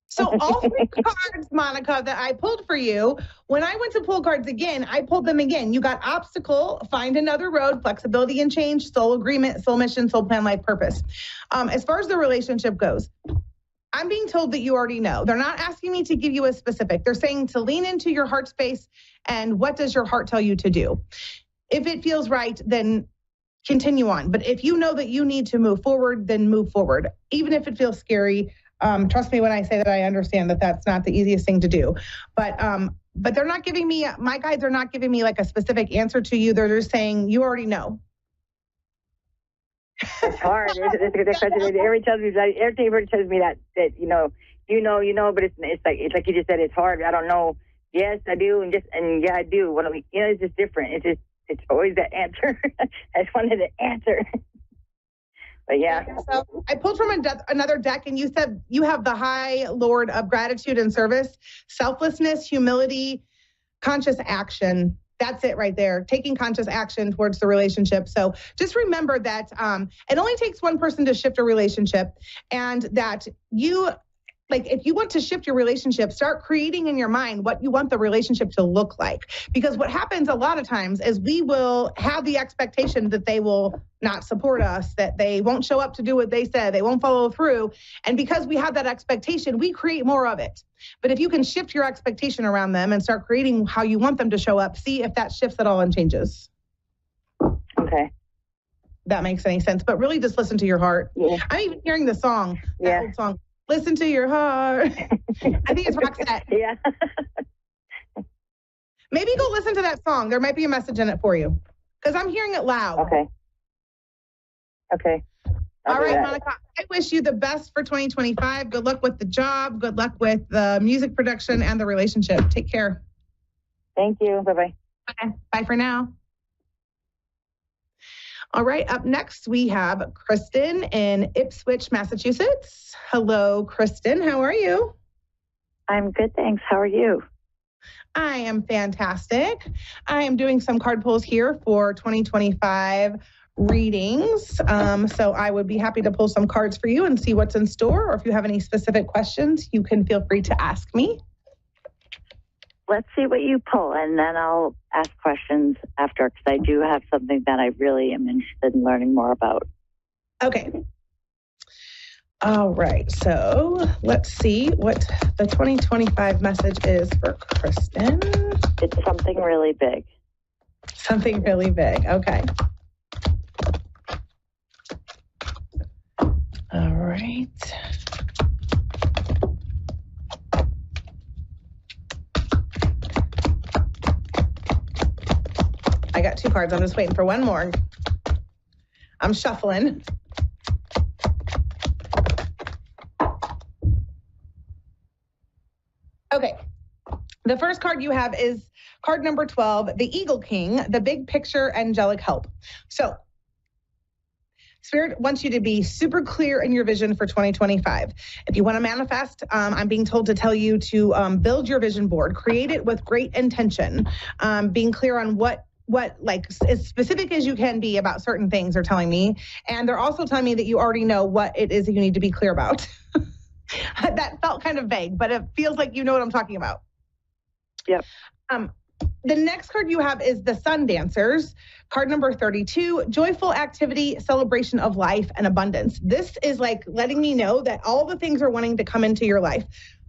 So all three cards, Monica, that I pulled for you, when I went to pull cards again, I pulled them again. You got obstacle, find another road, flexibility and change, soul agreement, soul mission, soul plan, life purpose. As far as the relationship goes, I'm being told that you already know. They're not asking me to give you a specific. They're saying to lean into your heart space and what does your heart tell you to do? If it feels right, then continue on. But if you know that you need to move forward, then move forward. Even if it feels scary, trust me when I say that I understand that that's not the easiest thing to do. But they're not giving me, my guides are not giving me like a specific answer to you. They're just saying, you already know. It's hard. Everybody tells me that, everybody tells me that you know, but it's like you just said, it's hard. I don't know. Yes, I do, and yeah, I do. What it's just different. It's always that answer. I just wanted to answer. But yeah. So I pulled from another deck, and you said you have the High Lord of Gratitude and Service, selflessness, humility, conscious action. That's it right there. Taking conscious action towards the relationship. So just remember that it only takes one person to shift a relationship, and that if you want to shift your relationship, start creating in your mind what you want the relationship to look like. Because what happens a lot of times is we will have the expectation that they will not support us, that they won't show up to do what they said, they won't follow through. And because we have that expectation, we create more of it. But if you can shift your expectation around them and start creating how you want them to show up, see if that shifts at all and changes. Okay. That makes any sense. But really just listen to your heart. Yeah. I'm even hearing the song, that old song. Listen to your heart. I think it's Roxette. Yeah. Maybe go listen to that song. There might be a message in it for you. Because I'm hearing it loud. Okay. All right, Monica. I wish you the best for 2025. Good luck with the job. Good luck with the music production and the relationship. Take care. Thank you. Bye-bye. Okay. Bye for now. All right, up next, we have Kristen in Ipswich, Massachusetts. Hello, Kristen. How are you? I'm good, thanks. How are you? I am fantastic. I am doing some card pulls here for 2025 readings. So I would be happy to pull some cards for you and see what's in store. Or if you have any specific questions, you can feel free to ask me. Let's see what you pull, and then I'll ask questions after, because I do have something that I really am interested in learning more about. Okay. All right. So let's see what the 2025 message is for Kristen. It's something really big. Something really big. Okay. All right. I got two cards. I'm just waiting for one more. I'm shuffling. Okay. The first card you have is card number 12, the Eagle King, the big picture, angelic help. So Spirit wants you to be super clear in your vision for 2025. If you want to manifest, I'm being told to tell you to build your vision board, create it with great intention, being clear on what like as specific as you can be about certain things they're telling me. And they're also telling me that you already know what it is that you need to be clear about. That felt kind of vague, but it feels like you know what I'm talking about. Yep. The next card you have is the Sun Dancers, card number 32, joyful activity, celebration of life and abundance. This is like letting me know that all the things are wanting to come into your life.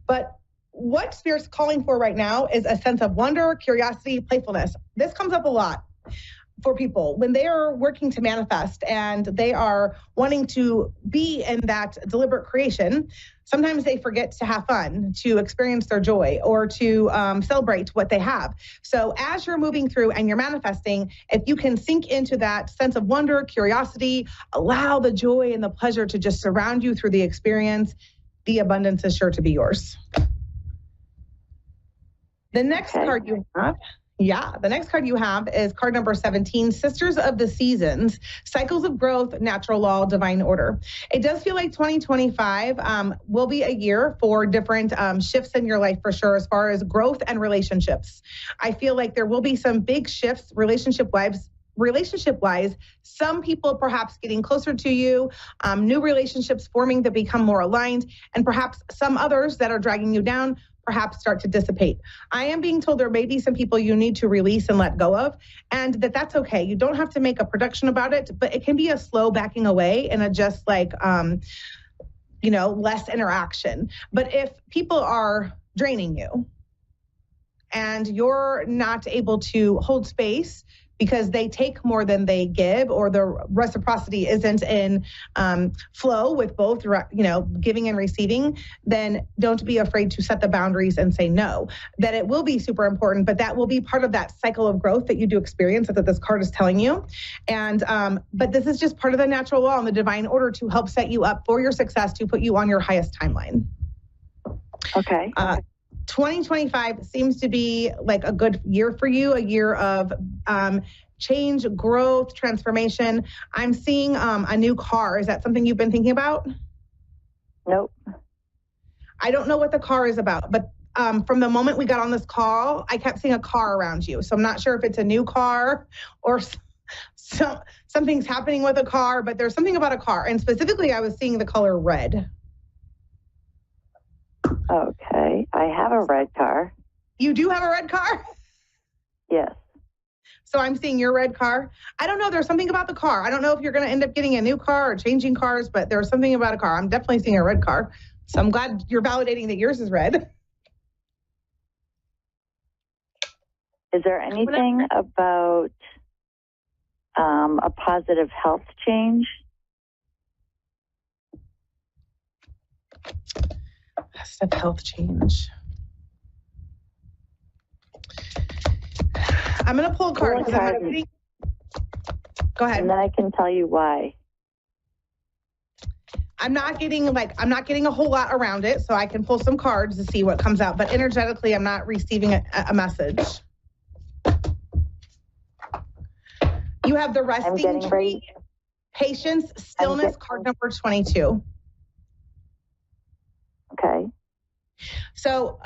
But what Spirit's calling for right now is a sense of wonder, curiosity, playfulness. This comes up a lot for people when they are working to manifest and they are wanting to be in that deliberate creation. Sometimes they forget to have fun, to experience their joy, or to celebrate what they have. So as you're moving through and you're manifesting, if you can sink into that sense of wonder, curiosity, allow the joy and the pleasure to just surround you through the experience, the abundance is sure to be yours. The next card you have, the next card you have is card number 17, Sisters of the Seasons, Cycles of Growth, Natural Law, Divine Order. It does feel like 2025 will be a year for different shifts in your life for sure, as far as growth and relationships. I feel like there will be some big shifts relationship-wise, some people perhaps getting closer to you, new relationships forming that become more aligned, and perhaps some others that are dragging you down perhaps start to dissipate. I am being told there may be some people you need to release and let go of, and that's okay. You don't have to make a production about it, but it can be a slow backing away and a just like, less interaction. But if people are draining you and you're not able to hold space because they take more than they give, or the reciprocity isn't in flow with both, giving and receiving, then don't be afraid to set the boundaries and say no. That it will be super important, but that will be part of that cycle of growth that you do experience, that this card is telling you. And but this is just part of the natural law and the divine order to help set you up for your success, to put you on your highest timeline. Okay. 2025 seems to be like a good year for you, a year of change, growth, transformation. I'm seeing a new car. Is that something you've been thinking about? Nope. I don't know what the car is about, but from the moment we got on this call, I kept seeing a car around you. So I'm not sure if it's a new car or something's happening with a car, but there's something about a car. And specifically, I was seeing the color red. Okay. I have a red car. You do have a red car? Yes. So I'm seeing your red car. I don't know. There's something about the car. I don't know if you're going to end up getting a new car or changing cars, but there's something about a car. I'm definitely seeing a red car. So I'm glad you're validating that yours is red. Is there anything about a positive health change? Positive health change. I'm going to pull a card. Go ahead. And then I can tell you why. I'm not getting a whole lot around it, so I can pull some cards to see what comes out. But energetically, I'm not receiving a message. You have the resting tree, patience, stillness, card number 22. Okay. So,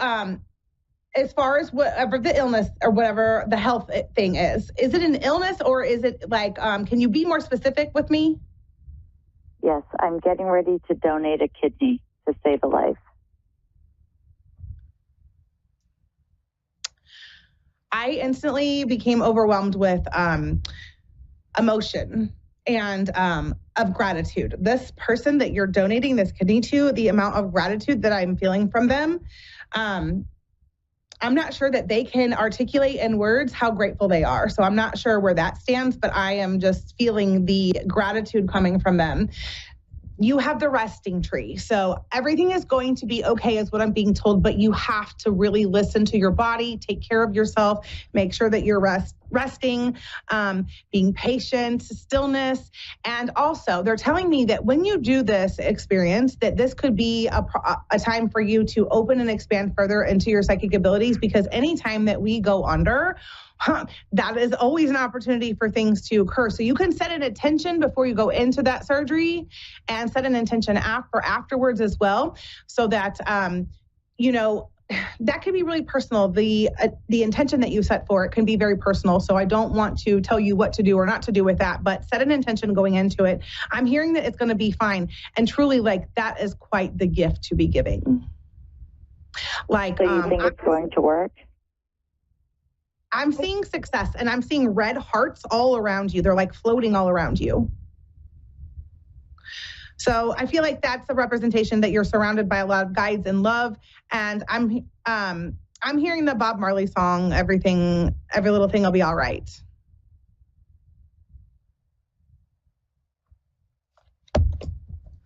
as far as whatever the illness or whatever the health thing is it an illness, or is it like, can you be more specific with me? Yes, I'm getting ready to donate a kidney to save a life. I instantly became overwhelmed with emotion and of gratitude. This person that you're donating this kidney to, the amount of gratitude that I'm feeling from them, I'm not sure that they can articulate in words how grateful they are. So I'm not sure where that stands, but I am just feeling the gratitude coming from them. You have the resting tree. So everything is going to be okay is what I'm being told, but you have to really listen to your body, take care of yourself, make sure that you're resting, being patient, stillness. And also they're telling me that when you do this experience, that this could be a time for you to open and expand further into your psychic abilities, because anytime that we go under, that is always an opportunity for things to occur. So you can set an intention before you go into that surgery and set an intention afterwards as well. So that, that can be really personal. The intention that you set for it can be very personal. So I don't want to tell you what to do or not to do with that, but set an intention going into it. I'm hearing that it's going to be fine. And truly, that is quite the gift to be giving. So you think it's going to work? I'm seeing success, and I'm seeing red hearts all around you. They're floating all around you. So I feel like that's a representation that you're surrounded by a lot of guides and love. And I'm hearing the Bob Marley song, every little thing will be all right.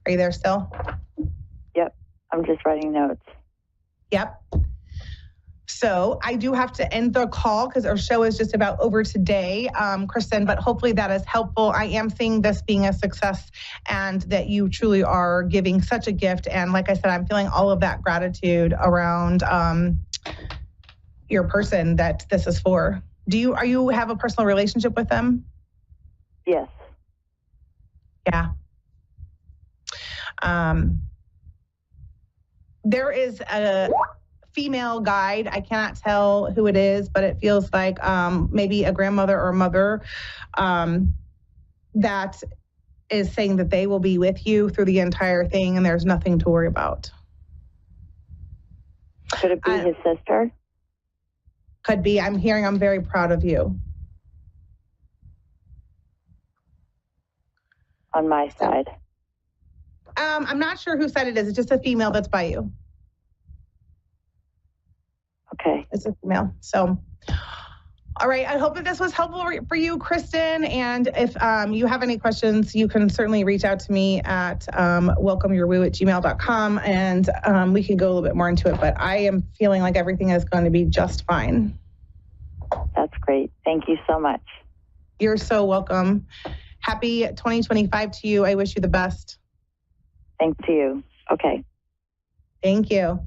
Are you there still? Yep. I'm just writing notes. Yep. So I do have to end the call because our show is just about over today, Kristen, but hopefully that is helpful. I am seeing this being a success and that you truly are giving such a gift. And like I said, I'm feeling all of that gratitude around your person that this is for. Do you have a personal relationship with them? Yes. Yeah. There is a female guide. I cannot tell who it is, but it feels like maybe a grandmother or a mother that is saying that they will be with you through the entire thing and there's nothing to worry about. Could it be his sister? Could be. I'm hearing I'm very proud of you. On my side. I'm not sure whose side it is. It's just a female that's by you. Okay. It's a female. So All right. I hope that this was helpful for you, Kristen. And if you have any questions, you can certainly reach out to me at welcomeyourwoo@gmail.com, and we can go a little bit more into it. But I am feeling like everything is going to be just fine. That's great. Thank you so much. You're so welcome. Happy 2025 to you. I wish you the best. Thanks to you. Okay. Thank you.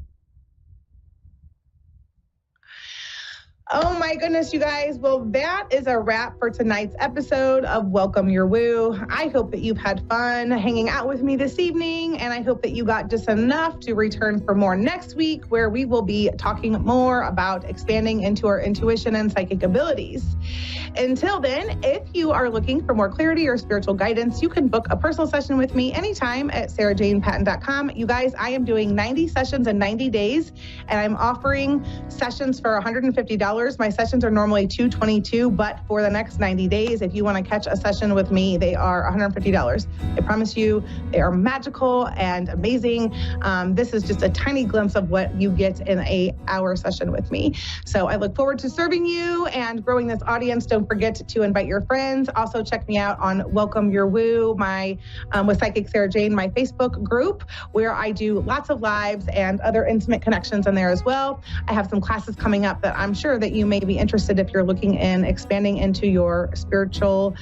Oh my goodness, you guys. Well, that is a wrap for tonight's episode of Welcome Your Woo. I hope that you've had fun hanging out with me this evening, and I hope that you got just enough to return for more next week, where we will be talking more about expanding into our intuition and psychic abilities. Until then, if you are looking for more clarity or spiritual guidance, you can book a personal session with me anytime at sarahjanepatton.com. You guys, I am doing 90 sessions in 90 days, and I'm offering sessions for $150. My sessions are normally $222, but for the next 90 days, if you want to catch a session with me, they are $150. I promise you, they are magical and amazing. This is just a tiny glimpse of what you get in an hour session with me. So I look forward to serving you and growing this audience. Don't forget to invite your friends. Also, check me out on Welcome Your Woo, my with Psychic Sarah Jane, my Facebook group, where I do lots of lives and other intimate connections in there as well. I have some classes coming up that I'm sure that you may be interested if you're looking in expanding into your spiritual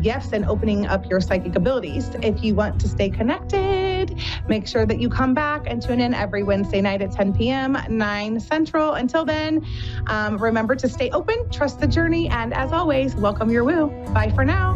gifts and opening up your psychic abilities. If you want to stay connected, make sure that you come back and tune in every Wednesday night at 10 p.m., 9 Central. Until then, remember to stay open, trust the journey, and as always, welcome your woo. Bye for now.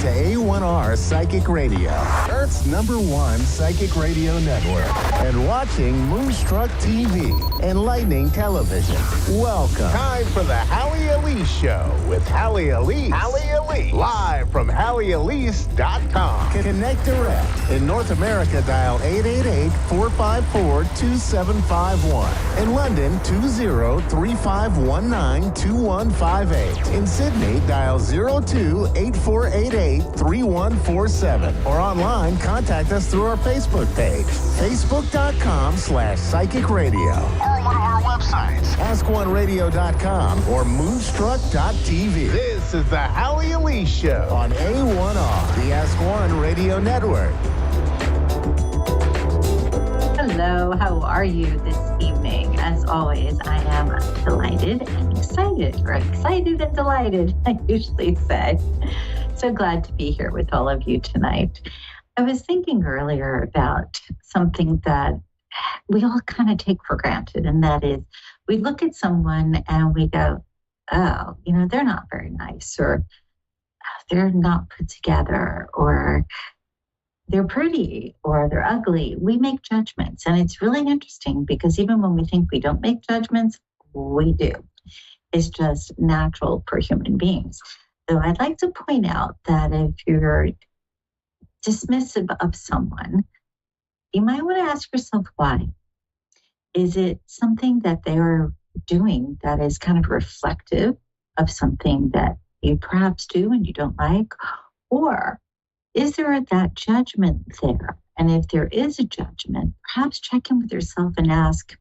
A1R Psychic Radio, Earth's #1 psychic radio network, and watching Moonstruck TV, Enlightening Television. Welcome. Time for the Hallie Elise Show with Hallie Elise. Hallie Elise. Live from HallieElise.com. Connect direct. In North America, dial 888-454-2751. In London, 20-3519-2158. In Sydney, dial 02-8488-3147. Or online, contact us through our Facebook page, facebook.com/psychic radio. Or one of our websites, askoneradio.com or moonstruck.tv. This is the Hallie Elise Show on A1R, the Ask One Radio Network. Hello, how are you this evening? As always, I am delighted and excited, or excited and delighted, I usually say. So glad to be here with all of you tonight. I was thinking earlier about something that we all kind of take for granted, and that is we look at someone and we go, oh, they're not very nice, or they're not put together, or they're pretty, or they're ugly. We make judgments, and it's really interesting because even when we think we don't make judgments, we do. It's just natural for human beings. So I'd like to point out that if you're dismissive of someone, you might want to ask yourself why. Is it something that they are doing that is kind of reflective of something that you perhaps do and you don't like? Or is there that judgment there? And if there is a judgment, perhaps check in with yourself and ask,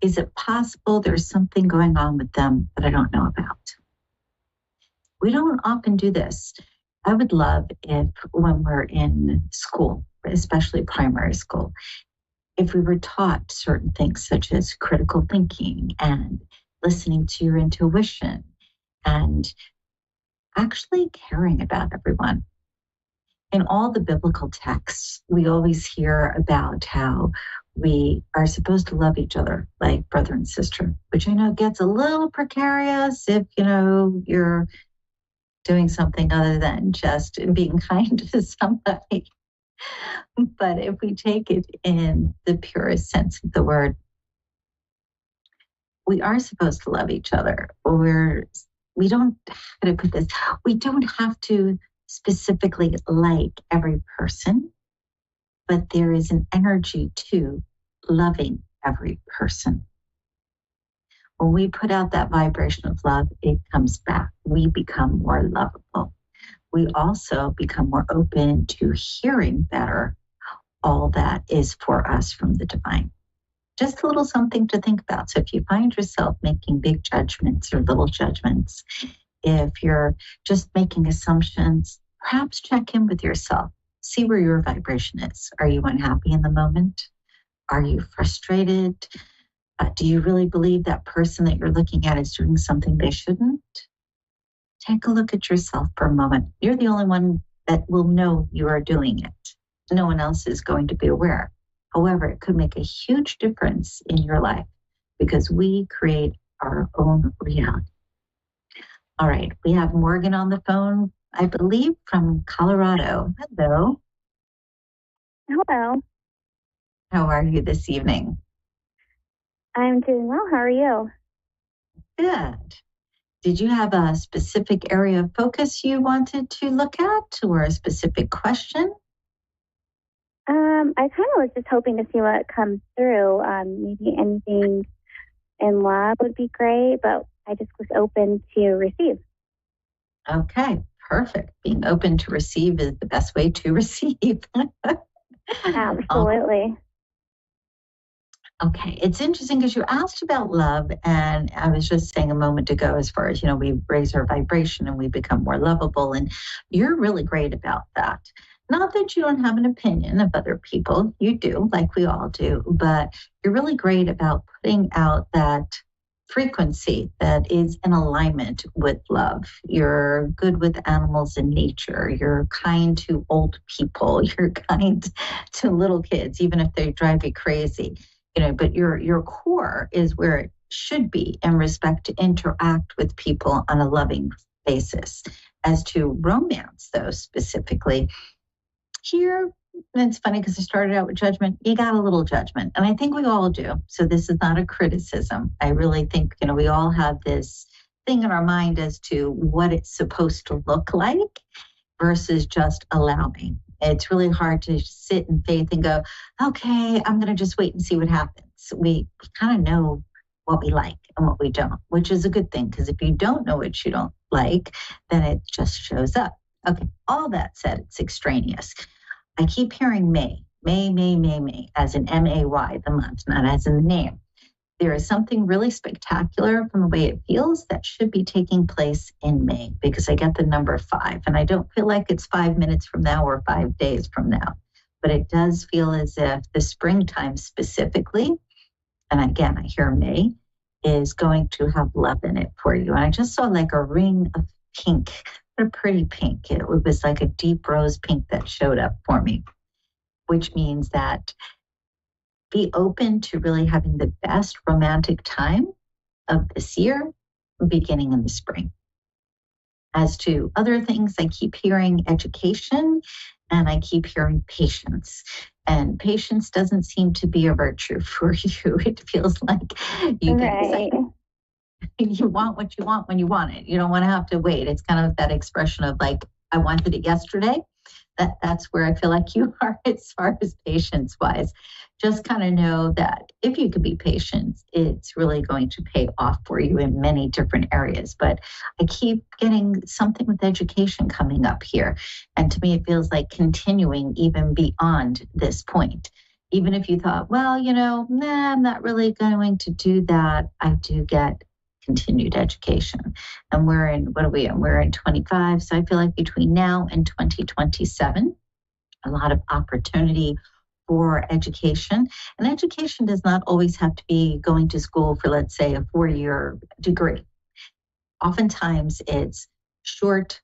is it possible there's something going on with them that I don't know about? We don't often do this. I would love if when we're in school, especially primary school, if we were taught certain things such as critical thinking and listening to your intuition and actually caring about everyone. In all the biblical texts, we always hear about how we are supposed to love each other like brother and sister, which I know gets a little precarious if, you're doing something other than just being kind to somebody. But if we take it in the purest sense of the word, we are supposed to love each other. We don't, how to put this, we don't have to specifically like every person, but there is an energy to loving every person. When we put out that vibration of love, it comes back. We become more lovable. We also become more open to hearing better all that is for us from the divine. Just a little something to think about. So if you find yourself making big judgments or little judgments, if you're just making assumptions, perhaps check in with yourself. See where your vibration is. Are you unhappy in the moment? Are you frustrated? Do you really believe that person that you're looking at is doing something they shouldn't? Take a look at yourself for a moment. You're the only one that will know you are doing it. No one else is going to be aware. However, it could make a huge difference in your life because we create our own reality. All right, we have Morgan on the phone, I believe from Colorado. Hello. Hello. How are you this evening? I'm doing well. How are you? Good. Did you have a specific area of focus you wanted to look at or a specific question? I kind of was just hoping to see what comes through. Maybe anything in love would be great, but I just was open to receive. Okay, perfect. Being open to receive is the best way to receive. Absolutely. Okay, it's interesting because you asked about love, and I was just saying a moment ago, as far as, we raise our vibration and we become more lovable, and you're really great about that. Not that you don't have an opinion of other people, you do, like we all do, but you're really great about putting out that frequency that is in alignment with love. You're good with animals and nature. You're kind to old people. You're kind to little kids, even if they drive you crazy. But your core is where it should be in respect to interact with people on a loving basis. As to romance, though, specifically, here, and it's funny because I started out with judgment. You got a little judgment, and I think we all do. So this is not a criticism. I really think, we all have this thing in our mind as to what it's supposed to look like versus just allowing. It's really hard to sit in faith and go, okay, I'm going to just wait and see what happens. We kind of know what we like and what we don't, which is a good thing, because if you don't know what you don't like, then it just shows up. Okay, all that said, it's extraneous. I keep hearing May, as in M-A-Y, the month, not as in the name. There is something really spectacular from the way it feels that should be taking place in May, because I get the number 5, and I don't feel like it's 5 minutes from now or 5 days from now, but it does feel as if the springtime specifically, and again, I hear May, is going to have love in it for you. And I just saw like a ring of pink, a pretty pink. It was like a deep rose pink that showed up for me, which means that be open to really having the best romantic time of this year, beginning in the spring. As to other things, I keep hearing education and I keep hearing patience. And patience doesn't seem to be a virtue for you. It feels like you get excited. You want what you want when you want it. You don't want to have to wait. It's kind of that expression of like, I wanted it yesterday. That's where I feel like you are as far as patience wise. Just kind of know that if you could be patient, it's really going to pay off for you in many different areas. But I keep getting something with education coming up here. And to me, it feels like continuing even beyond this point. Even if you thought, well, I'm not really going to do that. I do get continued education. And we're in, what are we in? We're in 25. So I feel like between now and 2027, a lot of opportunity for education. And education does not always have to be going to school for, let's say, a 4-year degree. Oftentimes it's short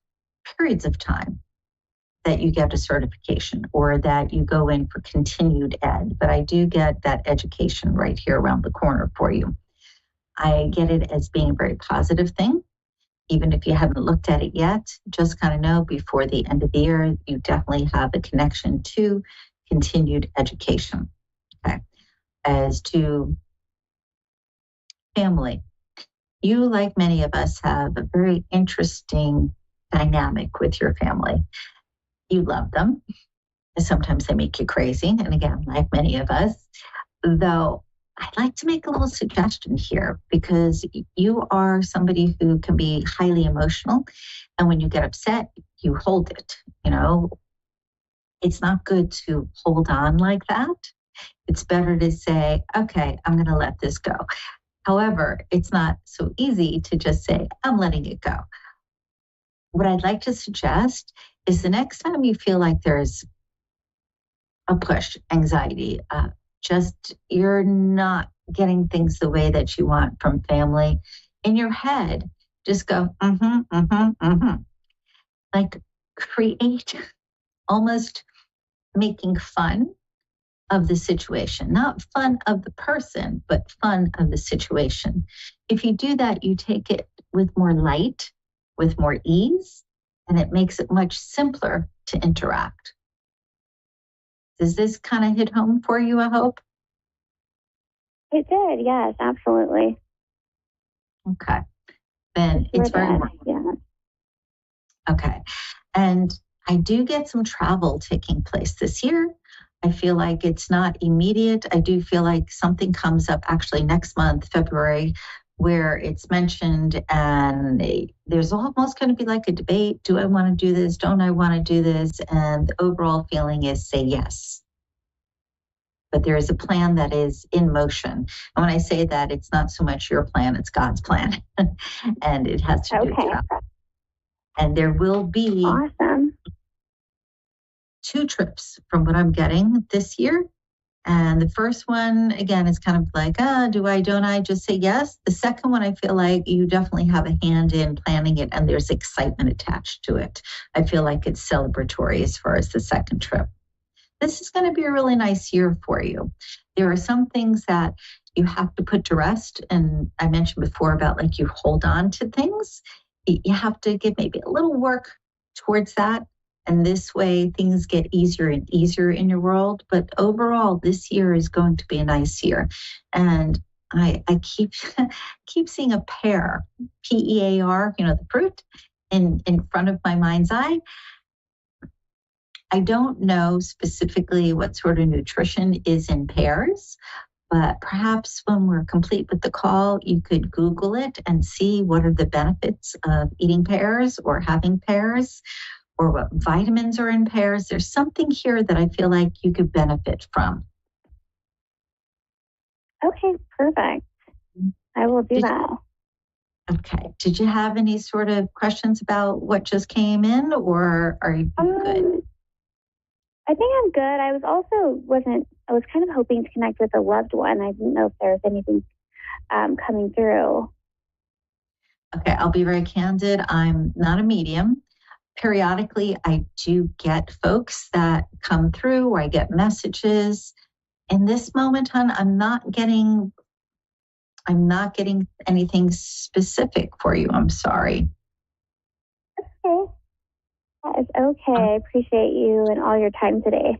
periods of time that you get a certification or that you go in for continued ed, but I do get that education right here around the corner for you. I get it as being a very positive thing. Even if you haven't looked at it yet, just kind of know before the end of the year, you definitely have a connection to continued education. Okay. As to family, you, like many of us, have a very interesting dynamic with your family. You love them. Sometimes they make you crazy. And again, like many of us, though, I'd like to make a little suggestion here because you are somebody who can be highly emotional. And when you get upset, you hold it. You know, it's not good to hold on like that. It's better to say, okay, I'm going to let this go. However, it's not so easy to just say, I'm letting it go. What I'd like to suggest is the next time you feel like there's a push, anxiety, just you're not getting things the way that you want from family, in your head, just go, like create almost making fun of the situation, not fun of the person, but fun of the situation. If you do that, you take it with more light, with more ease, and it makes it much simpler to interact. Does this kind of hit home for you, I hope? It did, yes, absolutely. Okay. Then it's very important. Yeah. Okay. And I do get some travel taking place this year. I feel like it's not immediate. I do feel like something comes up actually next month, February, where it's mentioned and there's almost going to be like a debate. Do I want to do this? Don't I want to do this? And the overall feeling is say yes. But there is a plan that is in motion. And when I say that, it's not so much your plan, it's God's plan. And it has to do with travel. And there will be 2 trips from what I'm getting this year. And the first one, again, is kind of like, do I, don't I? Just say yes. The second one, I feel like you definitely have a hand in planning it and there's excitement attached to it. I feel like it's celebratory as far as the second trip. This is going to be a really nice year for you. There are some things that you have to put to rest. And I mentioned before about like you hold on to things. You have to give maybe a little work towards that. And this way things get easier and easier in your world. But overall, this year is going to be a nice year. And I keep seeing a pear, P-E-A-R, the fruit in front of my mind's eye. I don't know specifically what sort of nutrition is in pears, but perhaps when we're complete with the call, you could Google it and see what are the benefits of eating pears or having pears, or what vitamins are in pears. There's something here that I feel like you could benefit from. Okay, perfect. I will do that. Okay. Did you have any sort of questions about what just came in, or are you good? I think I'm good. I was kind of hoping to connect with a loved one. I didn't know if there was anything coming through. Okay, I'll be very candid. I'm not a medium. Periodically, I do get folks that come through, or I get messages. In this moment, hon, I'm not getting anything specific for you. I'm sorry. Okay. That is okay. I appreciate you and all your time today.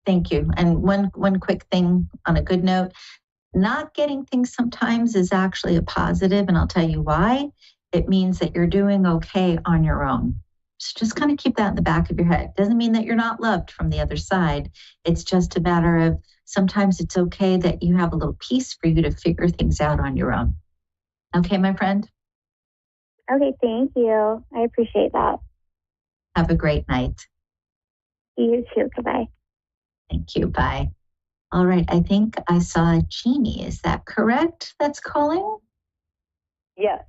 Thank you. And one quick thing on a good note, not getting things sometimes is actually a positive, and I'll tell you why. It means that you're doing okay on your own. So just kind of keep that in the back of your head. Doesn't mean that you're not loved from the other side. It's just a matter of sometimes it's okay that you have a little piece for you to figure things out on your own. Okay, my friend? Okay, thank you. I appreciate that. Have a great night. You too. Goodbye. Thank you. Bye. All right. I think I saw Jeannie. Is that correct? That's calling? Yes.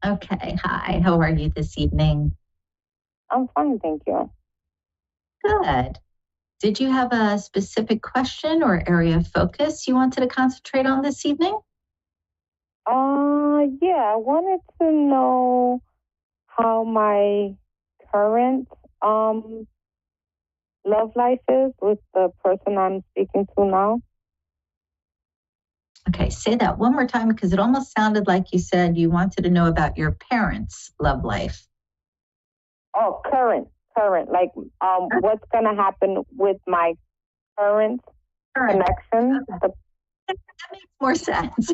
Okay. Hi. How are you this evening? I'm fine, thank you. Good. Did you have a specific question or area of focus you wanted to concentrate on this evening? Yeah, I wanted to know how my current love life is with the person I'm speaking to now. Okay, say that one more time because it almost sounded like you said you wanted to know about your parents' love life. Oh, current. Like, what's going to happen with my current connection? That makes more sense.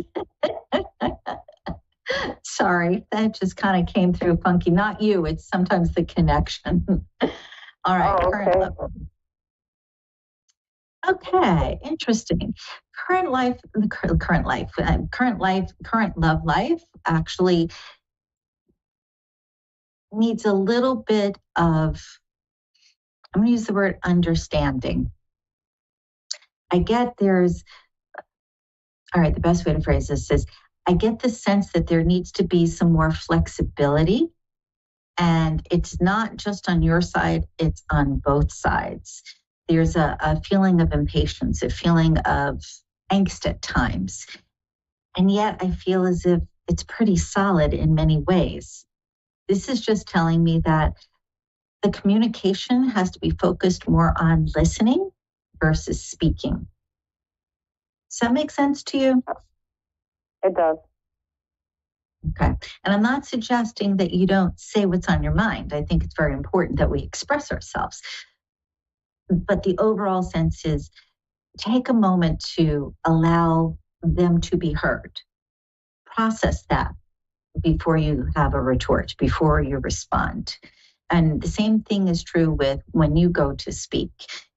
Sorry, that just kind of came through funky. Not you, it's sometimes the connection. All right, current love. Okay, interesting. Current love life actually needs a little bit of, I'm going to use the word understanding. I get the best way to phrase this is, I get the sense that there needs to be some more flexibility, and it's not just on your side, it's on both sides. There's a feeling of impatience, a feeling of angst at times. And yet I feel as if it's pretty solid in many ways. This is just telling me that the communication has to be focused more on listening versus speaking. Does that make sense to you? It does. Okay. And I'm not suggesting that you don't say what's on your mind. I think it's very important that we express ourselves. But the overall sense is take a moment to allow them to be heard. Process that before you have a retort, before you respond. And the same thing is true with when you go to speak.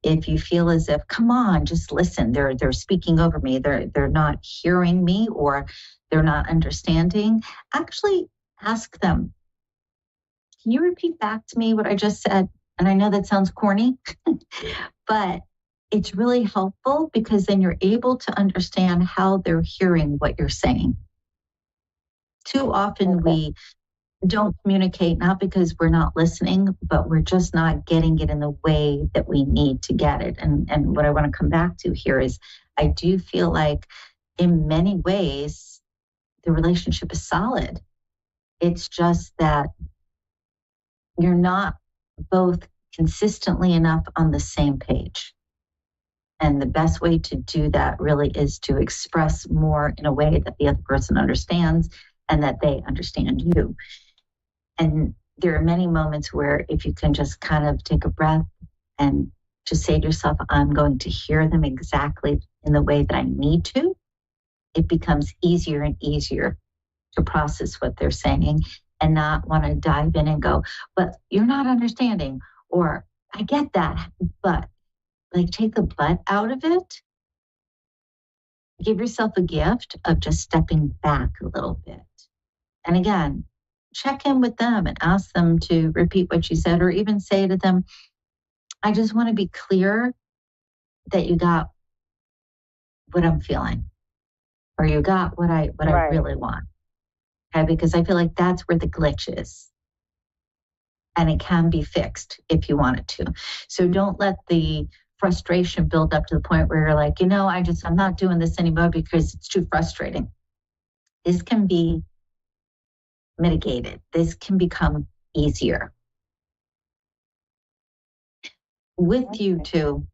If you feel as if, come on, just listen, they're speaking over me, they're not hearing me, or they're not understanding, actually ask them, can you repeat back to me what I just said? And I know that sounds corny, but it's really helpful because then you're able to understand how they're hearing what you're saying. Too often we don't communicate, not because we're not listening, but we're just not getting it in the way that we need to get it. And what I want to come back to here is I do feel like in many ways, the relationship is solid. It's just that you're not both consistently enough on the same page. And the best way to do that really is to express more in a way that the other person understands and that they understand you. And there are many moments where if you can just kind of take a breath and just say to yourself, I'm going to hear them exactly in the way that I need to, it becomes easier and easier to process what they're saying and not want to dive in and go, but you're not understanding, or I get that, but like take the but out of it. Give yourself a gift of just stepping back a little bit. And again, check in with them and ask them to repeat what you said, or even say to them, I just want to be clear that you got what I'm feeling, or you got what I really want. Okay, because I feel like that's where the glitch is. And it can be fixed if you want it to. So don't let the frustration build up to the point where you're like, I'm not doing this anymore because it's too frustrating. This can be mitigated. This can become easier. With you too,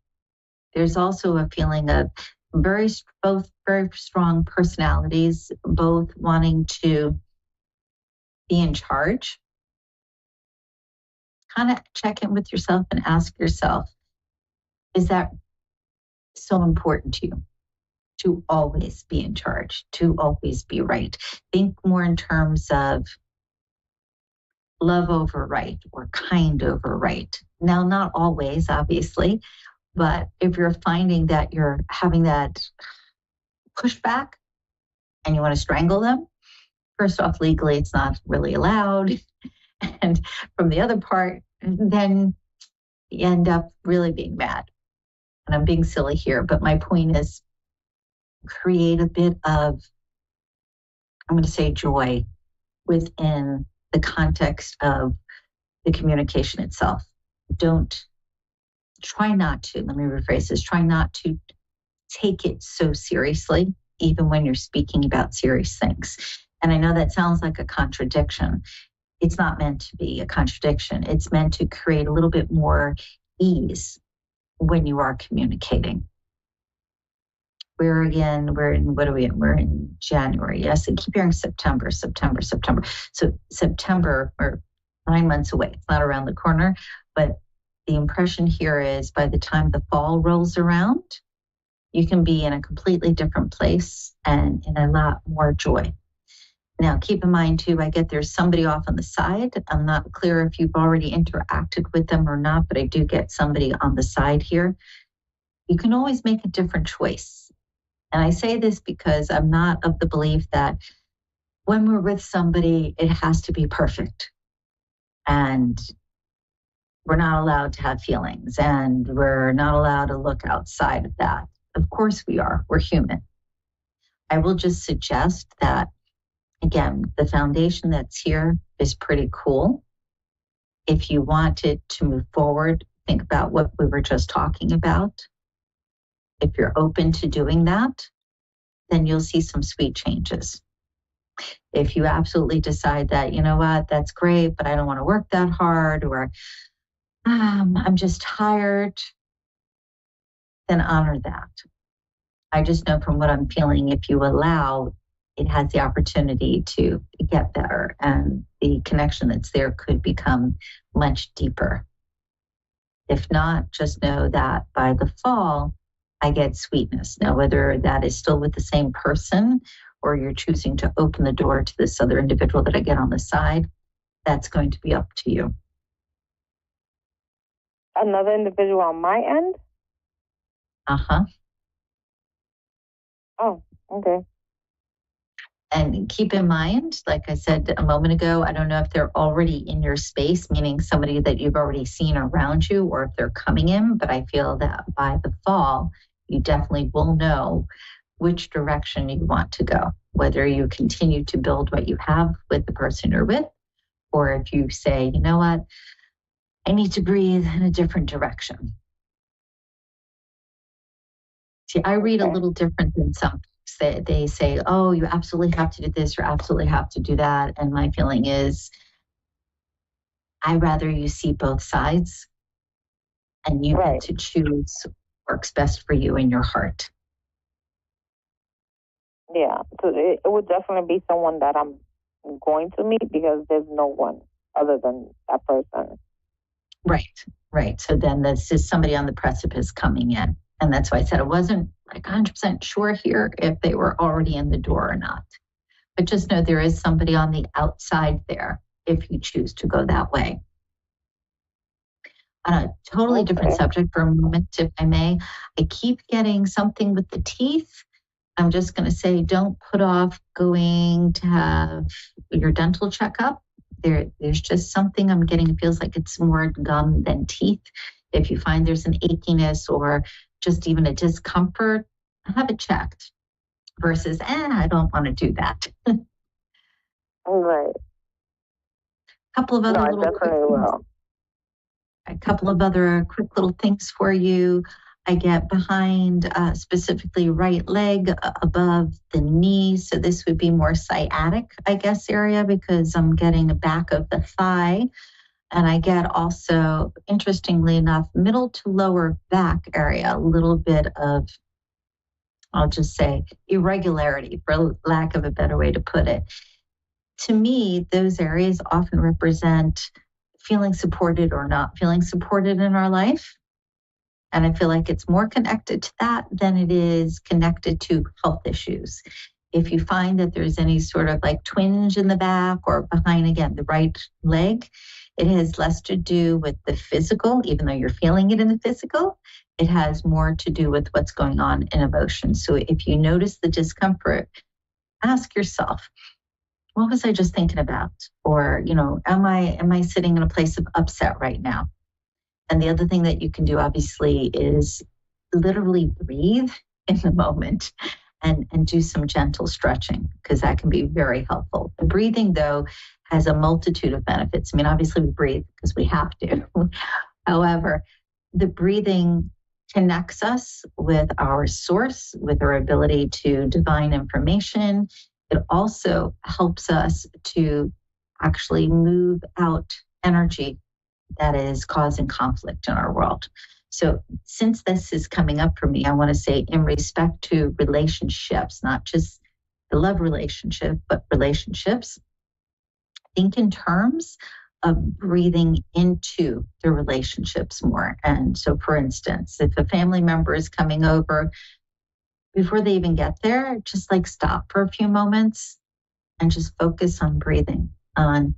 there's also a feeling of both very strong personalities, both wanting to be in charge. Kind of check in with yourself and ask yourself, is that so important to you? To always be in charge, to always be right. Think more in terms of love over right or kind over right. Now, not always, obviously, but if you're finding that you're having that pushback and you want to strangle them, first off, legally, it's not really allowed. And from the other part, then you end up really being mad. And I'm being silly here, but my point is create a bit of, I'm going to say, joy within the context of the communication itself. Try not to, let me rephrase this, try not to take it so seriously, even when you're speaking about serious things. And I know that sounds like a contradiction. it's not meant to be a contradiction. It's meant to create a little bit more ease when you are communicating. We're in, what are we in? We're in January. Yes, I keep hearing September. So September, or 9 months away. It's not around the corner, but the impression here is by the time the fall rolls around, you can be in a completely different place and in a lot more joy. Now, keep in mind too, I get there's somebody off on the side. I'm not clear if you've already interacted with them or not, but I do get somebody on the side here. You can always make a different choice. And I say this because I'm not of the belief that when we're with somebody, it has to be perfect. And we're not allowed to have feelings, and we're not allowed to look outside of that. Of course we are. We're human. I will just suggest that, again, the foundation that's here is pretty cool. If you wanted to move forward, think about what we were just talking about. If you're open to doing that, then you'll see some sweet changes. If you absolutely decide that, you know what, that's great, but I don't want to work that hard, or I'm just tired, then honor that. I just know from what I'm feeling, if you allow, it has the opportunity to get better, and the connection that's there could become much deeper. If not, just know that by the fall, I get sweetness. Now, whether that is still with the same person or you're choosing to open the door to this other individual that I get on the side, that's going to be up to you. Another individual on my end? Uh-huh. Oh, okay. And keep in mind, like I said a moment ago, I don't know if they're already in your space, meaning somebody that you've already seen around you, or if they're coming in, but I feel that by the fall, you definitely will know which direction you want to go, whether you continue to build what you have with the person you're with, or if you say, you know what, I need to breathe in a different direction. See, I read a little different than some. They say, oh, you absolutely have to do this, you absolutely have to do that. And my feeling is, I'd rather you see both sides, and you get to choose what works best for you in your heart. Yeah, so it would definitely be someone that I'm going to meet, because there's no one other than that person. Right. So then this is somebody on the precipice coming in. And that's why I said I wasn't like 100% sure here if they were already in the door or not. But just know there is somebody on the outside there if you choose to go that way. On a totally different subject for a moment, if I may, I keep getting something with the teeth. I'm just going to say, don't put off going to have your dental checkup. There's just something I'm getting. It feels like it's more gum than teeth. If you find there's an achiness or just even a discomfort, have it checked versus, I don't want to do that. Right. Couple of other quick little things for you. I get behind, specifically right leg above the knee. So this would be more sciatic, I guess, area, because I'm getting the back of the thigh. And I get also, interestingly enough, middle to lower back area, a little bit of, I'll just say, irregularity, for lack of a better way to put it. To me, those areas often represent feeling supported or not feeling supported in our life. And I feel like it's more connected to that than it is connected to health issues. If you find that there's any sort of like twinge in the back or behind, again, the right leg, it has less to do with the physical, even though you're feeling it in the physical. It has more to do with what's going on in emotion. So if you notice the discomfort, ask yourself, what was I just thinking about? Or, am I sitting in a place of upset right now? And the other thing that you can do, obviously, is literally breathe in the moment and do some gentle stretching, because that can be very helpful. The breathing, though, has a multitude of benefits. I mean, obviously, we breathe because we have to. However, the breathing connects us with our source, with our ability to divine information. It also helps us to actually move out energy that is causing conflict in our world. So since this is coming up for me, I want to say in respect to relationships, not just the love relationship, but relationships, think in terms of breathing into the relationships more. And so, for instance, if a family member is coming over, before they even get there, just like stop for a few moments and just focus on breathing, on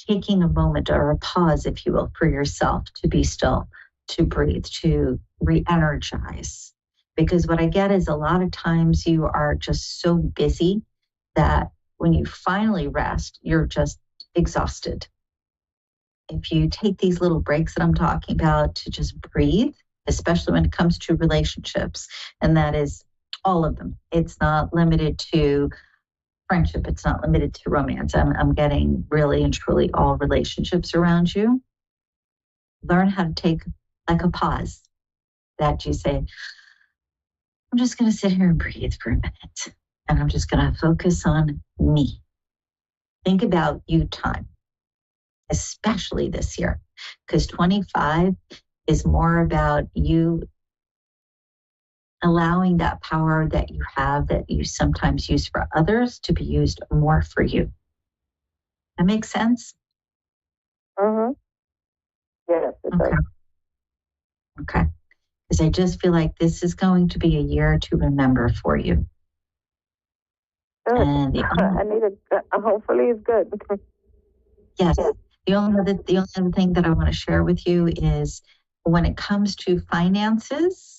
taking a moment or a pause, if you will, for yourself to be still, to breathe, to re-energize. Because what I get is a lot of times you are just so busy that when you finally rest, you're just exhausted. If you take these little breaks that I'm talking about to just breathe, especially when it comes to relationships, and that is all of them. It's not limited to friendship. It's not limited to romance. I'm getting really and truly all relationships around you. Learn how to take like a pause that you say, I'm just going to sit here and breathe for a minute. And I'm just going to focus on me. Think about you time, especially this year, because 25 is more about you allowing that power that you have that you sometimes use for others to be used more for you. That makes sense? Mm-hmm. Yes, it does. Okay. Because I just feel like this is going to be a year to remember for you. Good. And I need hopefully it's good. Yes. The only other thing that I want to share with you is when it comes to finances,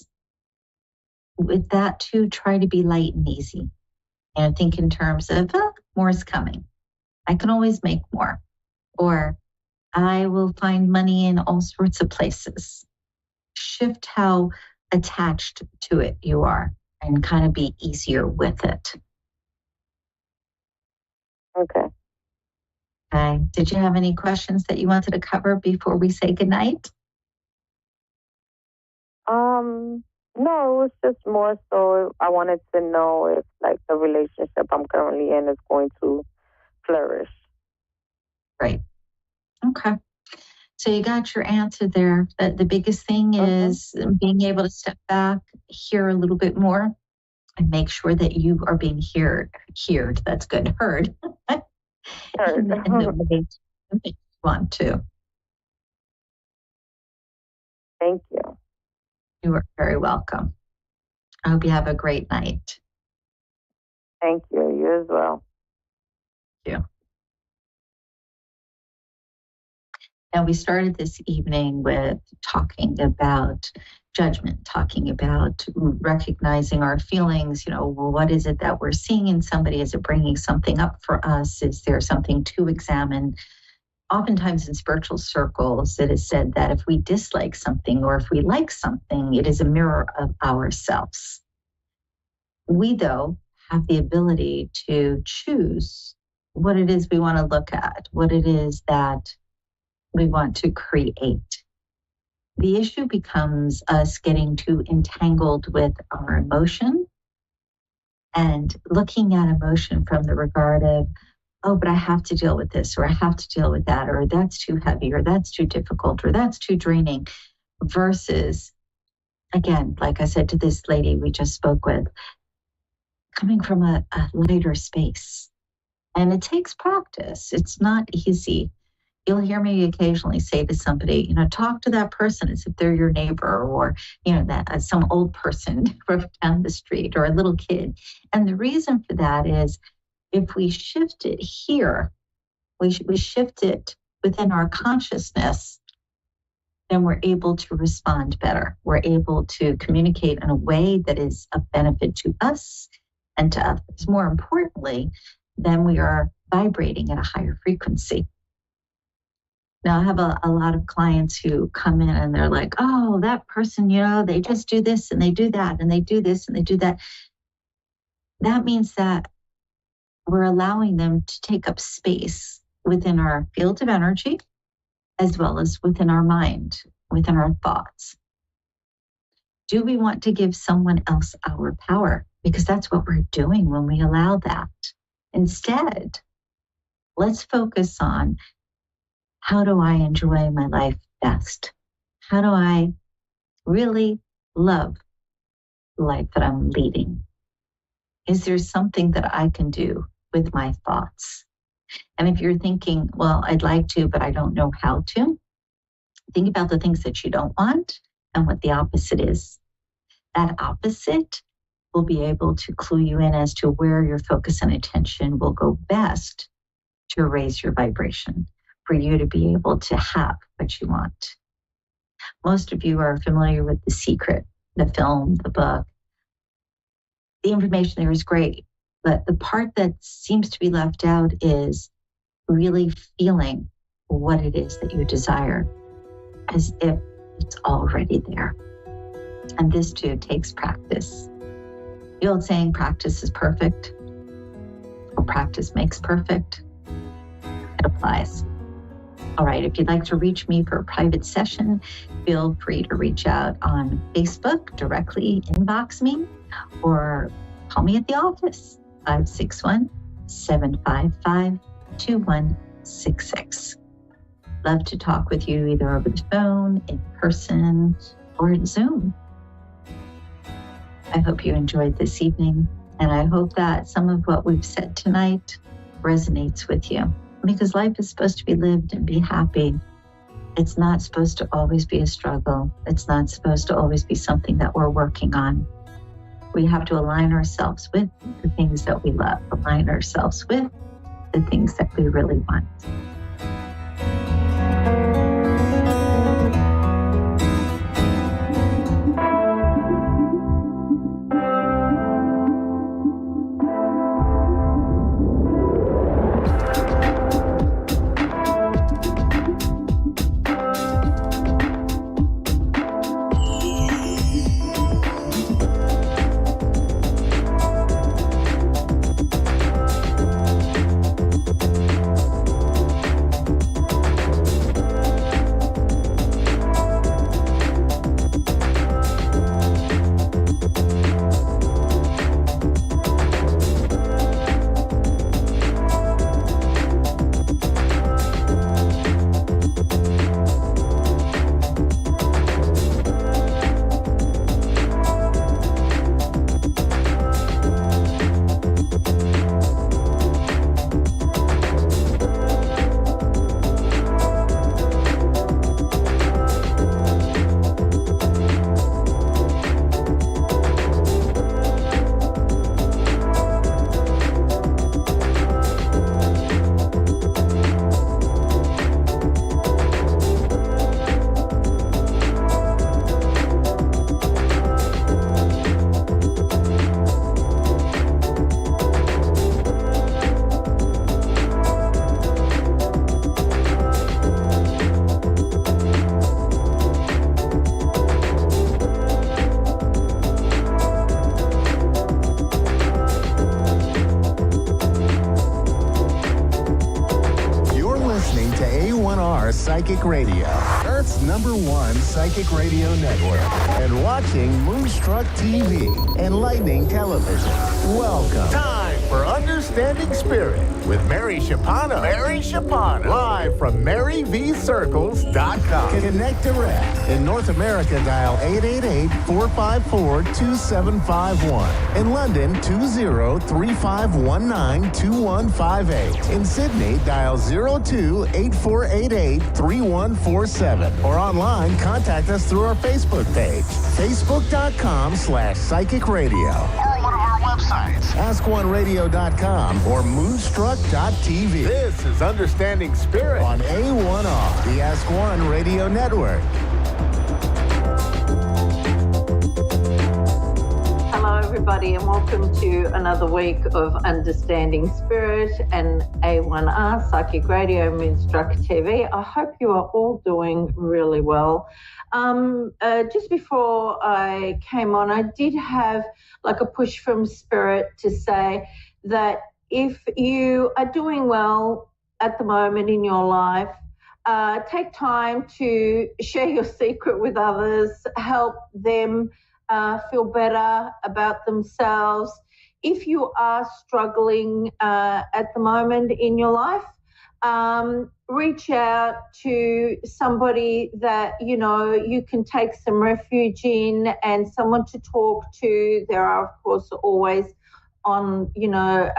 with that too, try to be light and easy. And think in terms of more is coming. I can always make more. Or I will find money in all sorts of places. Shift how attached to it you are and kind of be easier with it. Okay. Okay. Did you have any questions that you wanted to cover before we say goodnight? No, it was just more so I wanted to know if like the relationship I'm currently in is going to flourish. Right. Okay. So you got your answer there. But the biggest thing is being able to step back, hear a little bit more, and make sure that you are being heard. That's good. Heard. Heard. And the way you want to. Thank you. You are very welcome. I hope you have a great night. Thank you. You as well. Thank you. Now, we started this evening with talking about judgment, talking about recognizing our feelings. Well, what is it that we're seeing in somebody? Is it bringing something up for us? Is there something to examine? Oftentimes in spiritual circles, it is said that if we dislike something or if we like something, it is a mirror of ourselves. We, though, have the ability to choose what it is we want to look at, what it is that we want to create. The issue becomes us getting too entangled with our emotion and looking at emotion from the regard of, oh, but I have to deal with this, or I have to deal with that, or that's too heavy, or that's too difficult, or that's too draining, versus, again, like I said to this lady we just spoke with, coming from a lighter space. And it takes practice. It's not easy. You'll hear me occasionally say to somebody, talk to that person as if they're your neighbor, or, that some old person down the street, or a little kid. And the reason for that is if we shift it here, we shift it within our consciousness, then we're able to respond better. We're able to communicate in a way that is of benefit to us and to others. More importantly, then we are vibrating at a higher frequency. Now, I have a lot of clients who come in and they're like, oh, that person, they just do this and they do that and they do this and they do that. That means that we're allowing them to take up space within our field of energy, as well as within our mind, within our thoughts. Do we want to give someone else our power? Because that's what we're doing when we allow that. Instead, let's focus on, how do I enjoy my life best? How do I really love the life that I'm leading? Is there something that I can do with my thoughts? And if you're thinking, well, I'd like to, but I don't know how to, think about the things that you don't want and what the opposite is. That opposite will be able to clue you in as to where your focus and attention will go best to raise your vibration, for you to be able to have what you want. Most of you are familiar with The Secret, the film, the book. The information there is great, but the part that seems to be left out is really feeling what it is that you desire, as if it's already there. And this too takes practice. The old saying, practice is perfect, or practice makes perfect, it applies. All right, if you'd like to reach me for a private session, feel free to reach out on Facebook, directly inbox me, or call me at the office, 561-755-2166. Love to talk with you either over the phone, in person, or in Zoom. I hope you enjoyed this evening, and I hope that some of what we've said tonight resonates with you, because life is supposed to be lived and be happy. It's not supposed to always be a struggle. It's not supposed to always be something that we're working on. We have to align ourselves with the things that we love, align ourselves with the things that we really want. A1R Psychic Radio, Earth's #1 psychic radio network, and watching Moonstruck TV and Lightning Television. Welcome. Time for Understanding Spirit with Mary Shapano. Mary Shapano. Live from MaryVCircles.com. Connect direct. In North America, dial 888-454-2751. In London, 20-3519-2158. In Sydney, dial 02-8488-3147. Or online, contact us through our Facebook page, facebook.com/psychic radio. Or one of our websites, askoneradio.com or moonstruck.tv. This is Understanding Spirit on A1R, the Ask One Radio Network. Hello, everybody, and welcome to another week of Understanding Spirit and A1R Psychic Radio, Moonstruck TV. I hope you are all doing really well. Just before I came on, I did have like a push from Spirit to say that if you are doing well at the moment in your life, take time to share your secret with others, help them feel better about themselves. If you are struggling at the moment in your life, reach out to somebody that, you know, you can take some refuge in and someone to talk to. There are, of course, always on, you know,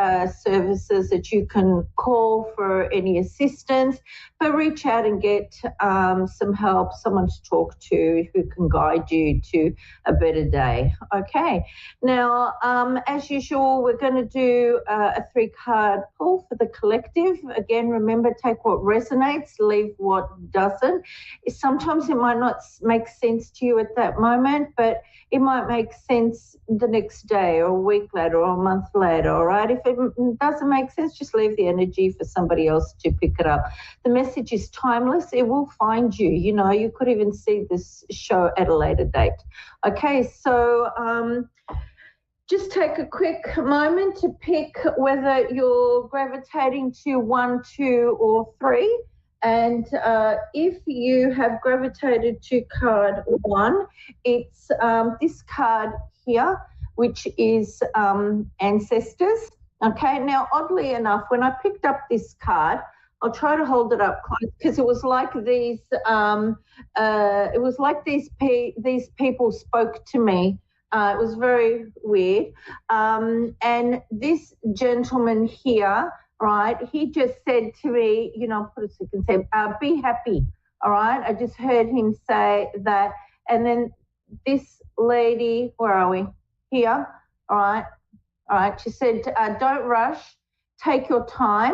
services that you can call for any assistance, but reach out and get some help, someone to talk to who can guide you to a better day. Okay. Now, as usual, we're going to do a 3-card pull for the collective. Again, remember, take what resonates, leave what doesn't. Sometimes it might not make sense to you at that moment, but it might make sense the next day or a week later or a month later, all right? If it doesn't make sense, just leave the energy for somebody else to pick it up. The message is timeless. It will find you. You know, you could even see this show at a later date. Okay, so just take a quick moment to pick whether you're gravitating to 1, 2, or 3. And if you have gravitated to card 1, it's this card here, which is Ancestors. Okay, now oddly enough, when I picked up this card, I'll try to hold it up close because it was like these these people spoke to me. It was very weird. And this gentleman here, right, he just said to me, you know, put a second, say, be happy, all right? I just heard him say that. And then this lady, where are we? Here, all right, she said, don't rush, take your time.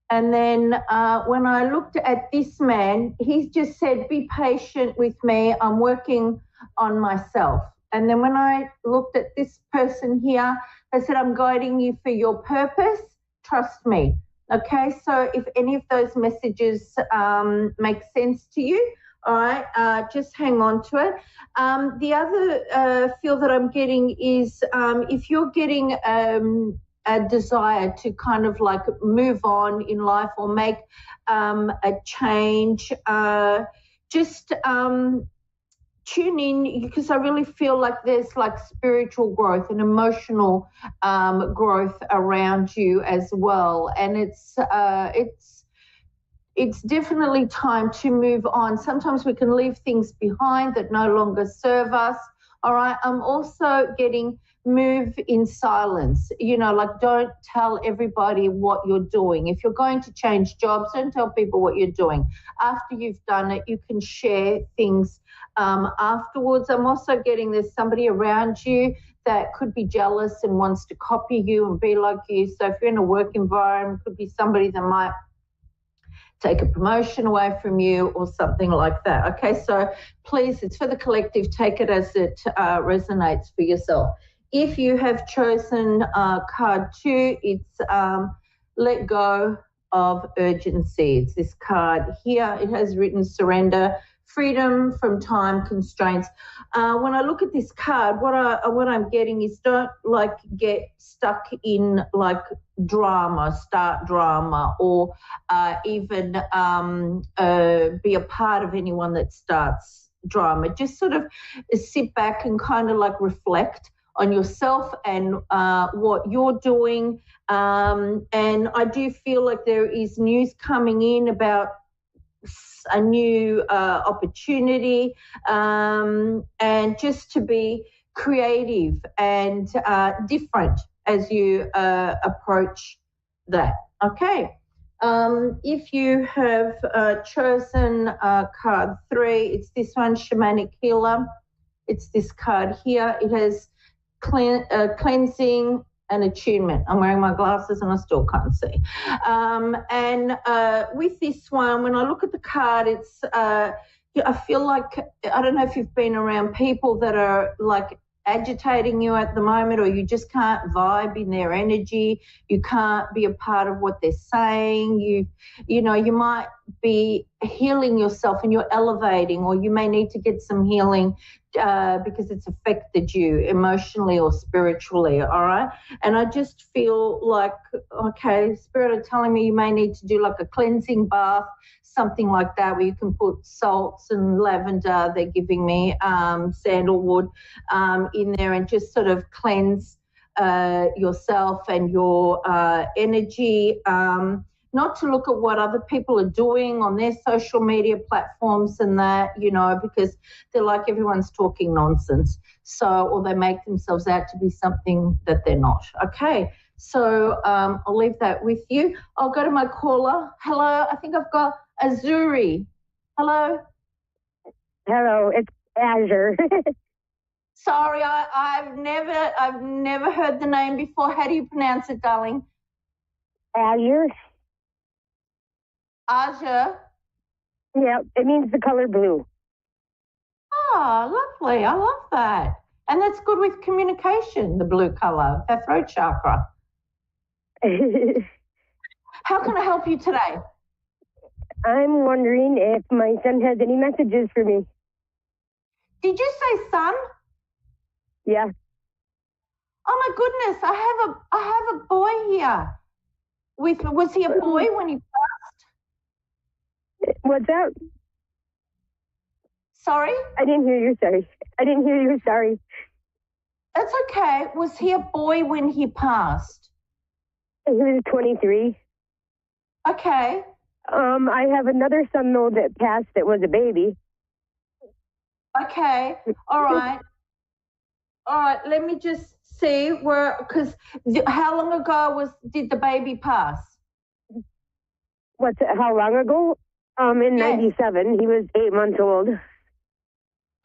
And then when I looked at this man, he's just said, be patient with me, I'm working on myself. And then when I looked at this person here, they said, I'm guiding you for your purpose. Trust me. Okay, so if any of those messages make sense to you, all right, just hang on to it. The other feel that I'm getting is if you're getting a desire to kind of like move on in life or make a change, just tune in because I really feel like there's like spiritual growth and emotional growth around you as well. And it's definitely time to move on. Sometimes we can leave things behind that no longer serve us. All right. I'm also getting move in silence. You know, like don't tell everybody what you're doing. If you're going to change jobs, don't tell people what you're doing. After you've done it, you can share things afterwards. I'm also getting there's somebody around you that could be jealous and wants to copy you and be like you. So if you're in a work environment, it could be somebody that might take a promotion away from you or something like that. Okay, so please, it's for the collective. Take it as it resonates for yourself. If you have chosen card 2, it's let go of urgency. It's this card here. It has written surrender, freedom from time constraints. When I look at this card, what I'm getting is don't like get stuck in like drama, start drama, or even be a part of anyone that starts drama. Just sort of sit back and kind of like reflect on yourself and what you're doing. And I do feel like there is news coming in about a new opportunity, and just to be creative and different as you approach that. Okay. If you have chosen card 3, it's this one, Shamanic Healer. It's this card here. It has cleansing and attunement. I'm wearing my glasses and I still can't see. And with this one, when I look at the card, it's I feel like, I don't know if you've been around people that are like agitating you at the moment, or you just can't vibe in their energy. You can't be a part of what they're saying. You know, you might be healing yourself and you're elevating, or you may need to get some healing because it's affected you emotionally or spiritually, all right? And I just feel like, okay, Spirit are telling me you may need to do like a cleansing bath, something like that, where you can put salts and lavender, they're giving me sandalwood in there, and just sort of cleanse yourself and your energy. not to look at what other people are doing on their social media platforms and that, you know, because they're like everyone's talking nonsense. So, or they make themselves out to be something that they're not. Okay, so I'll leave that with you. I'll go to my caller. Hello, I think I've got Azuri. Hello. Hello, it's Azure. Sorry, I've never heard the name before. How do you pronounce it, darling? Azure. Azure. Yeah, it means the color blue. Oh, lovely. I love that. And that's good with communication, the blue color, that throat chakra. How can I help you today? I'm wondering if my son has any messages for me. Did you say son? Yeah. Oh my goodness, I have a boy here. Was he a boy when he passed? What's that? Sorry? I didn't hear you, sorry. I didn't hear you, sorry. That's okay. Was he a boy when he passed? He was 23. Okay. I have another son, though, that passed that was a baby. Okay. All right. Let me just see because how long ago did the baby pass? How long ago? In 97. He was 8 months old.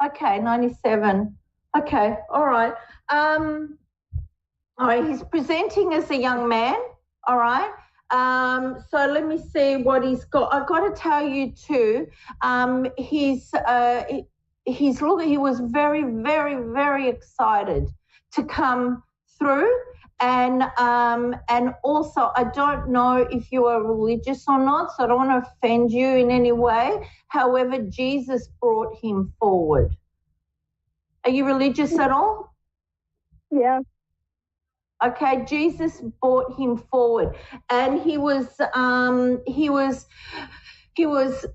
Okay, 97. Okay, all right. All right, he's presenting as a young man, all right? So let me see what he's got. I've got to tell you too, he was very, very, very excited to come through. And also, I don't know if you are religious or not, so I don't want to offend you in any way. However, Jesus brought him forward. Are you religious at all? Yeah. Okay, Jesus brought him forward, and he was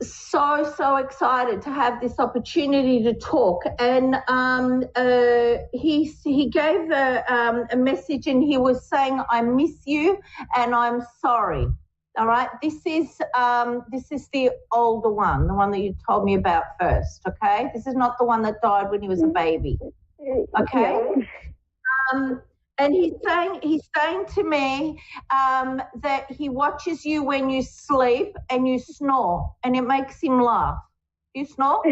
so excited to have this opportunity to talk, and he gave a message, and he was saying, "I miss you, and I'm sorry." All right, this is the older one, the one that you told me about first. Okay, this is not the one that died when he was a baby. Okay. And he's saying to me that he watches you when you sleep and you snore, and it makes him laugh. You snore?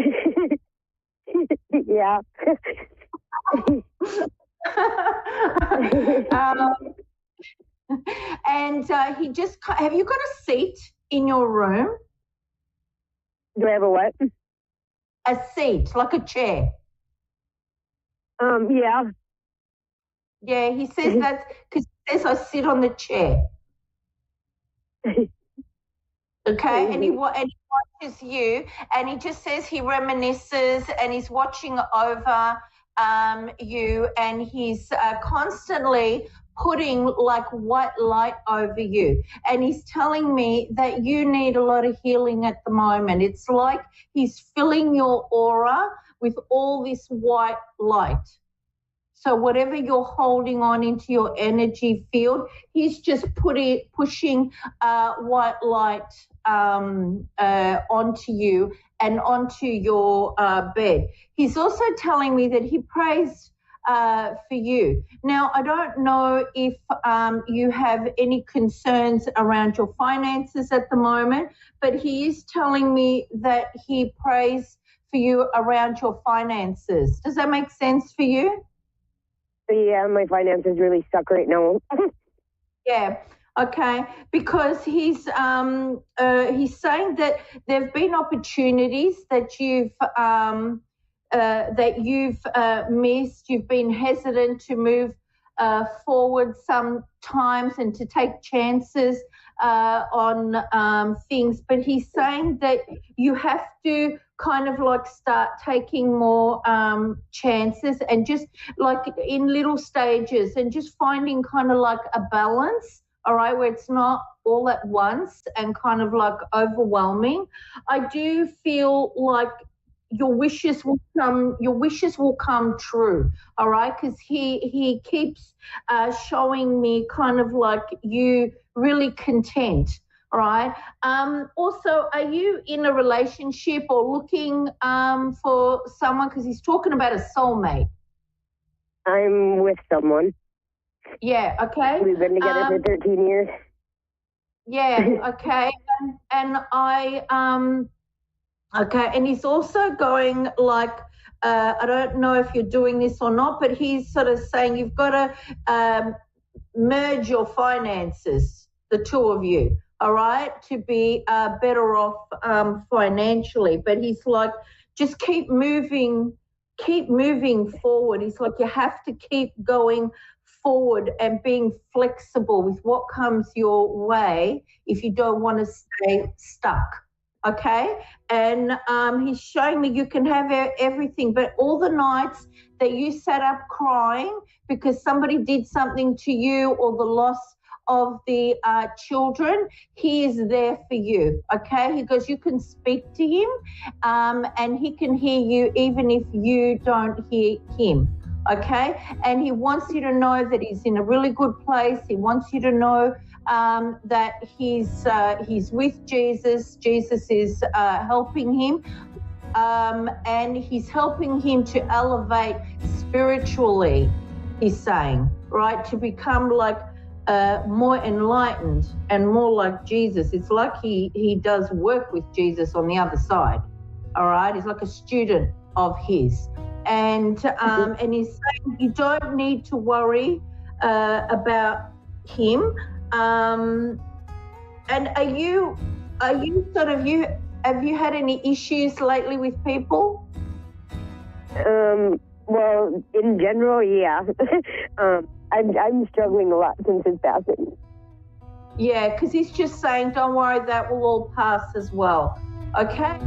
Yeah. And he just, have you got a seat in your room? Do I have a what? A seat, like a chair. Yeah. Yeah, he says that's because he says I sit on the chair. Okay, and he watches you, and he just says he reminisces, and he's watching over you, and he's constantly putting like white light over you, and he's telling me that you need a lot of healing at the moment. It's like he's filling your aura with all this white light. So whatever you're holding on into your energy field, he's just pushing white light onto you and onto your bed. He's also telling me that he prays for you. Now, I don't know if you have any concerns around your finances at the moment, but he is telling me that he prays for you around your finances. Does that make sense for you? Yeah, my finances really suck right now. Yeah. Okay, because he's saying that there've been opportunities that you've missed. You've been hesitant to move forward sometimes and to take chances on things. But he's saying that you have to kind of like start taking more chances and just like in little stages and just finding kind of like a balance, all right, where it's not all at once and kind of like overwhelming. I do feel like your wishes will come true, all right, because he keeps showing me kind of like you really content, All right. Also, are you in a relationship or looking for someone? Because he's talking about a soulmate. I'm with someone. Yeah, okay. We've been together for 13 years. Yeah, okay. And okay, and he's also going like, I don't know if you're doing this or not, but he's sort of saying you've got to merge your finances, the two of you, all right, to be better off financially. But he's like, just keep moving forward. He's like, you have to keep going forward and being flexible with what comes your way if you don't want to stay stuck. Okay, and he's showing me you can have everything, but all the nights that you sat up crying because somebody did something to you or the loss of the children, he is there for you, okay? He goes, you can speak to him and he can hear you even if you don't hear him, okay? And he wants you to know that he's in a really good place. He wants you to know that he's with Jesus. Jesus is helping him, and he's helping him to elevate spiritually, he's saying, right, to become like more enlightened and more like Jesus. It's like he does work with Jesus on the other side, all right? He's like a student of his. And he's saying you don't need to worry about him. And have you had any issues lately with people? Well, in general, yeah. I'm struggling a lot since his passing. Yeah, because he's just saying, don't worry, that will all pass as well. Okay?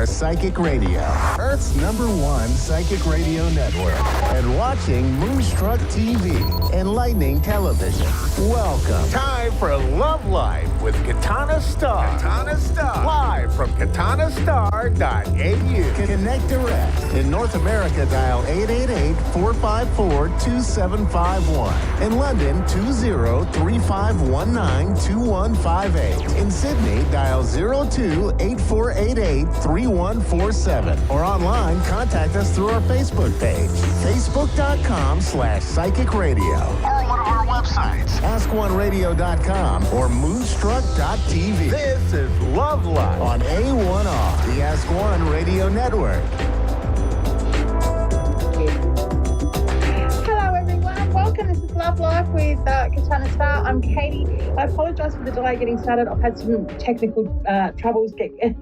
Psychic Radio, Earth's #1 psychic radio network, and watching Moonstruck TV, enlightening television. Welcome. Time for Love Life with Katana Star. Katana Star. Live from katanastar.au. Connect direct. In North America, dial 888-454-2751. In London, 20-3519-2158. In Sydney, dial 02-8488-3147. Or online, contact us through our Facebook page, facebook.com/psychic radio. Or one of our websites, askoneradio.com or moonstruck.tv. This is Love Life on A1R, the Ask One Radio Network. Hello, everyone. Welcome. This is Love Life with Katana Star. I'm Katie. I apologise for the delay getting started. I've had some technical troubles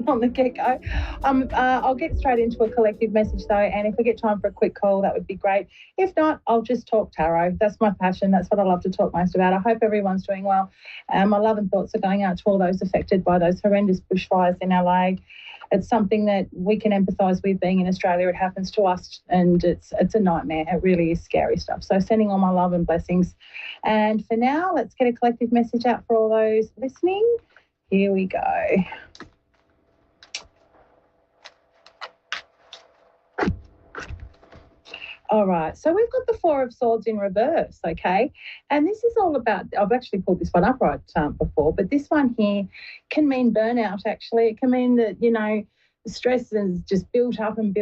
on the get-go. I'll get straight into a collective message, though, and if we get time for a quick call, that would be great. If not, I'll just talk tarot. That's my passion. That's what I love to talk most about. I hope everyone's doing well. My love and thoughts are going out to all those affected by those horrendous bushfires in LA. It's something that we can empathise with. Being in Australia, it happens to us, and it's a nightmare. It really is scary stuff. So sending all my love and blessings. And for now, let's get a collective message out for all those listening. Here we go. All right, so we've got the Four of Swords in reverse, okay? And this is all about, I've actually pulled this one up right before, but this one here can mean burnout, actually. It can mean that, you know, stress is just built up, and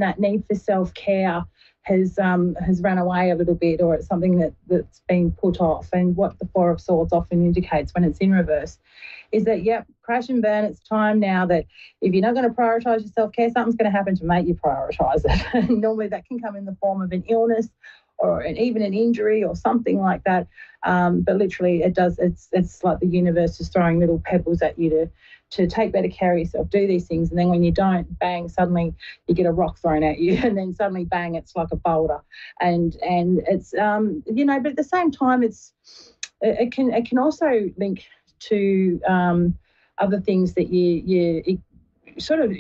that need for self-care has run away a little bit, or it's something that's been put off. And what the Four of Swords often indicates when it's in reverse is that, yep, crash and burn, it's time now that if you're not going to prioritise your self-care, something's going to happen to make you prioritise it. And normally that can come in the form of an illness or even an injury or something like that. But literally it's like the universe is throwing little pebbles at you to take better care of yourself, do these things. And then when you don't, bang, suddenly you get a rock thrown at you, and then suddenly, bang, it's like a boulder. And it's, you know, but at the same time, it can also link to other things that you sort of,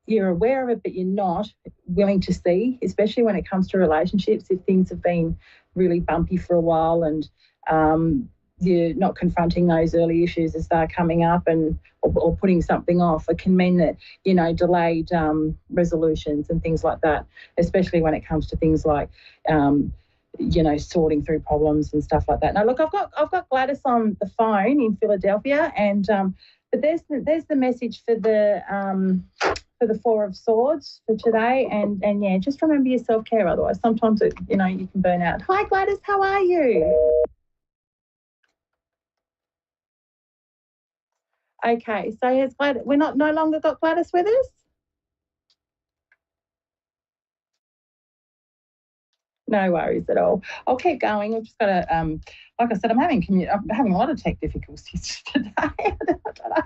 you're aware of it, but you're not willing to see, especially when it comes to relationships. If things have been really bumpy for a while and you're not confronting those early issues as they're coming up, or putting something off, it can mean that, you know, delayed resolutions and things like that, especially when it comes to things like you know, sorting through problems and stuff like that. Now, look, I've got Gladys on the phone in Philadelphia, and but there's the message for the Four of Swords for today, and yeah, just remember your self-care. Otherwise, sometimes you can burn out. Hi, Gladys, how are you? Okay, so has Gladys, we're no longer got Gladys with us. No worries at all. I'll keep going. We've just got to, like I said, I'm having a lot of tech difficulties today. I don't know.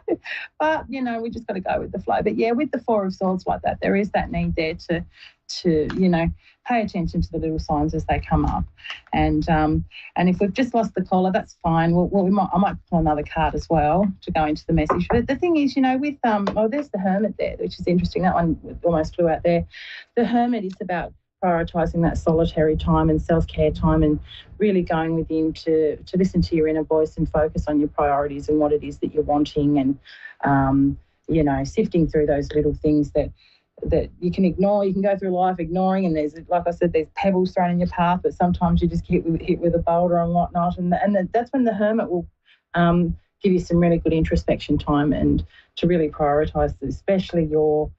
But, you know, we just got to go with the flow. But, yeah, with the Four of Swords like that, there is that need there to you know, pay attention to the little signs as they come up. And if we've just lost the caller, that's fine. I might pull another card as well to go into the message. But the thing is, you know, with, there's the Hermit there, which is interesting. That one almost flew out there. The Hermit is about prioritising that solitary time and self-care time, and really going within to listen to your inner voice and focus on your priorities and what it is that you're wanting, and you know, sifting through those little things that you can ignore. You can go through life ignoring, and there's, like I said, there's pebbles thrown in your path, but sometimes you just get hit with a boulder and whatnot, and that's when the Hermit will give you some really good introspection time, and to really prioritise, especially your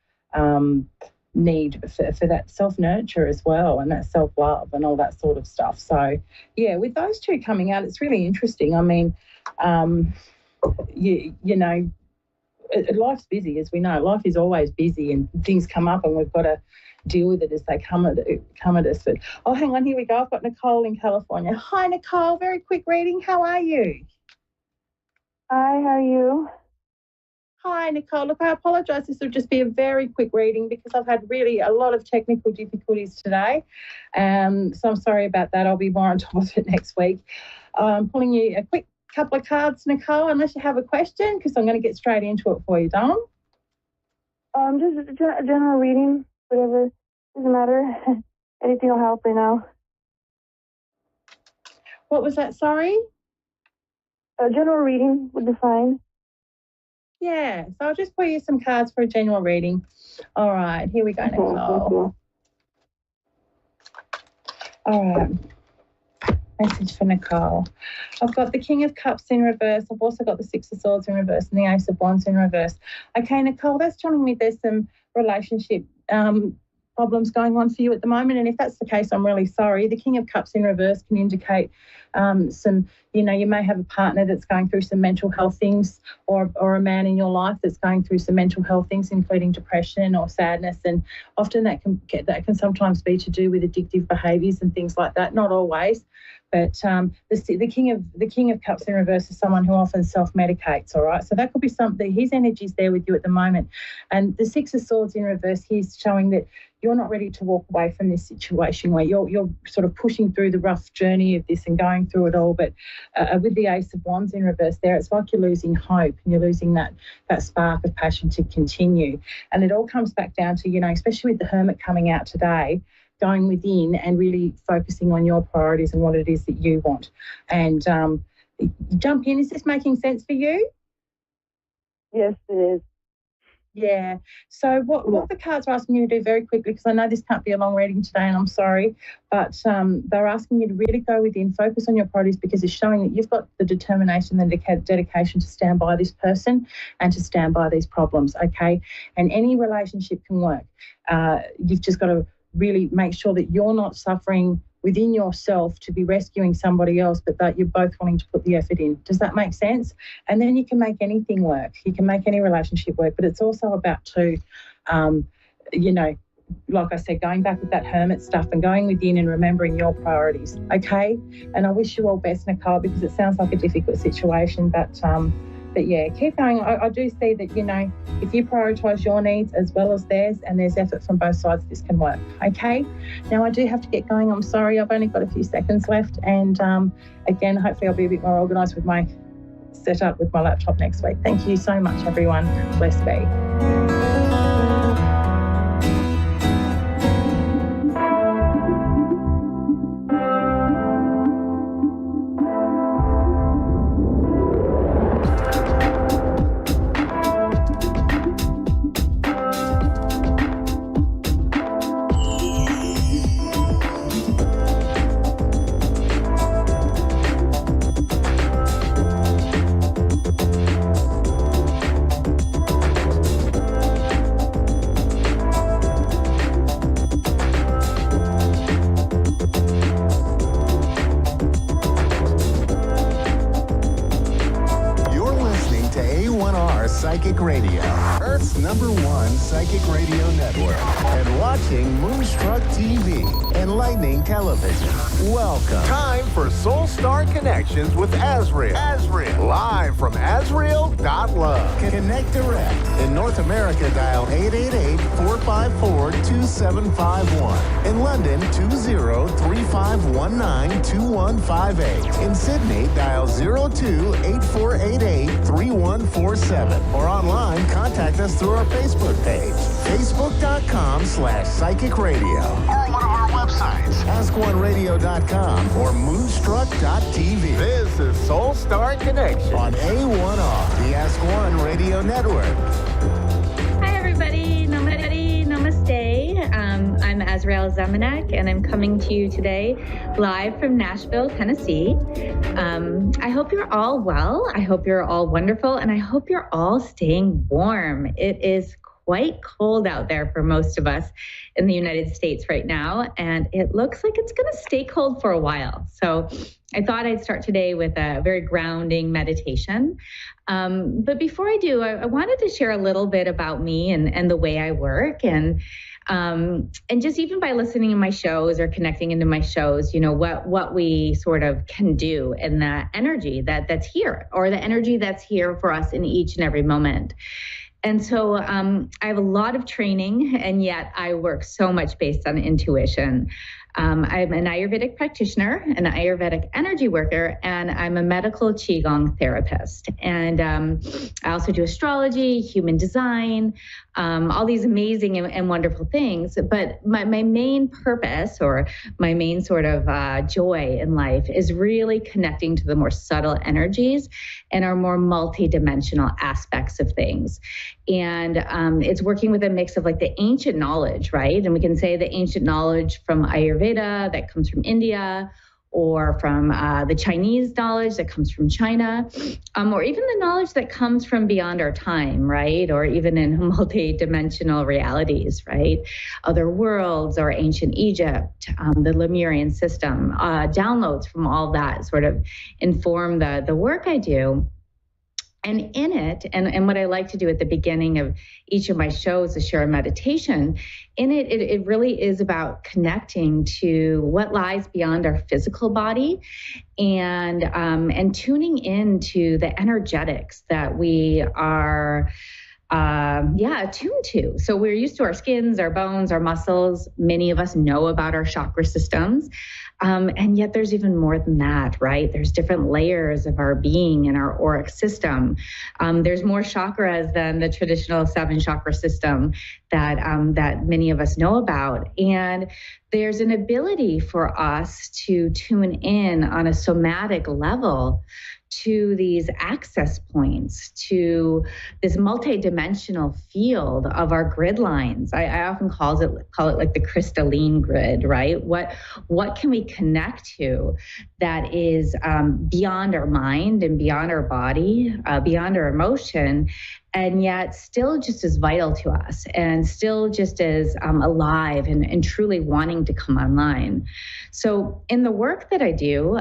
need for that self-nurture as well, and that self-love and all that sort of stuff. So yeah, with those two coming out, it's really interesting. I mean, you know, life's busy, as we know. Life is always busy, and things come up, and we've got to deal with it as they come at us. But hang on, here we go. I've got Nicole in California. Hi, Nicole. Very quick reading. How are you? Hi, how are you? Hi, Nicole. Look, I apologise. This will just be a very quick reading because I've had really a lot of technical difficulties today. So I'm sorry about that. I'll be more on top of it next week. I'm pulling you a quick couple of cards, Nicole, unless you have a question, because I'm going to get straight into it for you, Dom. Just a general reading, whatever. Doesn't matter. Anything will help right now. What was that, sorry? A general reading would be fine. Yeah, so I'll just pull you some cards for a general reading. All right, here we go, Nicole. All right. Message for Nicole. I've got the King of Cups in reverse. I've also got the Six of Swords in reverse and the Ace of Wands in reverse. Okay, Nicole, that's telling me there's some relationship problems going on for you at the moment. And if that's the case, I'm really sorry. The King of Cups in reverse can indicate some, you may have a partner that's going through some mental health things, or a man in your life that's going through some mental health things, including depression or sadness. And often that can sometimes be to do with addictive behaviours and things like that. Not always. But the King of Cups in reverse is someone who often self-medicates, all right? So that could be something, his energy's there with you at the moment. And the Six of Swords in reverse, he's showing that you're not ready to walk away from this situation where you're sort of pushing through the rough journey of this and going through it all. But with the Ace of Wands in reverse there, it's like you're losing hope and you're losing that spark of passion to continue. And it all comes back down to, especially with the Hermit coming out today, going within and really focusing on your priorities and what it is that you want. And jump in. Is this making sense for you? Yes, it is. Yeah. So what the cards are asking you to do very quickly, because I know this can't be a long reading today and I'm sorry, but they're asking you to really go within, focus on your priorities, because it's showing that you've got the determination and the dedication to stand by this person and to stand by these problems, okay? And any relationship can work. You've just got to really make sure that you're not suffering within yourself to be rescuing somebody else, but that you're both wanting to put the effort in. Does that make sense? And then you can make anything work. You can make any relationship work, but it's also about like I said, going back with that hermit stuff and going within and remembering your priorities, okay? And I wish you all best, Nicole, because it sounds like a difficult situation, but yeah, keep going. I do see that, if you prioritise your needs as well as theirs and there's effort from both sides, this can work, okay? Now, I do have to get going. I'm sorry. I've only got a few seconds left. And, again, hopefully I'll be a bit more organised with my setup with my laptop next week. Thank you so much, everyone. Bless be. Psychic Radio, Earth's #1 psychic radio network, and watching Moonstruck TV, enlightening television. Welcome. Time for Soul Star Connections with Azriel. Live from Azriel.love. Connect direct. In North America, dial 888-454-2751. In London, 20-3519-2158. In Sydney, dial 02-8488-3147. Or online, contact us through our Facebook page, facebook.com/psychic radio. Or one of our websites, askoneradio.com or moonstruck.tv. This is Soul Star Connection on A1R, the Ask One Radio Network. Hi, everybody. Namaste. I'm Azrael Zemanek, and I'm coming to you today live from Nashville, Tennessee. I hope you're all well. I hope you're all wonderful, and I hope you're all staying warm. It is quite cold out there for most of us in the United States right now, and it looks like it's going to stay cold for a while. So I thought I'd start today with a very grounding meditation. But before I do, I wanted to share a little bit about me and the way I work, and just even by listening to my shows or connecting into my shows, what we sort of can do, and the energy that's here, or the energy that's here for us in each and every moment. And so I have a lot of training, and yet I work so much based on intuition. I'm an Ayurvedic practitioner, an Ayurvedic energy worker, and I'm a medical Qigong therapist. And I also do astrology, human design, all these amazing and wonderful things. But my main purpose, or my main sort of joy in life, is really connecting to the more subtle energies and our more multidimensional aspects of things. And it's working with a mix of like the ancient knowledge, right? And we can say the ancient knowledge from Ayurveda that comes from India, or from the Chinese knowledge that comes from China, or even the knowledge that comes from beyond our time, right? Or even in multi-dimensional realities, right? Other worlds, or ancient Egypt, the Lemurian system, downloads from all that sort of inform the work I do. And in it, and what I like to do at the beginning of each of my shows is share a meditation. In it, it really is about connecting to what lies beyond our physical body, and tuning into the energetics that we are attuned to. So we're used to our skins, our bones, our muscles. Many of us know about our chakra systems. And yet there's even more than that, right? There's different layers of our being and our auric system. There's more chakras than the traditional 7 chakra system that many of us know about. And there's an ability for us to tune in on a somatic level to these access points, to this multidimensional field of our grid lines. I often call it like the crystalline grid, right? What can we connect to that is beyond our mind and beyond our body, beyond our emotion, and yet still just as vital to us, and still just as alive and truly wanting to come online. So in the work that I do,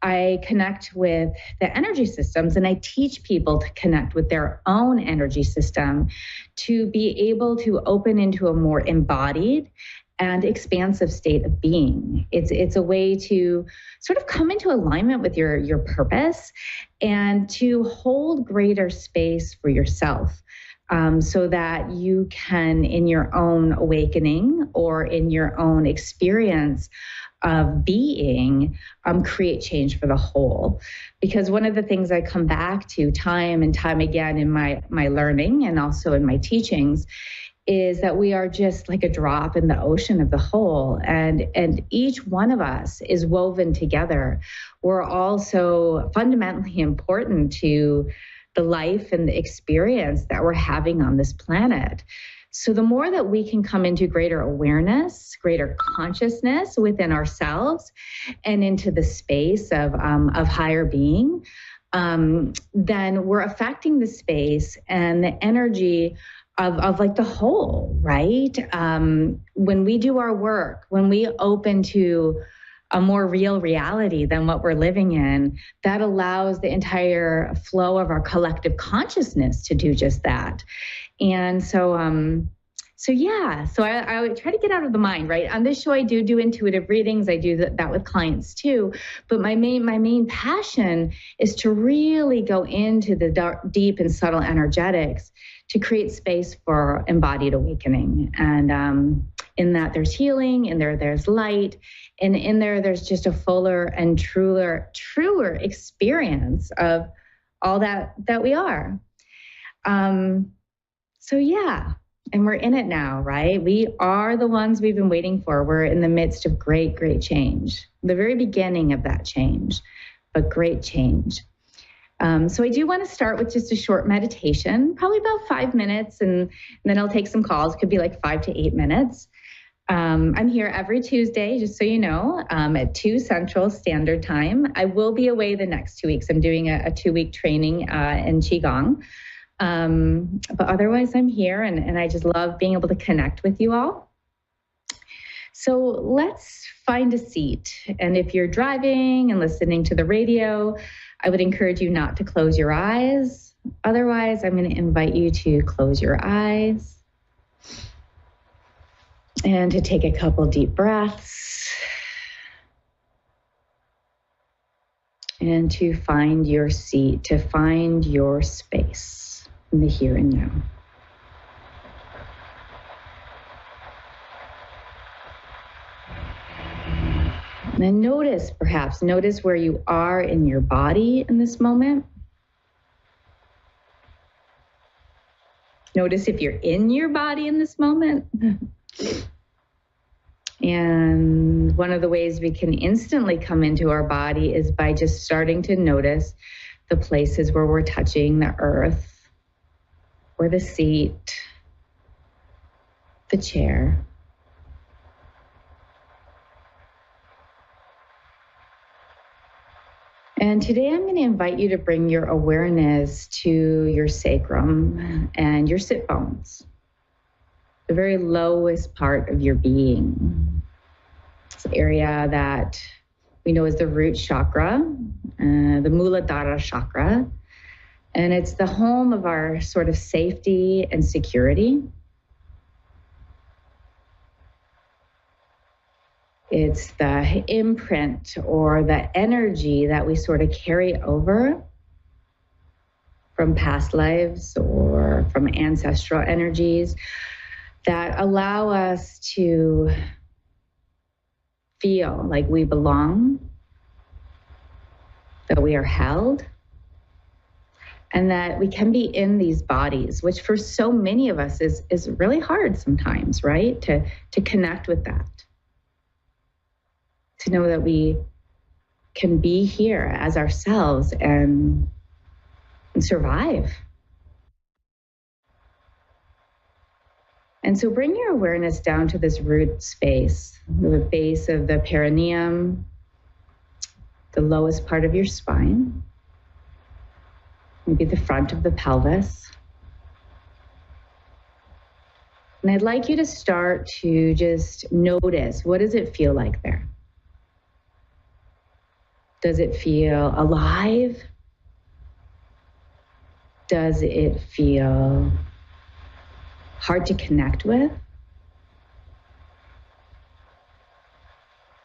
I connect with the energy systems, and I teach people to connect with their own energy system to be able to open into a more embodied and expansive state of being. It's a way to sort of come into alignment with your purpose, and to hold greater space for yourself, so that you can, in your own awakening or in your own experience of being, create change for the whole. Because one of the things I come back to time and time again in my learning and also in my teachings is that we are just like a drop in the ocean of the whole, and each one of us is woven together. We're also fundamentally important to the life and the experience that we're having on this planet. So the more that we can come into greater awareness, greater consciousness within ourselves, and into the space of higher being, then we're affecting the space and the energy of like the whole, right? When we do our work, when we open to a more real reality than what we're living in, that allows the entire flow of our collective consciousness to do just that. And so I would try to get out of the mind, right? On this show, I do intuitive readings. I do that with clients too. But my main passion is to really go into the dark, deep and subtle energetics to create space for embodied awakening. And in that there's healing, and there's light, and in there's just a fuller and truer experience of all that we are. And we're in it now, right? We are the ones we've been waiting for. We're in the midst of great, great change. The very beginning of that change, but great change. So I do want to start with just a short meditation, probably about 5 minutes, and then I'll take some calls. It could be like 5 to 8 minutes. I'm here every Tuesday, just so you know, at 2 Central Standard Time. I will be away the next 2 weeks. I'm doing a 2-week training in Qigong. But otherwise I'm here, and I just love being able to connect with you all. So let's find a seat. And if you're driving and listening to the radio, I would encourage you not to close your eyes. Otherwise, I'm going to invite you to close your eyes and to take a couple deep breaths and to find your seat, to find your space in the here and now. And then notice where you are in your body in this moment. Notice if you're in your body in this moment. And one of the ways we can instantly come into our body is by just starting to notice the places where we're touching the earth, or the seat, the chair. And today I'm going to invite you to bring your awareness to your sacrum and your sit bones, the very lowest part of your being. It's an area that we know as the root chakra, the Muladhara chakra, and it's the home of our sort of safety and security. It's the imprint or the energy that we sort of carry over from past lives or from ancestral energies that allow us to feel like we belong, that we are held, and that we can be in these bodies, which for so many of us is really hard sometimes, right? To connect with that. To know that we can be here as ourselves and survive. And so bring your awareness down to this root space, the base of the perineum, the lowest part of your spine, maybe the front of the pelvis. And I'd like you to start to just notice, what does it feel like there? Does it feel alive? Does it feel hard to connect with?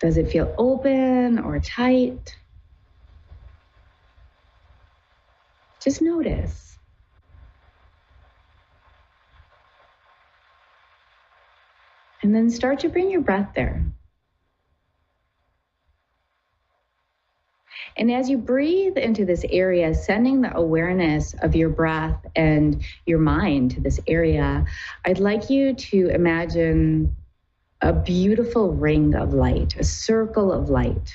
Does it feel open or tight? Just notice. And then start to bring your breath there. And as you breathe into this area, sending the awareness of your breath and your mind to this area, I'd like you to imagine a beautiful ring of light, a circle of light.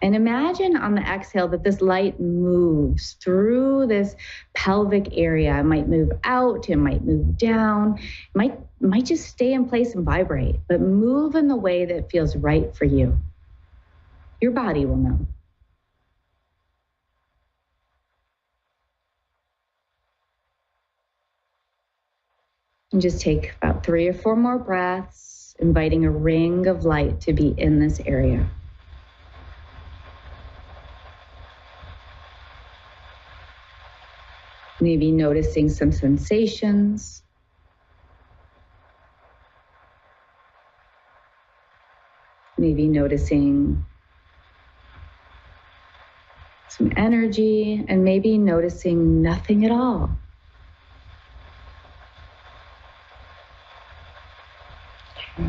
And imagine on the exhale that this light moves through this pelvic area. It might move out, it might move down, it might just stay in place and vibrate, but move in the way that feels right for you. Your body will know. And just take about 3 or 4 more breaths, inviting a ring of light to be in this area. Maybe noticing some sensations. Maybe noticing some energy, and maybe noticing nothing at all. Okay.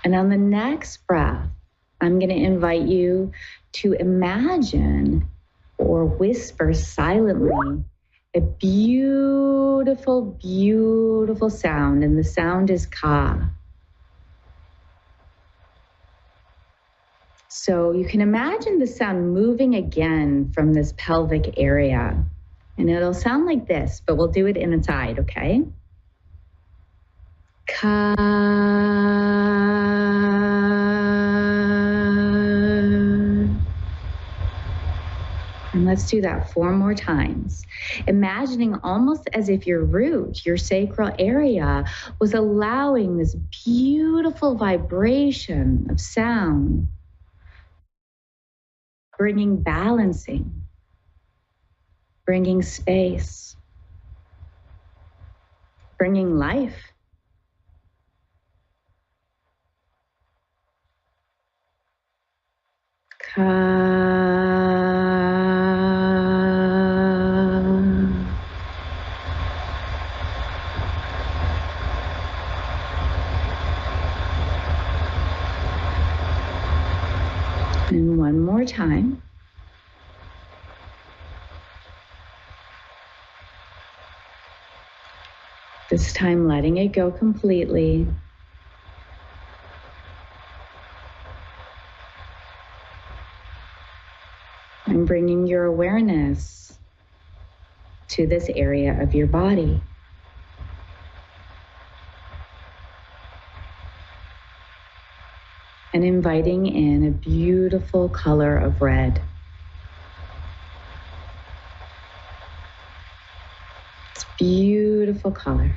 And on the next breath, I'm going to invite you to imagine or whisper silently a beautiful, beautiful sound, and the sound is ka. So you can imagine the sound moving again from this pelvic area, and it'll sound like this, but we'll do it inside, okay? Ka. And let's do that 4 more times. Imagining almost as if your root, your sacral area, was allowing this beautiful vibration of sound, bringing balancing, bringing space, bringing life. And one more time. This time letting it go completely. And bringing your awareness to this area of your body. And inviting in a beautiful color of red. It's beautiful color.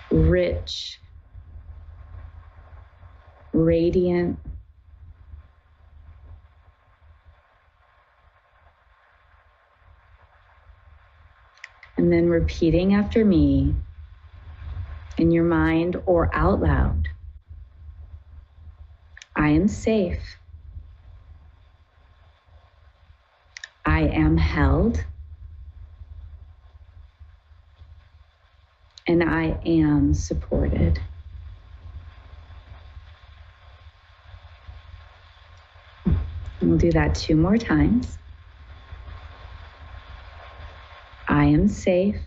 Rich, radiant, and then repeating after me in your mind or out loud. I am safe. I am held. And I am supported. We'll do that 2 more times. I am safe.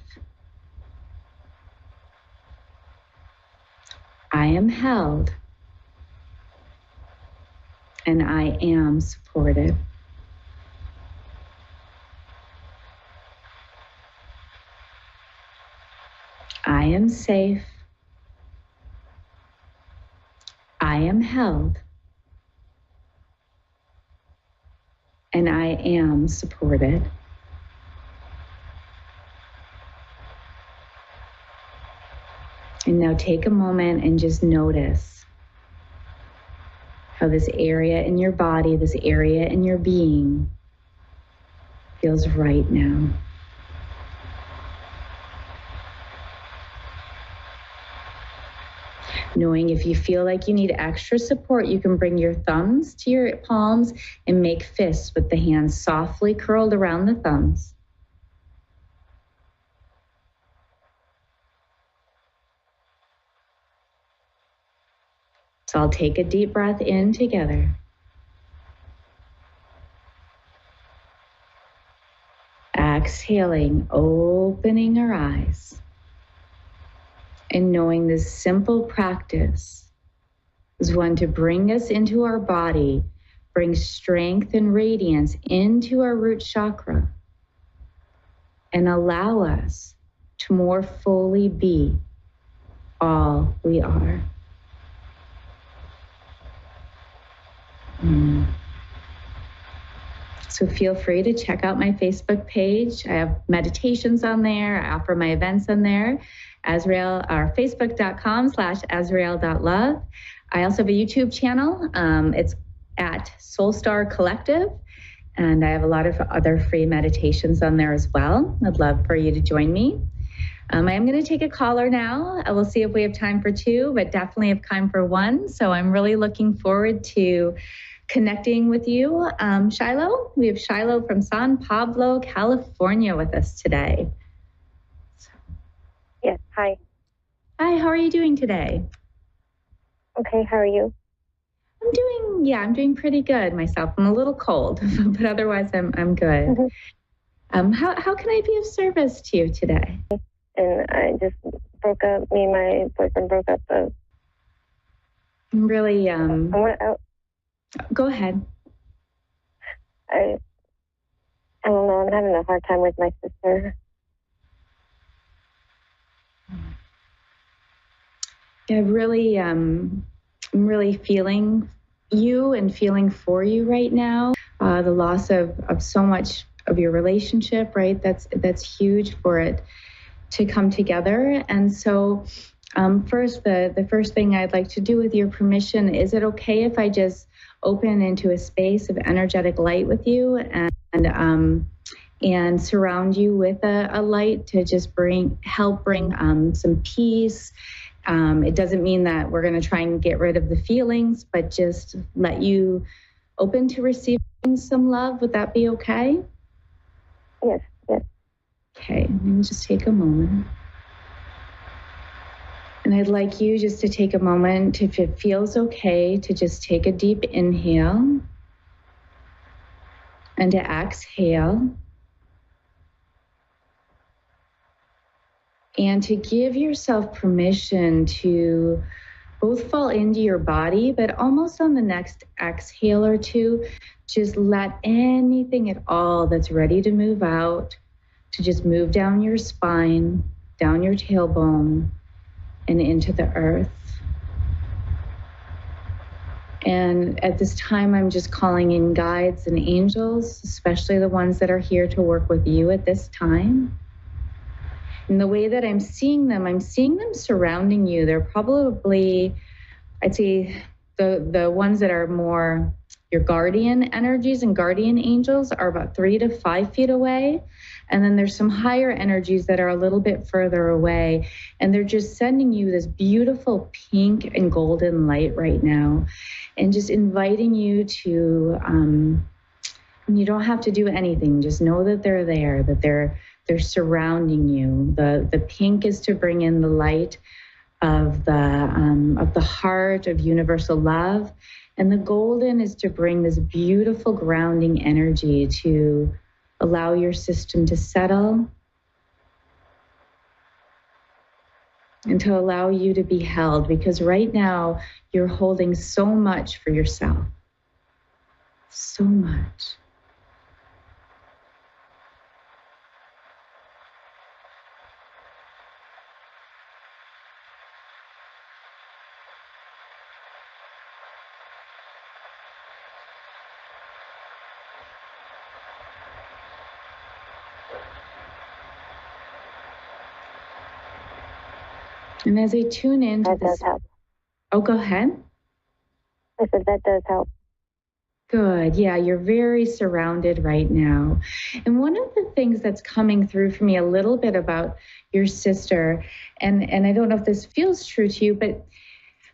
I am held. And I am supported. I am safe. I am held. And I am supported. And now take a moment and just notice how this area in your body, this area in your being feels right now. Knowing if you feel like you need extra support, you can bring your thumbs to your palms and make fists with the hands softly curled around the thumbs. So I'll take a deep breath in together. Exhaling, opening our eyes. And knowing this simple practice is one to bring us into our body, bring strength and radiance into our root chakra, and allow us to more fully be all we are. So feel free to check out my Facebook page. I have meditations on there. I offer my events on there. Azrael, or facebook.com/azrael.love. I also have a YouTube channel. It's at Soulstar Collective. And I have a lot of other free meditations on there as well. I'd love for you to join me. I am going to take a caller now. I will see if we have time for 2, but definitely have time for 1. So I'm really looking forward to connecting with you. Shiloh, we have Shiloh from San Pablo, California with us today. Yes, hi. Hi, how are you doing today? Okay, how are you? I'm doing pretty good myself. I'm a little cold, but otherwise I'm good. Mm-hmm. How can I be of service to you today? And I just broke up. Me and my boyfriend broke up. So I'm really, go ahead. I don't know. I'm having a hard time with my sister. Yeah, really, I'm really feeling you and feeling for you right now. The loss of so much of your relationship, right? That's huge for it to come together. And so first, the first thing I'd like to do with your permission, is it okay if I just open into a space of energetic light with you and surround you with a light to just help bring some peace. It doesn't mean that we're going to try and get rid of the feelings, but just let you open to receiving some love. Would that be okay? Yes, yes. Okay, let me just take a moment. And I'd like you just to take a moment, if it feels okay, to just take a deep inhale and to exhale. And to give yourself permission to both fall into your body, but almost on the next exhale or two, just let anything at all that's ready to move out to just move down your spine, down your tailbone, and into the earth. And at this time, I'm just calling in guides and angels, especially the ones that are here to work with you at this time. And the way that I'm seeing them surrounding you. They're probably, I'd say, the ones that are more your guardian energies and guardian angels are about 3 to 5 feet away. And then there's some higher energies that are a little bit further away. And they're just sending you this beautiful pink and golden light right now. And just inviting you to, you don't have to do anything. Just know that they're there, that they're surrounding you. The pink is to bring in the light of the heart, of universal love. And the golden is to bring this beautiful grounding energy to allow your system to settle and to allow you to be held, because right now you're holding so much for yourself. So much. And as I tune into that this, does help. Oh, go ahead. I said that does help. Good. Yeah, you're very surrounded right now. And one of the things that's coming through for me a little bit about your sister, and I don't know if this feels true to you, but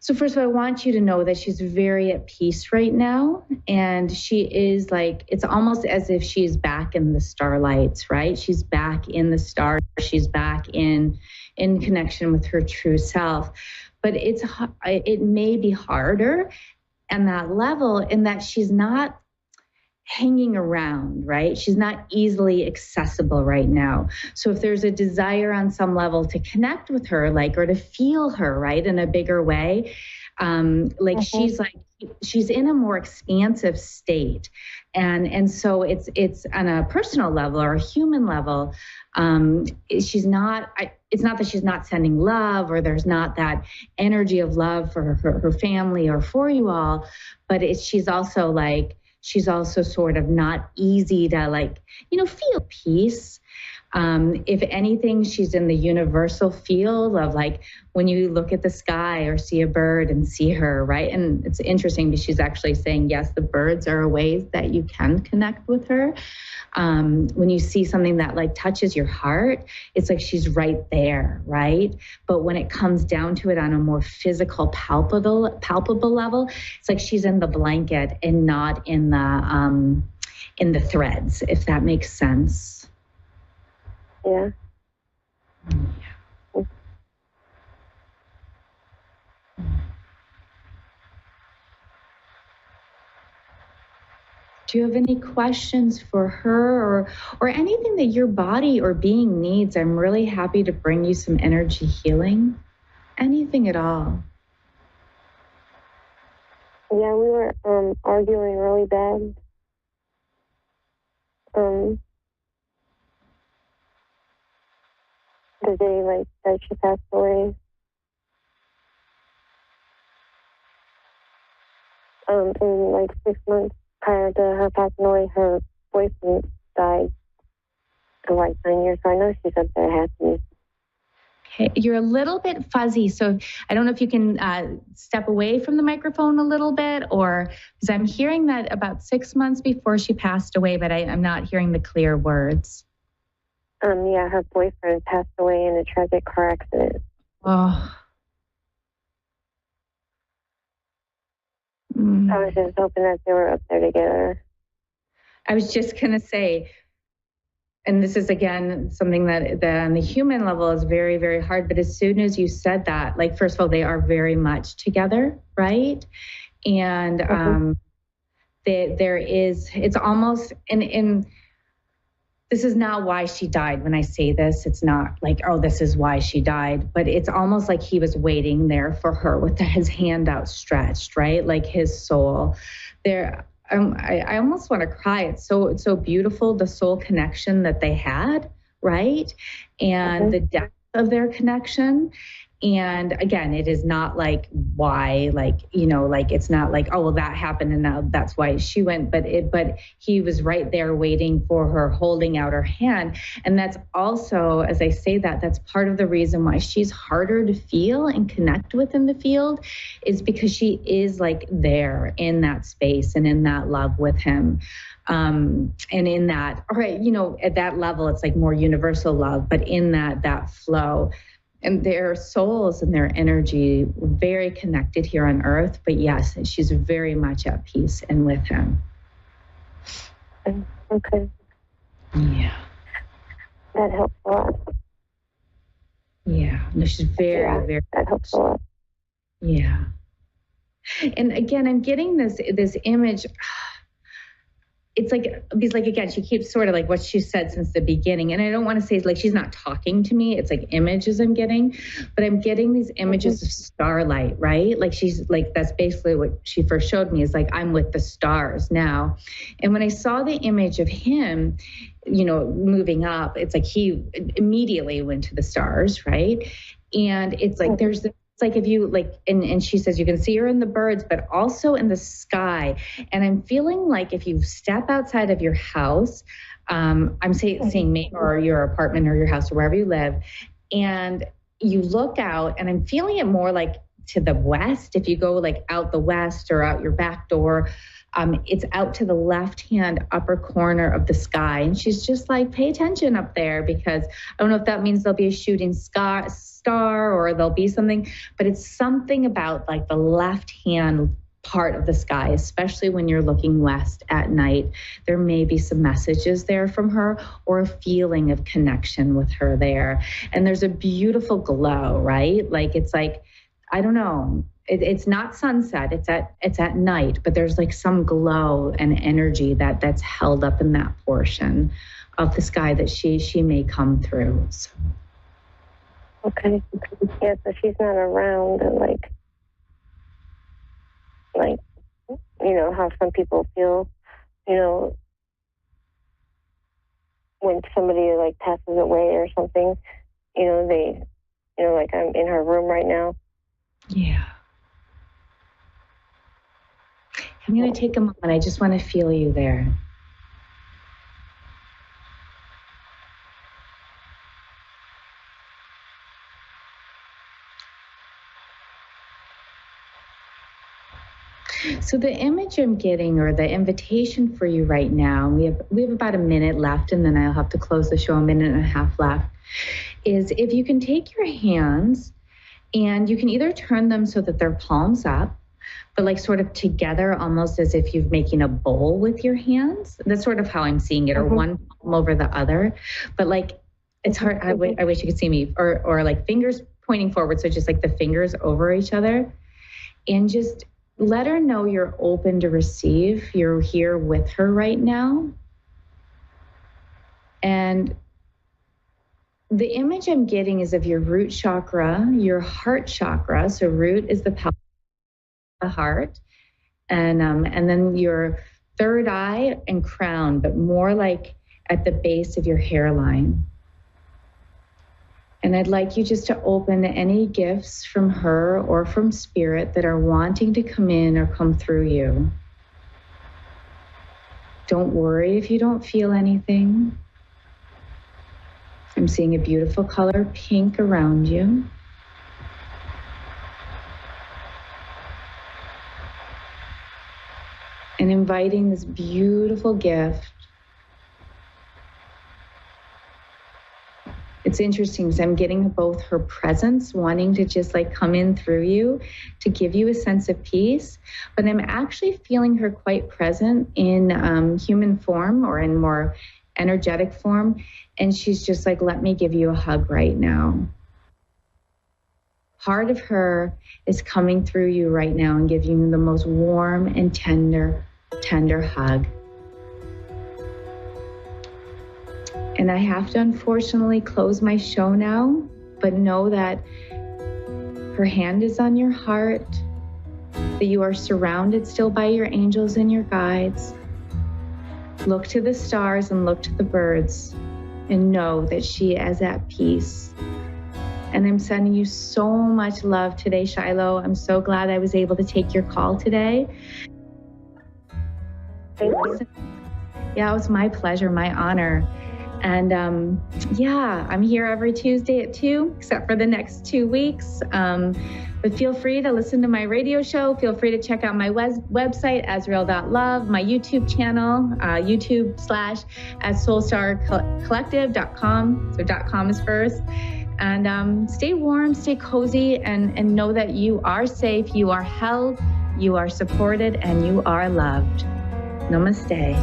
so first of all, I want you to know that she's very at peace right now. And she is like, it's almost as if she's back in the starlights, right? She's back in the stars. She's back in connection with her true self. But it may be harder on that level in that she's not hanging around, right? She's not easily accessible right now. So if there's a desire on some level to connect with her, like, or to feel her, right, in a bigger way, she's in a more expansive state. And so it's on a personal level or a human level. It's not that she's not sending love or there's not that energy of love for her family or for you all, but she's also sort of not easy to feel peace. If anything, she's in the universal field of like when you look at the sky or see a bird and see her, right? And it's interesting because she's actually saying, yes, the birds are ways that you can connect with her. When you see something that like touches your heart, it's like she's right there, right? But when it comes down to it on a more physical, palpable level, it's like she's in the blanket and not in the threads, if that makes sense. Yeah. Do you have any questions for her or anything that your body or being needs? I'm really happy to bring you some energy healing. Anything at all. Yeah, we were arguing really bad. The day that she passed away. In 6 months prior to her passing away, her boyfriend died for 9 years. So I know she's up there happy. Okay, you're a little bit fuzzy, so I don't know if you can step away from the microphone a little bit, or because I'm hearing that about 6 months before she passed away, but I'm not hearing the clear words. Yeah, her boyfriend passed away in a tragic car accident. Oh. I was just hoping that they were up there together. I was just going to say, and this is again something that on the human level is very, very hard. But as soon as you said that, like, first of all, they are very much together, right? And it's almost, and this is not why she died. When I say this, it's not like, oh, this is why she died, but it's almost like he was waiting there for her with his hand outstretched, right? Like his soul there. I almost want to cry. It's so beautiful, the soul connection that they had, right? And the depth of their connection. And again, it is not like why, like, you know, like it's not like, oh, well, that happened and now that's why she went, but he was right there waiting for her, holding out her hand. And that's also, as I say that, that's part of the reason why she's harder to feel and connect with in the field, is because she is like there in that space and in that love with him. And in that, all right, you know, at that level, it's like more universal love, but in that flow. And their souls and their energy very connected here on earth. But yes, she's very much at peace and with him. Okay. Yeah. That helps a lot. Yeah. No, she's very. That helps a lot. Yeah. And again, I'm getting this image. It's like, because like, again, she keeps sort of like what she said since the beginning. And I don't want to say it's like she's not talking to me. It's like images I'm getting, but I'm getting these images of starlight, right? Like she's like, that's basically what she first showed me, is like, I'm with the stars now. And when I saw the image of him, you know, moving up, it's like he immediately went to the stars, right? And it's like, there's this, like if you like, and she says you can see her in the birds, but also in the sky. And I'm feeling like if you step outside of your house, I'm saying maybe, or your apartment or your house or wherever you live, and you look out, and I'm feeling it more like to the west. If you go like out the west or out your back door, it's out to the left-hand upper corner of the sky. And she's just like, pay attention up there, because I don't know if that means there'll be a shooting star or there'll be something, but it's something about like the left-hand part of the sky, especially when you're looking west at night. There may be some messages there from her, or a feeling of connection with her there. And there's a beautiful glow, right? Like, it's like, I don't know. It's not sunset. It's at night, but there's like some glow and energy that's held up in that portion of the sky that she may come through. So. Okay. Yeah, so she's not around, and like, you know, how some people feel, you know, when somebody like passes away or something, you know, they, you know, like I'm in her room right now. Yeah. I'm going to take a moment. I just want to feel you there. So the image I'm getting, or the invitation for you right now, we have about a minute left, and then I'll have to close the show, a minute and a half left, is if you can take your hands and you can either turn them so that they're palms up, but like sort of together, almost as if you're making a bowl with your hands. That's sort of how I'm seeing it, or one palm over the other. But like, it's hard. I wish you could see me, or like fingers pointing forward. So just like the fingers over each other, and just let her know you're open to receive. You're here with her right now. And the image I'm getting is of your root chakra, your heart chakra. So root is the power of the heart. And then your third eye and crown, but more like at the base of your hairline. And I'd like you just to open any gifts from her or from spirit that are wanting to come in or come through you. Don't worry if you don't feel anything. I'm seeing a beautiful color pink around you. And inviting this beautiful gift. It's interesting because I'm getting both her presence, wanting to just like come in through you to give you a sense of peace, but I'm actually feeling her quite present in human form, or in more energetic form. And she's just like, let me give you a hug right now. Part of her is coming through you right now and giving you the most warm and tender hug. And I have to unfortunately close my show now, but know that her hand is on your heart, that you are surrounded still by your angels and your guides. Look to the stars and look to the birds and know that she is at peace. And I'm sending you so much love today, Shiloh. I'm so glad I was able to take your call today. Thank you. Yeah, it was my pleasure, my honor. And I'm here every Tuesday at 2, except for the next 2 weeks. But feel free to listen to my radio show. Feel free to check out my website, Azrael.love, my YouTube channel, YouTube/@soulstarcollective.com. So .com is first. And stay warm, stay cozy, and know that you are safe, you are held, you are supported, and you are loved. Namaste.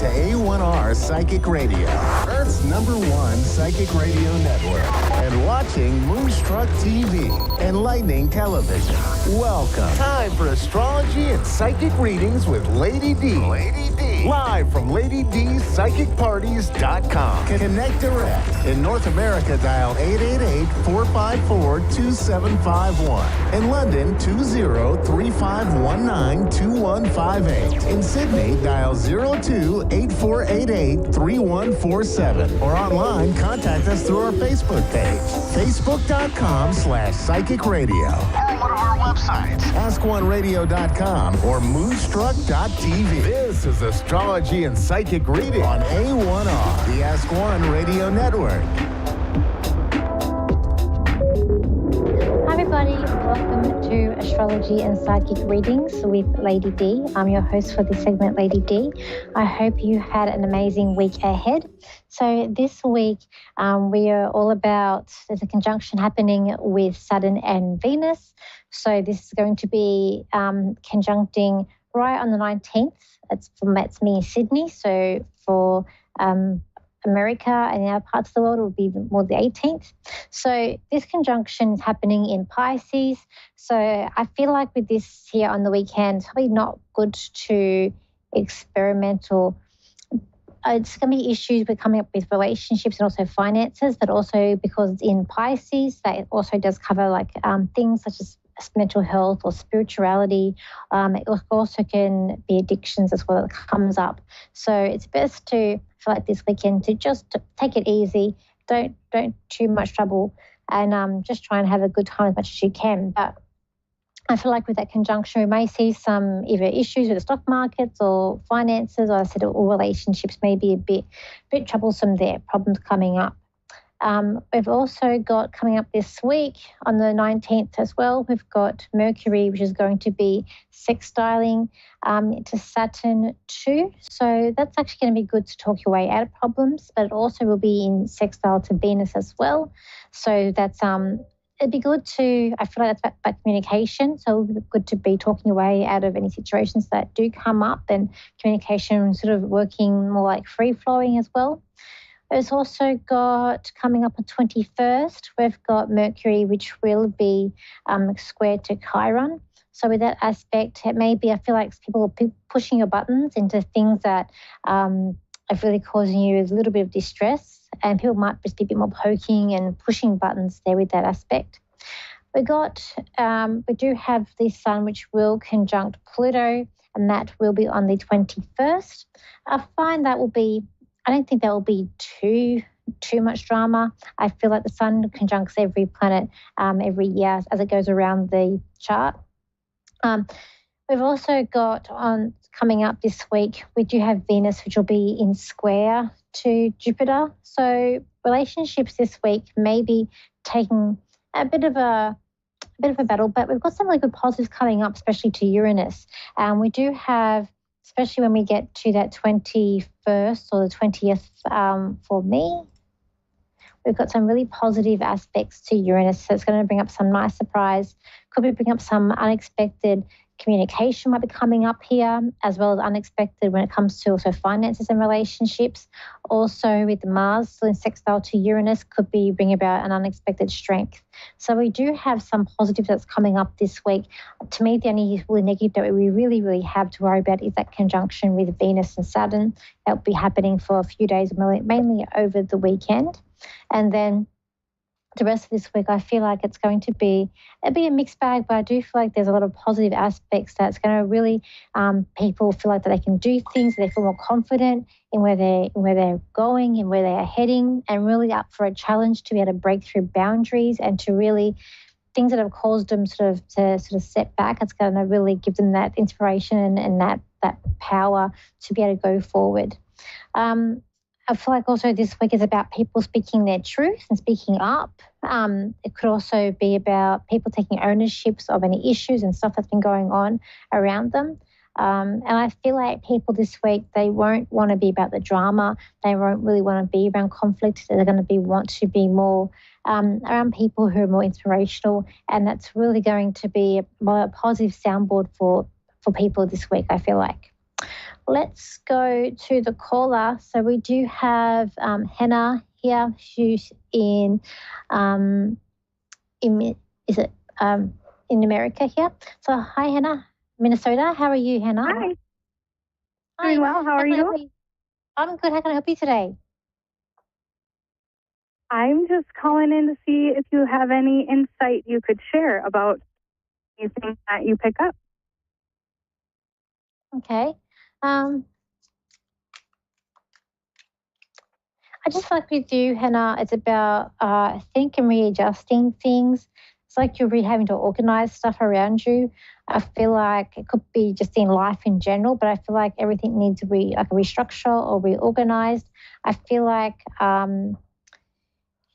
A1R Psychic Radio, Earth's #1 psychic radio network, and watching Moonstruck TV, Enlightening Television. Welcome. Time for astrology and psychic readings with Lady D. Lady D. Live from LadyDPsychicParties.com. Connect direct. In North America, dial 888-454-2751. In London, 20-3519-2158. In Sydney, dial 02-8488-3147. Or online, contact us through our Facebook page, facebook.com/psychic radio. Or one of our websites, askoneradio.com or moonstruck.tv. This is Astrology and Psychic Reading on A1R, the Ask One Radio Network. Hi everybody, welcome to Astrology and Psychic Readings with Lady D. I'm your host for this segment, Lady D. I hope you had an amazing week ahead. So this week we are all about, there's a conjunction happening with Saturn and Venus. So this is going to be conjuncting right on the 19th. That's me in Sydney. So for America and the other parts of the world, it will be more the 18th. So this conjunction is happening in Pisces. So I feel like with this here on the weekend, it's probably not good to experimental. It's going to be issues with coming up with relationships and also finances, but also because it's in Pisces, that it also does cover like things such as mental health or spirituality. It also can be addictions as well that comes up. So it's best to, for like this weekend, to just take it easy. Don't too much trouble, and just try and have a good time as much as you can. But I feel like with that conjunction, we may see some either issues with the stock markets or finances, or I said, or relationships may be a bit troublesome there, problems coming up. We've also got coming up this week on the 19th as well, we've got Mercury, which is going to be sextiling to Saturn too. So that's actually going to be good to talk your way out of problems, but it also will be in sextile to Venus as well. So that's it'd be good to, I feel like that's about communication. So it'd be good to be talking your way out of any situations that do come up, and communication sort of working more like free flowing as well. It's also got coming up on 21st, we've got Mercury, which will be square to Chiron. So with that aspect, it may be, I feel like people are pushing your buttons into things that are really causing you a little bit of distress, and people might just be a bit more poking and pushing buttons there with that aspect. We do have the Sun, which will conjunct Pluto, and that will be on the 21st. I find that will be, I don't think that will be too much drama. I feel like the Sun conjuncts every planet every year as it goes around the chart. We've also got on coming up this week, we do have Venus, which will be in square to Jupiter. So relationships this week may be taking a bit of a battle, but we've got some really good positives coming up, especially to Uranus. We do have, especially when we get to that 21st or the 20th for me, we've got some really positive aspects to Uranus. So it's going to bring up some nice surprise, could be bring up some unexpected communication might be coming up here, as well as unexpected when it comes to also finances and relationships. Also with Mars still in sextile to Uranus could be bring about an unexpected strength. So we do have some positives that's coming up this week. To me, the only really negative that we really, really have to worry about is that conjunction with Venus and Saturn. That will be happening for a few days, mainly over the weekend. And then the rest of this week, I feel like it's going to be a mixed bag, but I do feel like there's a lot of positive aspects that's going to really people feel like that they can do things, they feel more confident in where they're going and where they are heading, and really up for a challenge to be able to break through boundaries and to really things that have caused them to step back. It's going to really give them that inspiration and that power to be able to go forward. I feel like also this week is about people speaking their truth and speaking up. It could also be about people taking ownerships of any issues and stuff that's been going on around them. And I feel like people this week, they won't want to be about the drama. They won't really want to be around conflict. They're going to want to be more around people who are more inspirational. And that's really going to be a positive soundboard for people this week, I feel like. Let's go to the caller. So we do have Hannah here, who's in America here. So hi, Hannah, Minnesota. How are you, Hannah? Hi. Hi. Doing well. How are you? I'm good. How can I help you today? I'm just calling in to see if you have any insight you could share about anything that you pick up. Okay. I just feel like with you, Hannah, it's about thinking, readjusting things. It's like you're really having to organize stuff around you. I feel like it could be just in life in general, but I feel like everything needs to be like a restructure or reorganized. I feel like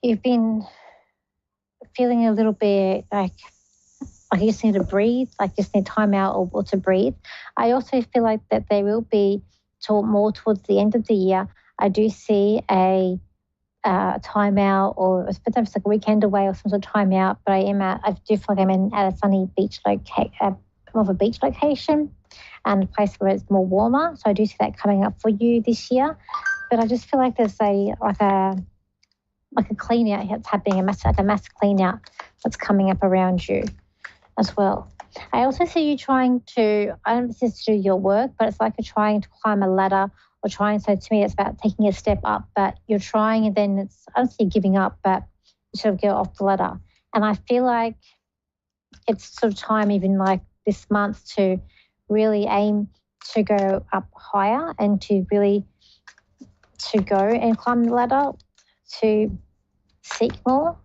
you've been feeling a little bit like you just need to breathe, like you just need time out or to breathe. I also feel like that there will be more towards the end of the year. I do see a timeout, or sometimes like a weekend away or some sort of timeout, but I do feel like I'm at a sunny beach more of a beach location and a place where it's more warmer. So I do see that coming up for you this year. But I just feel like there's a clean out that's happening, a mass clean out that's coming up around you as well. I also see you trying to, I don't know if this is to do your work, but it's like you're trying to climb a ladder or trying, so to me it's about taking a step up, but you're trying and then it's, I don't see you giving up, but you sort of go off the ladder. And I feel like it's sort of time even like this month to really aim to go up higher and to really to go and climb the ladder, to seek more.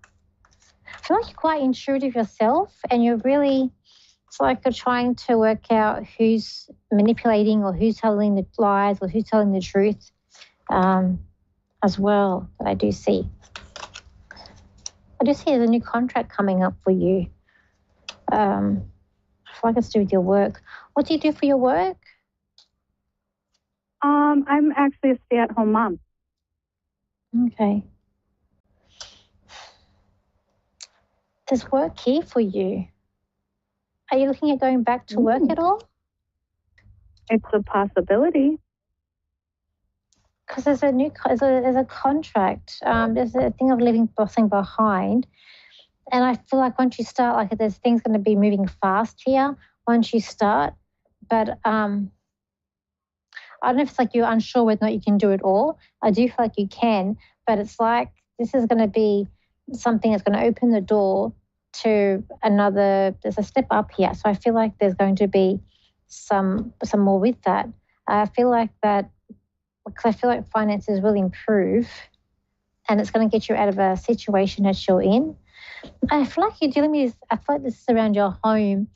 I feel like you're quite intuitive yourself, and you're really, it's like you're trying to work out who's manipulating or who's telling the lies or who's telling the truth as well, that I do see. I just see there's a new contract coming up for you. I feel like it's to do with your work. What do you do for your work? I'm actually a stay-at-home mom. Okay. There's work here for you. Are you looking at going back to work at all? It's a possibility. Because there's a contract. There's a thing of leaving something behind. And I feel like once you start, like there's things going to be moving fast here once you start. But I don't know if it's like you're unsure whether or not you can do it all. I do feel like you can, but it's like this is going to be something that's going to open the door to there's a step up here. So I feel like there's going to be some more with that. I feel like that because I feel like finances will improve and it's going to get you out of a situation that you're in. I feel like you're dealing with, I feel like this is around your home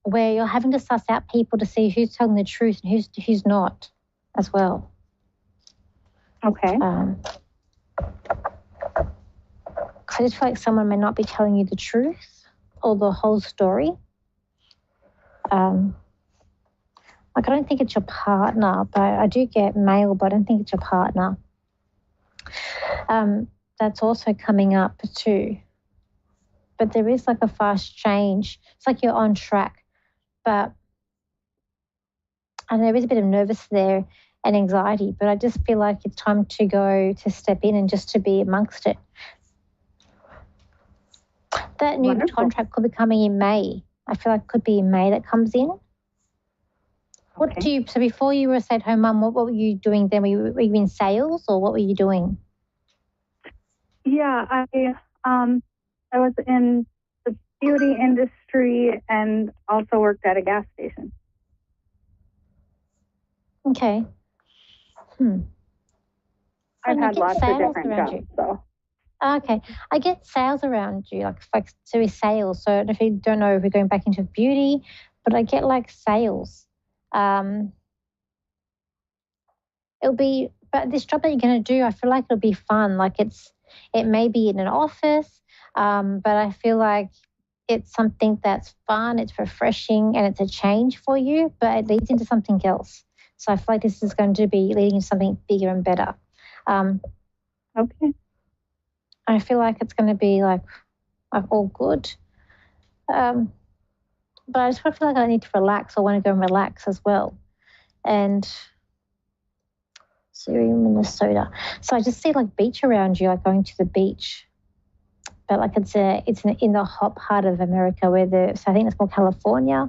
where you're having to suss out people to see who's telling the truth and who's not as well. Okay. I just feel like someone may not be telling you the truth or the whole story. Like I don't think it's your partner, but I do get male, but I don't think it's your partner. That's also coming up too. But there is like a fast change. It's like you're on track, but and there is a bit of nervous there and anxiety, but I just feel like it's time to step in and just to be amongst it. That new contract could be coming in May. I feel like it could be in May that comes in. Okay. So before you were a stay-at-home mum, what were you doing then? Were you in sales or what were you doing? Yeah, I was in the beauty industry and also worked at a gas station. Okay. I've had lots of different jobs, so. Okay. I get sales around you, like so is sales. So if you don't know if we're going back into beauty, but I get like sales. But this job that you're going to do, I feel like it'll be fun. Like it may be in an office, but I feel like it's something that's fun, it's refreshing, and it's a change for you, but it leads into something else. So I feel like this is going to be leading into something bigger and better. Okay. I feel like it's going to be like all good. But I just feel like I need to relax or want to go and relax as well. And so you're in Minnesota. So I just see like beach around you, like going to the beach. But like it's in the hot part of America so I think it's more California.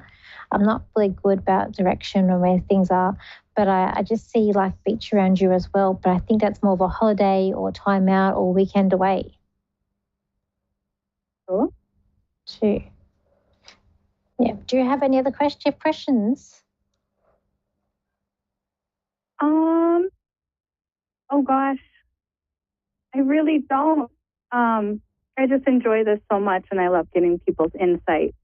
I'm not really good about direction or where things are, but I just see like beach around you as well. But I think that's more of a holiday or time out or weekend away. Cool. Too. Yeah. Do you have any other questions? Oh gosh, I really don't. I just enjoy this so much, and I love getting people's insight.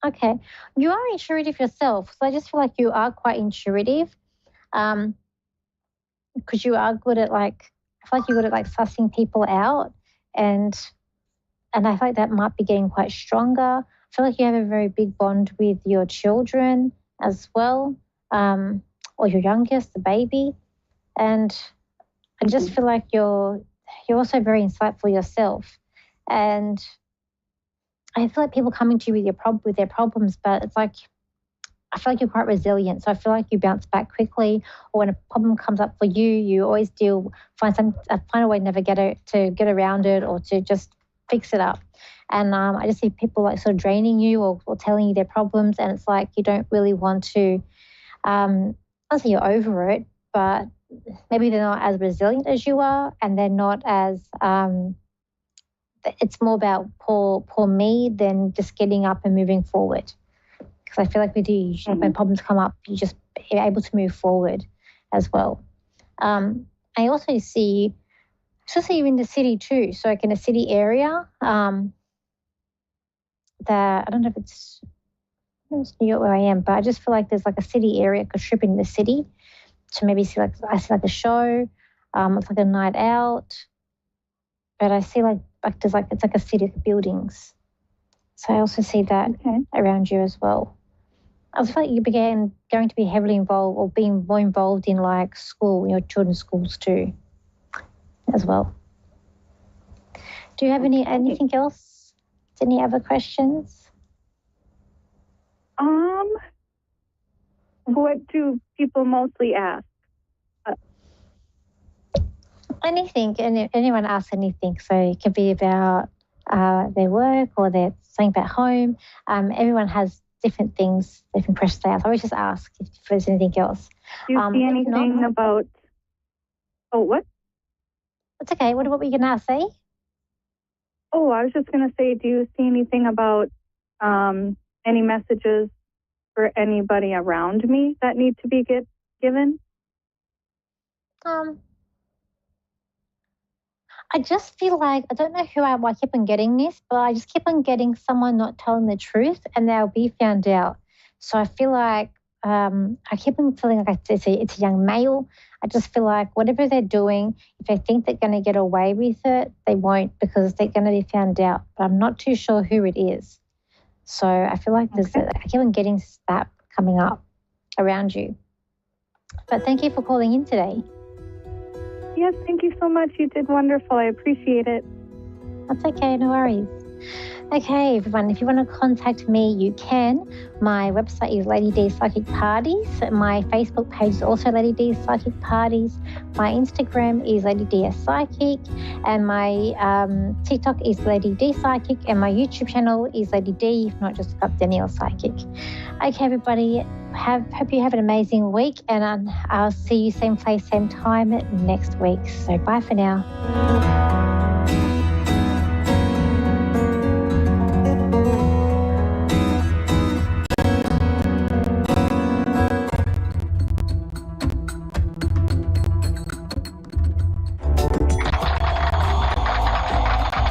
Okay. You are intuitive yourself, so I just feel like you are quite intuitive. Because you are good at I feel like you're good at sussing people out, and I feel like that might be getting quite stronger. I feel like you have a very big bond with your children as well, or your youngest, the baby, and I just feel like you're also very insightful yourself, and I feel like people coming to you with their problems, but it's like I feel like you're quite resilient. So I feel like you bounce back quickly, or when a problem comes up for you, you always find a way to get around it or to just fix it up. And I just see people like sort of draining you or telling you their problems, and it's like you don't really want to. I'll say you're over it, but maybe they're not as resilient as you are, and they're not as. It's more about poor me than just getting up and moving forward. Because I feel like with you, when problems come up, you're able to move forward as well. I also see you in the city too. So like in a city area, that I don't know if it's New York where I am, but I just feel like there's like a city area, like a trip in the city to maybe see like a show, it's like a night out. but I see like there's like it's like a city of buildings. So I also see that around you as well. I feel like you began going to be heavily involved or being more involved in like school, your children's schools too, as well. Do you have anything else? Any other questions? What do people mostly ask? Anything, anyone asks anything. So it can be about their work or their something about home. Everyone has different things, different questions they ask. I always just ask if there's anything else. Do you see anything about? Oh, what? It's okay. What were you gonna say? Oh, I was just gonna say, do you see anything about any messages for anybody around me that need to be given? I just feel like, I don't know why I keep on getting this, but I just keep on getting someone not telling the truth and they'll be found out. So I feel like I keep on feeling like it's a young male. I just feel like whatever they're doing, if they think they're going to get away with it, they won't because they're going to be found out. But I'm not too sure who it is. So I feel like I keep on getting that coming up around you. But thank you for calling in today. Yes, thank you so much. You did wonderful. I appreciate it. That's okay, no worries. Okay, everyone, if you want to contact me, you can. My website is Lady D Psychic Parties. My Facebook page is also Lady D Psychic Parties. My Instagram is Lady D Psychic. And my TikTok is Lady D Psychic. And my YouTube channel is Lady D, if not just look up Danielle Psychic. Okay, everybody, hope you have an amazing week. And I'll see you same place, same time next week. So bye for now.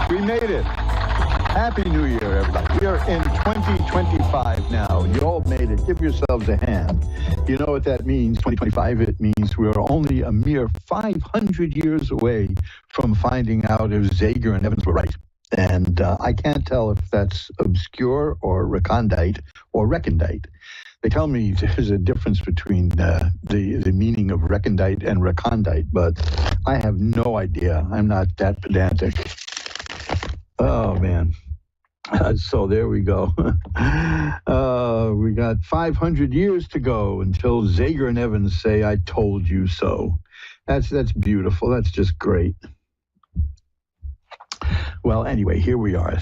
We made it. Happy New Year, everybody. We are in 2025 now. You all made it. Give yourselves a hand. You know what that means, 2025? It means we are only a mere 500 years away from finding out if Zager and Evans were right. And I can't tell if that's obscure or recondite or recondite. They tell me there's a difference between the meaning of recondite and recondite, but I have no idea. I'm not that pedantic. Oh, man. So there we go. We got 500 years to go until Zager and Evans say, I told you so. That's beautiful. That's just great. Well, anyway, here we are,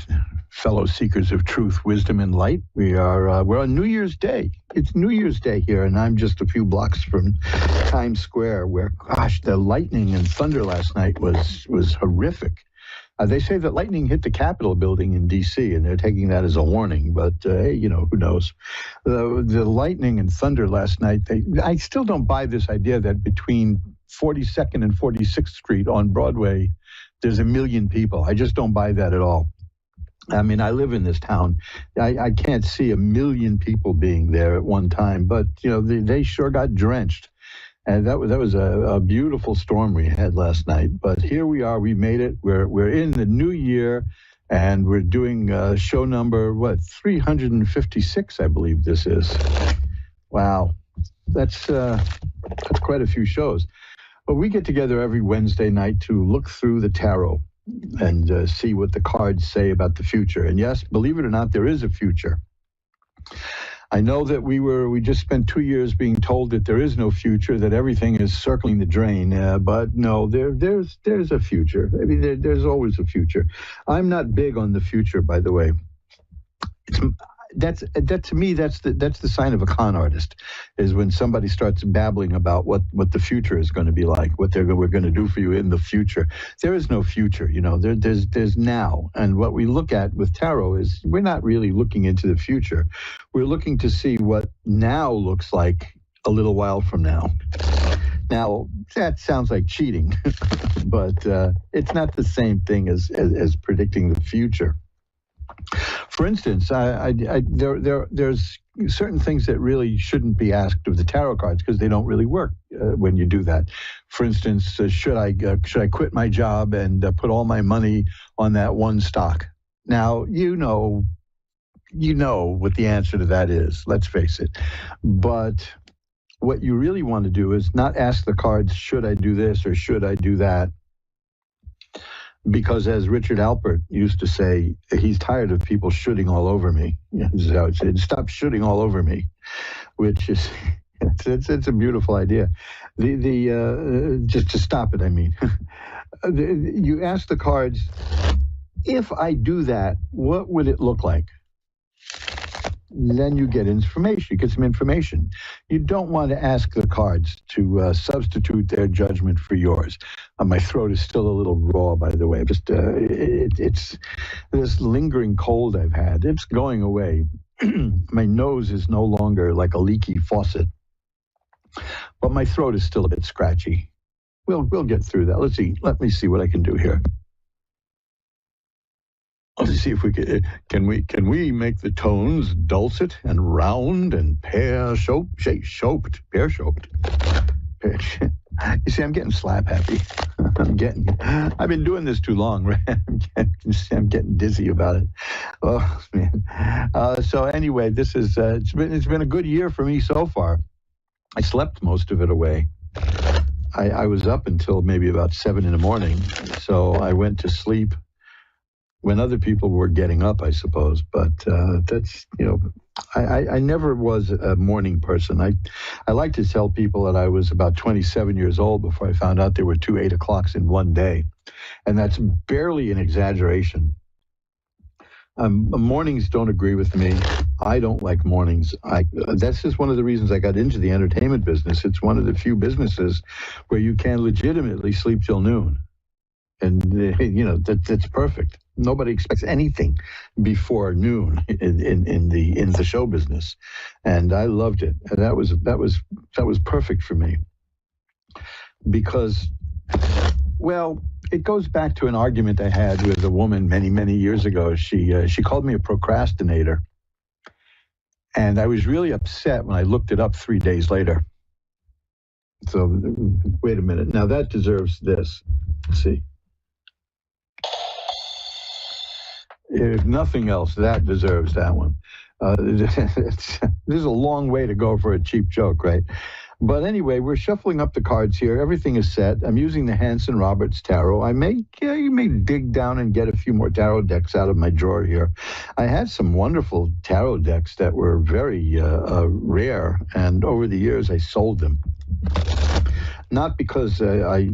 fellow seekers of truth, wisdom, and light. We're on New Year's Day. It's New Year's Day here, and I'm just a few blocks from Times Square, where, gosh, the lightning and thunder last night was horrific. They say that lightning hit the Capitol building in D.C., and they're taking that as a warning, but, hey, who knows? The lightning and thunder last night, I still don't buy this idea that between 42nd and 46th Street on Broadway, there's 1 million people. I just don't buy that at all. I mean, I live in this town. I can't see 1 million people being there at one time, but, they sure got drenched. And that was a beautiful storm we had last night. But here we are. We made it. We're in the new year, and we're doing show number 356, I believe this is. Wow, that's quite a few shows. But we get together every Wednesday night to look through the tarot and see what the cards say about the future. And yes, believe it or not, there is a future. I know that we just spent 2 years being told that there is no future, that everything is circling the drain. But no, there's a future. I mean, there's always a future. I'm not big on the future, by the way. That to me, that's the sign of a con artist, is when somebody starts babbling about what the future is going to be like, what we're going to do for you in the future. There is no future, there's now. And what we look at with tarot is we're not really looking into the future. We're looking to see what now looks like a little while from now. Now, that sounds like cheating, but it's not the same thing as predicting the future. For instance, there's certain things that really shouldn't be asked of the tarot cards because they don't really work when you do that. For instance, should I quit my job and put all my money on that one stock? Now, you know what the answer to that is, let's face it. But what you really want to do is not ask the cards, should I do this or should I do that? Because as Richard Alpert used to say, he's tired of people shooting all over me. This is how it said, stop shooting all over me, which is, it's a beautiful idea. Just to stop it, I mean. You ask the cards, if I do that, what would it look like? Then you get information. You get some information. You don't want to ask the cards to substitute their judgment for yours. My throat is still a little raw, by the way. Just it's this lingering cold I've had. It's going away. My nose is no longer like a leaky faucet, but my throat is still a bit scratchy. We'll get through that. Let me see what I can do here. Let's see if we can we make the tones dulcet and round and pear-shaped. You see, I'm getting slap happy. I've been doing this too long, right? I'm getting dizzy about it. Oh man. So anyway, this is it's been a good year for me so far. I slept most of it away. I was up until maybe about 7 in the morning, so I went to sleep when other people were getting up, I suppose. But that's, I never was a morning person. I like to tell people that I was about 27 years old before I found out there were 2 8 o'clocks in one day. And that's barely an exaggeration. Mornings don't agree with me. I don't like mornings. That's just one of the reasons I got into the entertainment business. It's one of the few businesses where you can legitimately sleep till noon. And, that's perfect. Nobody expects anything before noon in the show business. And I loved it. And that was perfect for me. Because, well, it goes back to an argument I had with a woman many, many years ago. She called me a procrastinator. And I was really upset when I looked it up 3 days later. So, wait a minute. Now that deserves this. Let's see. If nothing else, that deserves that one. There's a long way to go for a cheap joke, right? But anyway, we're shuffling up the cards here. Everything is set. I'm using the Hanson Roberts Tarot. You may dig down and get a few more tarot decks out of my drawer here. I had some wonderful tarot decks that were very rare, and over the years I sold them. Not because I